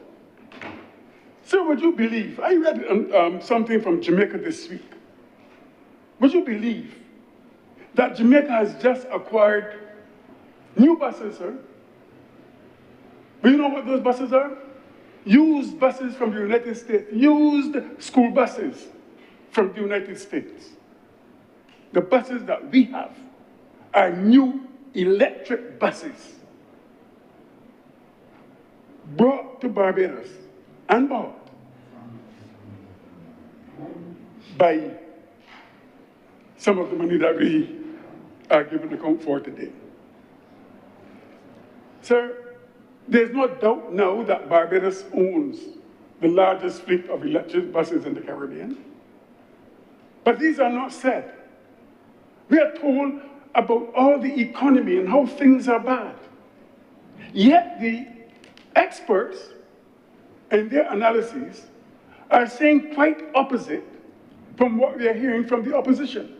So would you believe, I read something from Jamaica this week. Would you believe that Jamaica has just acquired new buses, sir? Do you know what those buses are? Used buses from the United States, used school buses from the United States. The buses that we have are new electric buses brought to Barbados and bought by some of the money that we are given account for today. Sir, there's no doubt now that Barbados owns the largest fleet of electric buses in the Caribbean. But these are not said. We are told about all the economy and how things are bad. Yet the experts in their analyses are saying quite opposite from what we are hearing from the opposition.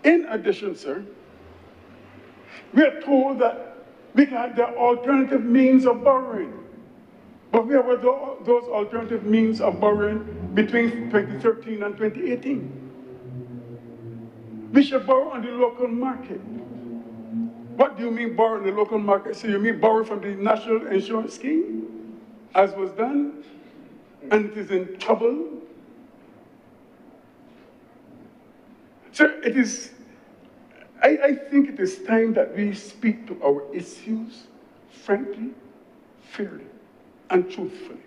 In addition, sir, we are told that we have the alternative means of borrowing. But where were those alternative means of borrowing between 2013 and 2018? We should borrow on the local market. What do you mean borrow on the local market? So you mean borrow from the National Insurance Scheme, as was done, and it is in trouble? Sir, I think it is time that we speak to our issues frankly, fairly, and truthfully.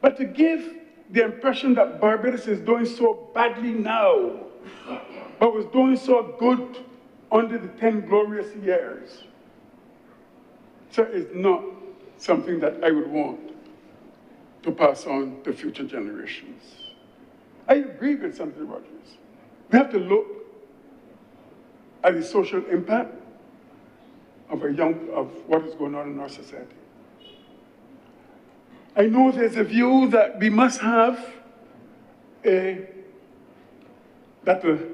But to give the impression that Barbados is doing so badly now, but was doing so good under the 10 glorious years, sir, is not something that I would want to pass on to future generations. I agree with Senator Rogers. We have to look at the social impact of what is going on in our society. I know there's a view that we must have that the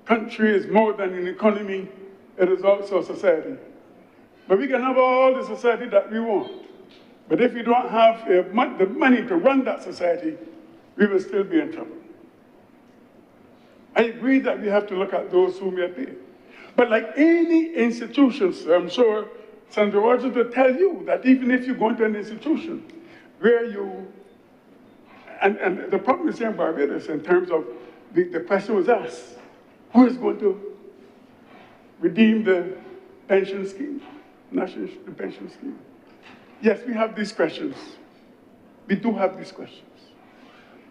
country is more than an economy, it is also a society. But we can have all the society that we want. But if we don't have the money to run that society, we will still be in trouble. I agree that we have to look at those who may pay. But like any institution, I'm sure Senator Rogers will tell you that even if you go into an institution where and the problem is here in Barbados in terms of the question was asked, who is going to redeem the pension scheme, the pension scheme? Yes, we have these questions. We do have these questions.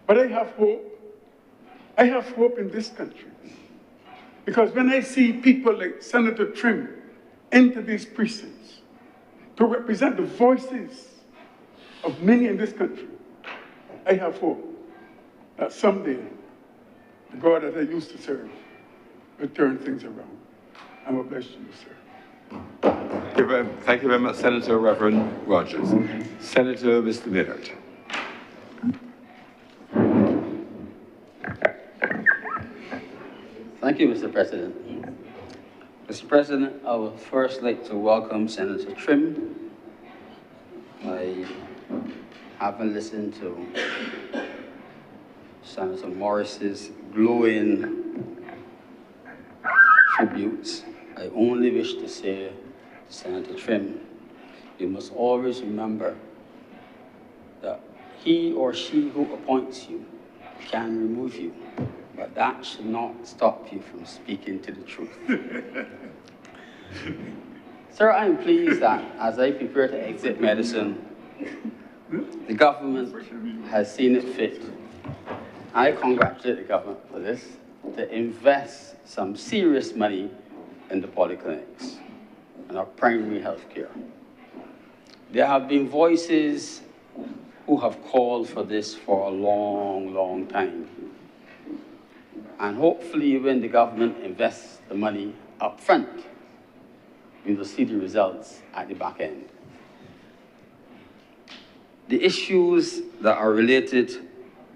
But I have hope. I have hope in this country. Because when I see people like Senator Trim enter these precincts to represent the voices of many in this country, I have hope that someday the God that I used to serve will turn things around. I will bless you, sir. Thank you very much, Senator Reverend Rogers. Senator Mr. Millard. Thank you, Mr. President. Mr. President, I would first like to welcome Senator Trim. I haven't listened to Senator Morris's glowing tributes. I only wish to say, Senator Trim, you must always remember that he or she who appoints you can remove you, but that should not stop you from speaking to the truth. Sir, I am pleased that as I prepare to exit medicine, the government has seen it fit. I congratulate the government for this, to invest some serious money in the polyclinics and our primary health care. There have been voices who have called for this for a long, long time. And hopefully when the government invests the money up front, we will see the results at the back end. The issues that are related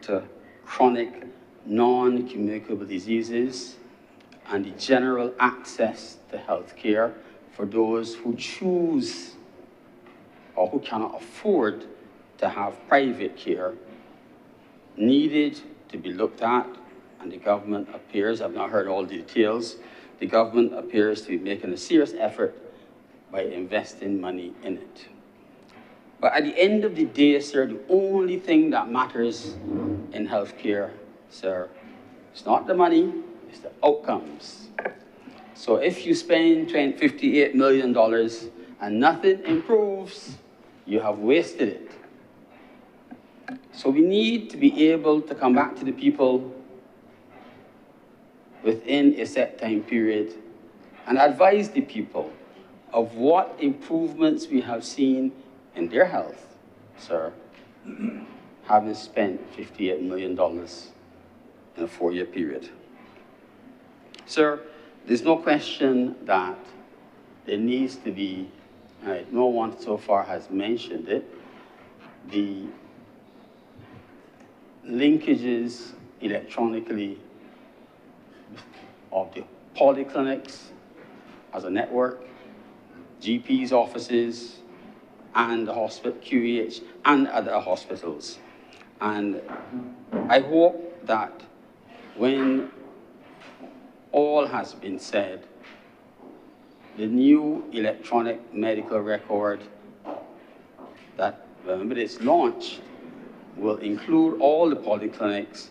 to chronic, non-communicable diseases and the general access to health care for those who choose or who cannot afford to have private care needed to be looked at, and the government appears, I've not heard all the details, the government appears to be making a serious effort by investing money in it. But at the end of the day, sir, the only thing that matters in healthcare, sir, it's not the money, it's the outcomes. So if you spend $58 million and nothing improves, you have wasted it. So we need to be able to come back to the people within a set time period and advise the people of what improvements we have seen in their health, sir, having spent $58 million in a 4-year period. Sir, there's no question that there needs to be, no one so far has mentioned it, the linkages electronically of the polyclinics as a network, GP's offices, and the hospital, QEH, and other hospitals. And I hope that when all has been said, the new electronic medical record that, when it's launched, will include all the polyclinics,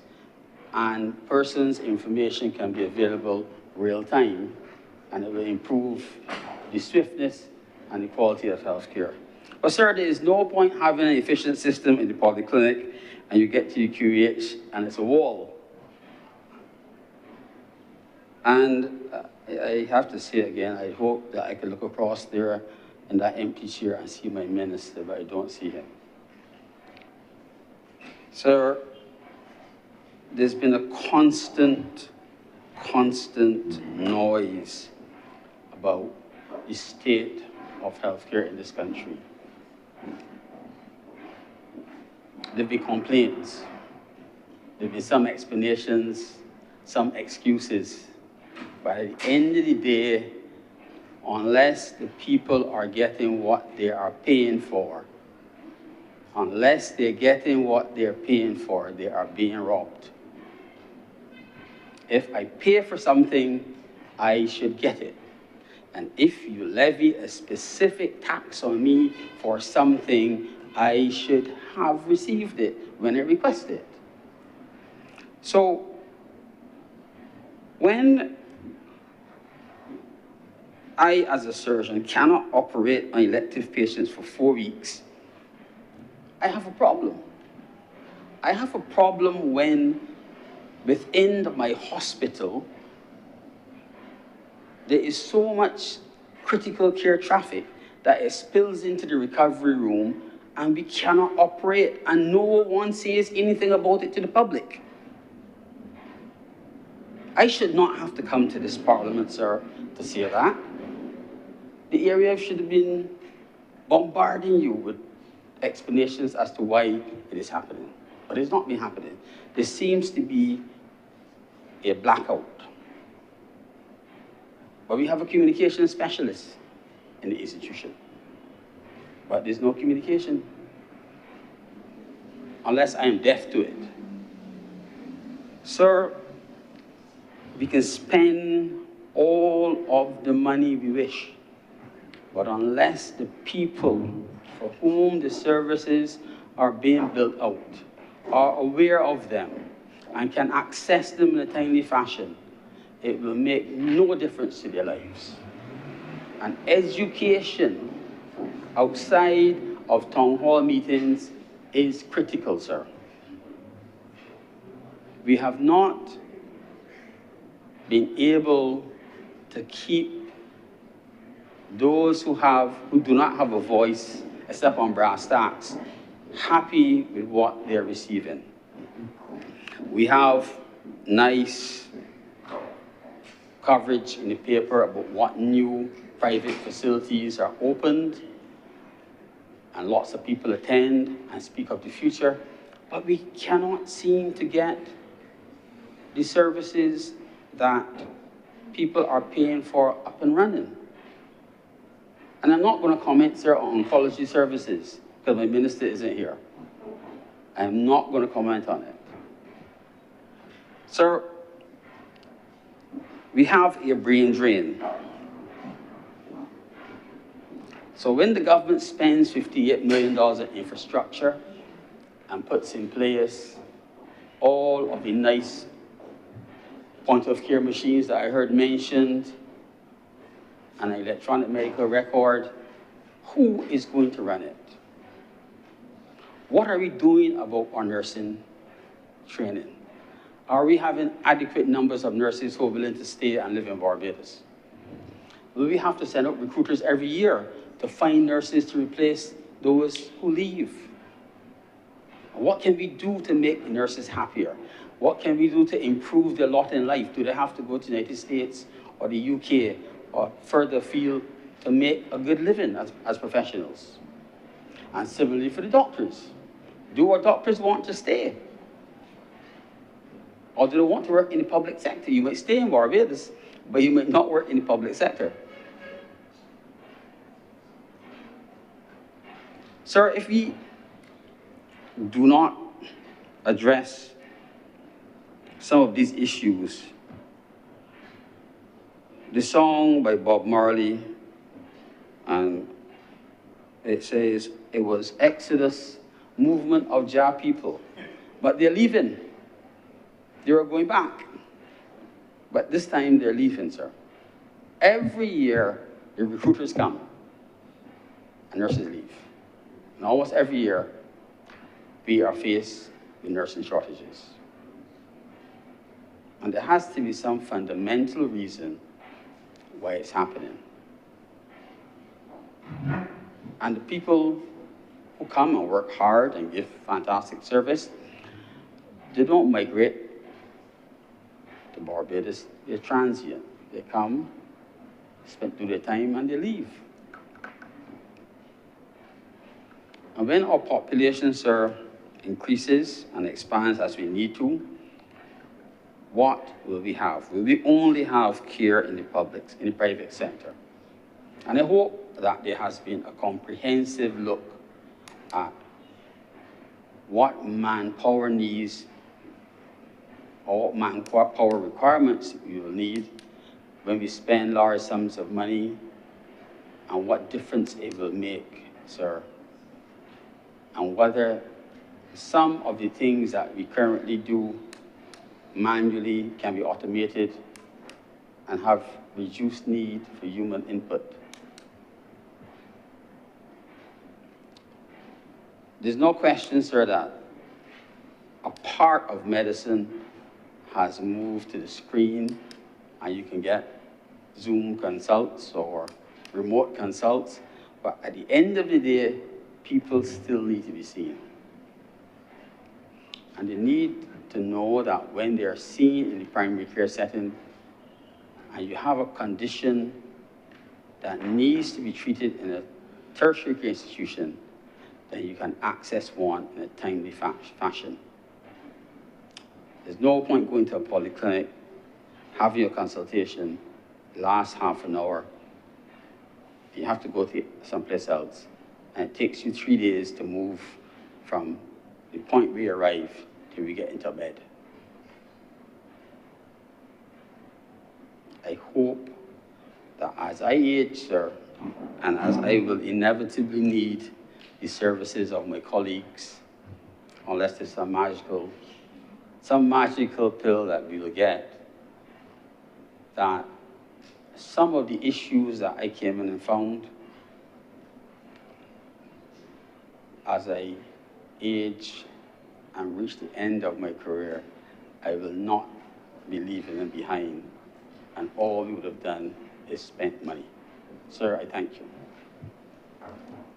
and persons' information can be available real time, and it will improve the swiftness and the quality of healthcare. But sir, there is no point having an efficient system in the polyclinic and you get to the QEH and it's a wall. And I have to say again, I hope that I can look across there in that empty chair and see my minister, but I don't see him. Sir, there's been a constant noise about the state of healthcare in this country. There'll be complaints, there'll be some explanations, some excuses, but at the end of the day, unless the people are getting what they are paying for, unless they're getting what they're paying for, they are being robbed. If I pay for something, I should get it. And if you levy a specific tax on me for something, I should have received it when I request it. So, when I, as a surgeon, cannot operate on elective patients for 4 weeks, I have a problem. I have a problem when within my hospital, there is so much critical care traffic that it spills into the recovery room and we cannot operate and no one says anything about it to the public. I should not have to come to this parliament, sir, to say that. The area should have been bombarding you with explanations as to why it is happening. But it's not been happening. There seems to be a blackout. But we have a communication specialist in the institution. But there's no communication unless I am deaf to it. Sir, we can spend all of the money we wish, but unless the people for whom the services are being built out, are aware of them, and can access them in a timely fashion, it will make no difference to their lives. And education outside of town hall meetings is critical, sir. We have not been able to keep those who do not have a voice, except on brass tacks, happy with what they're receiving. We have nice coverage in the paper about what new private facilities are opened, and lots of people attend and speak of the future, but we cannot seem to get the services that people are paying for up and running. And I'm not going to comment, sir, on oncology services, because my minister isn't here. I'm not going to comment on it. Sir, we have a brain drain. So when the government spends $58 million in infrastructure and puts in place all of the nice point-of-care machines that I heard mentioned, and an electronic medical record, who is going to run it? What are we doing about our nursing training? Are we having adequate numbers of nurses who are willing to stay and live in Barbados? Will we have to send out recruiters every year to find nurses to replace those who leave? What can we do to make the nurses happier? What can we do to improve their lot in life? Do they have to go to the United States or the UK or further afield to make a good living as professionals? And similarly for the doctors. Do our doctors want to stay? Or do they want to work in the public sector? You might stay in Barbados, but you might not work in the public sector. Sir, if we do not address some of these issues, the song by Bob Marley, and it says it was Exodus, movement of Jah people, but they're leaving. They were going back, but this time they're leaving, sir. Every year, the recruiters come and nurses leave. And almost every year, we are faced with nursing shortages. And there has to be some fundamental reason why it's happening. And the people who come and work hard and give fantastic service, they don't migrate to Barbados. They're transient. They come, do their time, and they leave. And when our population, sir, increases and expands as we need to, what will we have? Will we only have care in the private sector? And I hope that there has been a comprehensive look at what manpower needs or what manpower requirements we will need when we spend large sums of money, and what difference it will make, sir, and whether some of the things that we currently do manually can be automated and have reduced need for human input. There's no question, sir, that a part of medicine has moved to the screen, and you can get Zoom consults or remote consults, but at the end of the day, people still need to be seen. And they need to know that when they are seen in the primary care setting, and you have a condition that needs to be treated in a tertiary care institution, then you can access one in a timely fashion. There's no point going to a polyclinic, having your consultation, last half an hour. You have to go to someplace else, and it takes you 3 days to move from the point we arrive till we get into bed. I hope that as I age, sir, and as I will inevitably need the services of my colleagues unless there's some magical pill that we'll get, that some of the issues that I came in and found as I age and reach the end of my career, I will not be leaving them behind. And all we would have done is spent money. Sir, I thank you.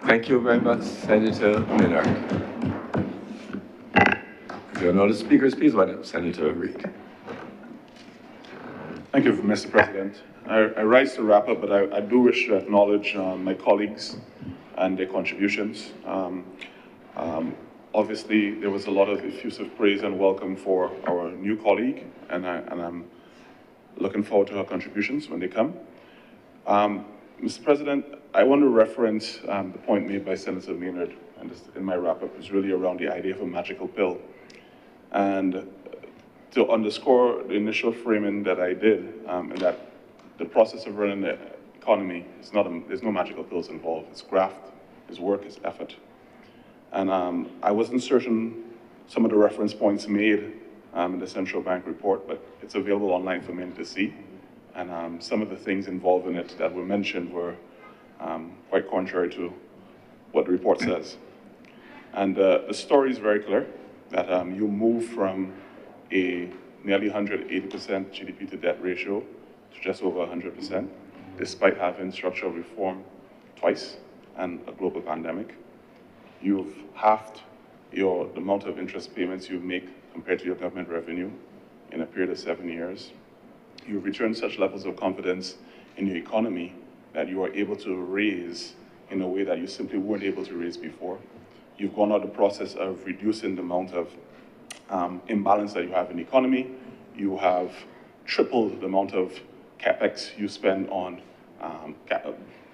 Thank you very much, Senator Maynard. If there are no other speakers, please welcome Senator Reid. Thank you, Mr. President. I rise to wrap up, but I do wish to acknowledge my colleagues and their contributions. Obviously, there was a lot of effusive praise and welcome for our new colleague, and I'm looking forward to her contributions when they come. Mr. President, I want to reference the point made by Senator Maynard, and this, in my wrap-up, is really around the idea of a magical pill. And to underscore the initial framing that I did, and that the process of running the economy is there's no magical pills involved. It's graft, it's work, it's effort. And I wasn't certain some of the reference points made in the central bank report, but it's available online for many to see. And some of the things involved in it that were mentioned were quite contrary to what the report says. And the story is very clear, that you move from a nearly 180% GDP to debt ratio to just over 100%, despite having structural reform twice and a global pandemic. You've halved the amount of interest payments you make compared to your government revenue in a period of 7 years. You've returned such levels of confidence in your economy that you are able to raise in a way that you simply weren't able to raise before. You've gone out the process of reducing the amount of imbalance that you have in the economy. You have tripled the amount of capex you spend on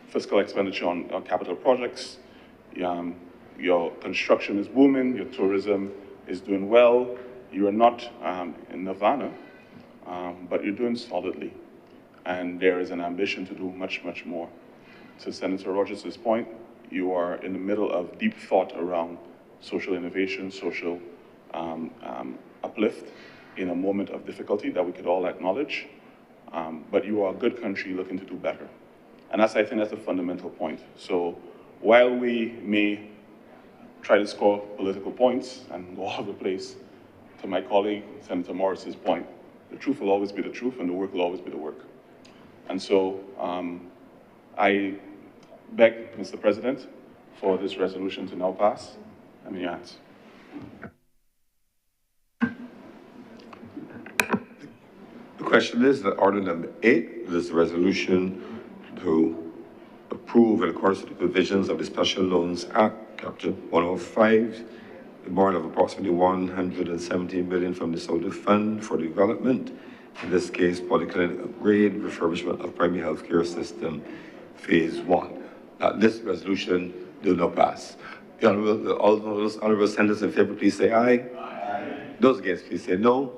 fiscal expenditure on capital projects. Your construction is booming, your tourism is doing well. You are not in nirvana, but you're doing solidly. And there is an ambition to do much, much more. To Senator Rogers' point, you are in the middle of deep thought around social innovation, social uplift in a moment of difficulty that we could all acknowledge. But you are a good country looking to do better. And I think that's a fundamental point. So while we may try to score political points and go all over the place, to my colleague, Senator Morris's point, the truth will always be the truth and the work will always be the work. And so I beg, Mr. President, for this resolution to now pass. I'm in your hands. The question is that order number 8, this is a resolution to approve in accordance with the provisions of the Special Loans Act, Chapter 105, the borrowing of approximately $117 million from the Solar Fund for Development, in this case, polyclinic upgrade, refurbishment of primary healthcare system, phase 1. This resolution will not pass. All those honorable senators in favor, please say aye. Aye. Those against, please say no.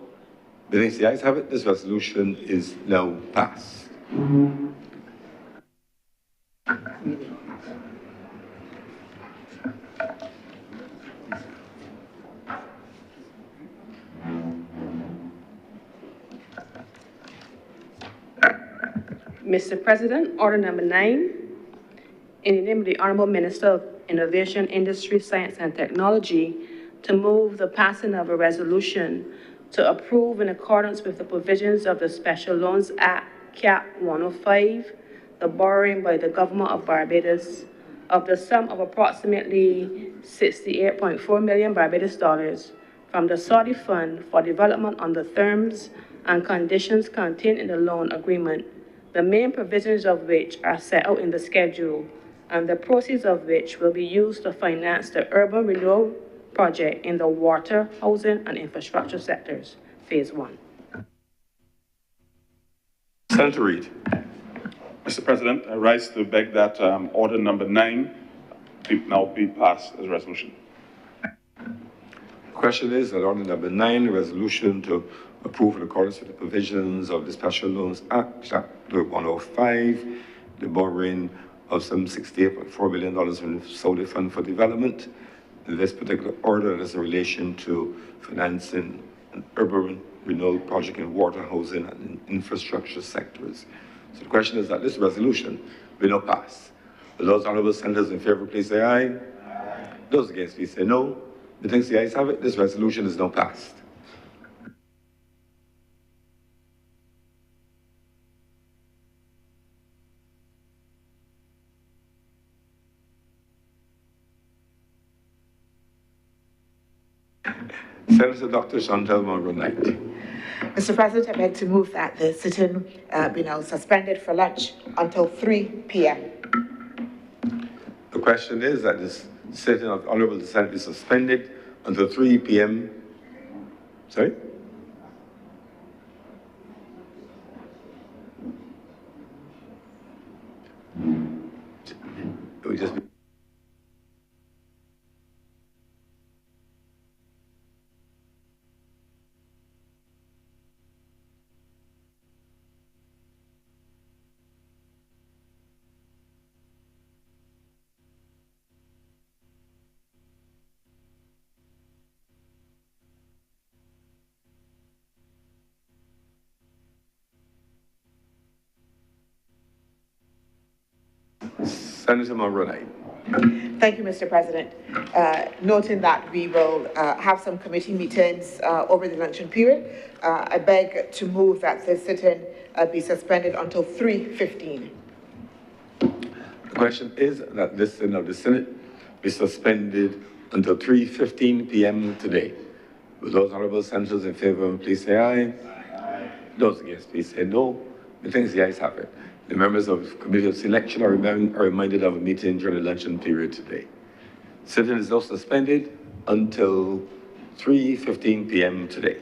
The nays, the ayes have it. This resolution is now passed. Mr. President, order number 9, in the name of the Honorable Minister of Innovation, Industry, Science and Technology, to move the passing of a resolution to approve in accordance with the provisions of the Special Loans Act, Cap 105, the borrowing by the Government of Barbados of the sum of approximately 68.4 million Barbados dollars from the Saudi Fund for Development on the terms and conditions contained in the loan agreement, the main provisions of which are set out in the schedule, and the proceeds of which will be used to finance the urban renewal project in the water, housing, and infrastructure sectors, phase 1. Senator Reid. Mr. President, I rise to beg that order number 9 now be passed as a resolution. The question is that order number 9, a resolution to approve in accordance with the provisions of the Special Loans Act, Chapter 105, the borrowing of some $68.4 million from the Saudi Fund for Development, this particular order is in relation to financing an urban renewal project in water, housing, and infrastructure sectors. So the question is that this resolution will not pass. Will those honorable senators in favor, please say aye. Aye. Those against, please say no. The things the ayes have it, this resolution is now passed. Senator Dr. Chantal Monroe-Knight. Mr. President, I beg to move that the sit-in be now suspended for lunch until 3 p.m. The question is that this sitting of honorable dissent be suspended until 3 p.m. Sorry? We just. Senator Monroe-Knight. Thank you, Mr. President. Noting that we will have some committee meetings over the luncheon period, I beg to move that the sit-in be suspended until 3:15. The question is that this sitting of the Senate be suspended until 3:15 p.m. today. Will those honorable senators in favor, please say aye. Aye. Those against, please say no. Methinks the ayes have it. The members of Committee of Selection are reminded of a meeting during the luncheon period today. Sitting is now suspended until 3:15 p.m. today.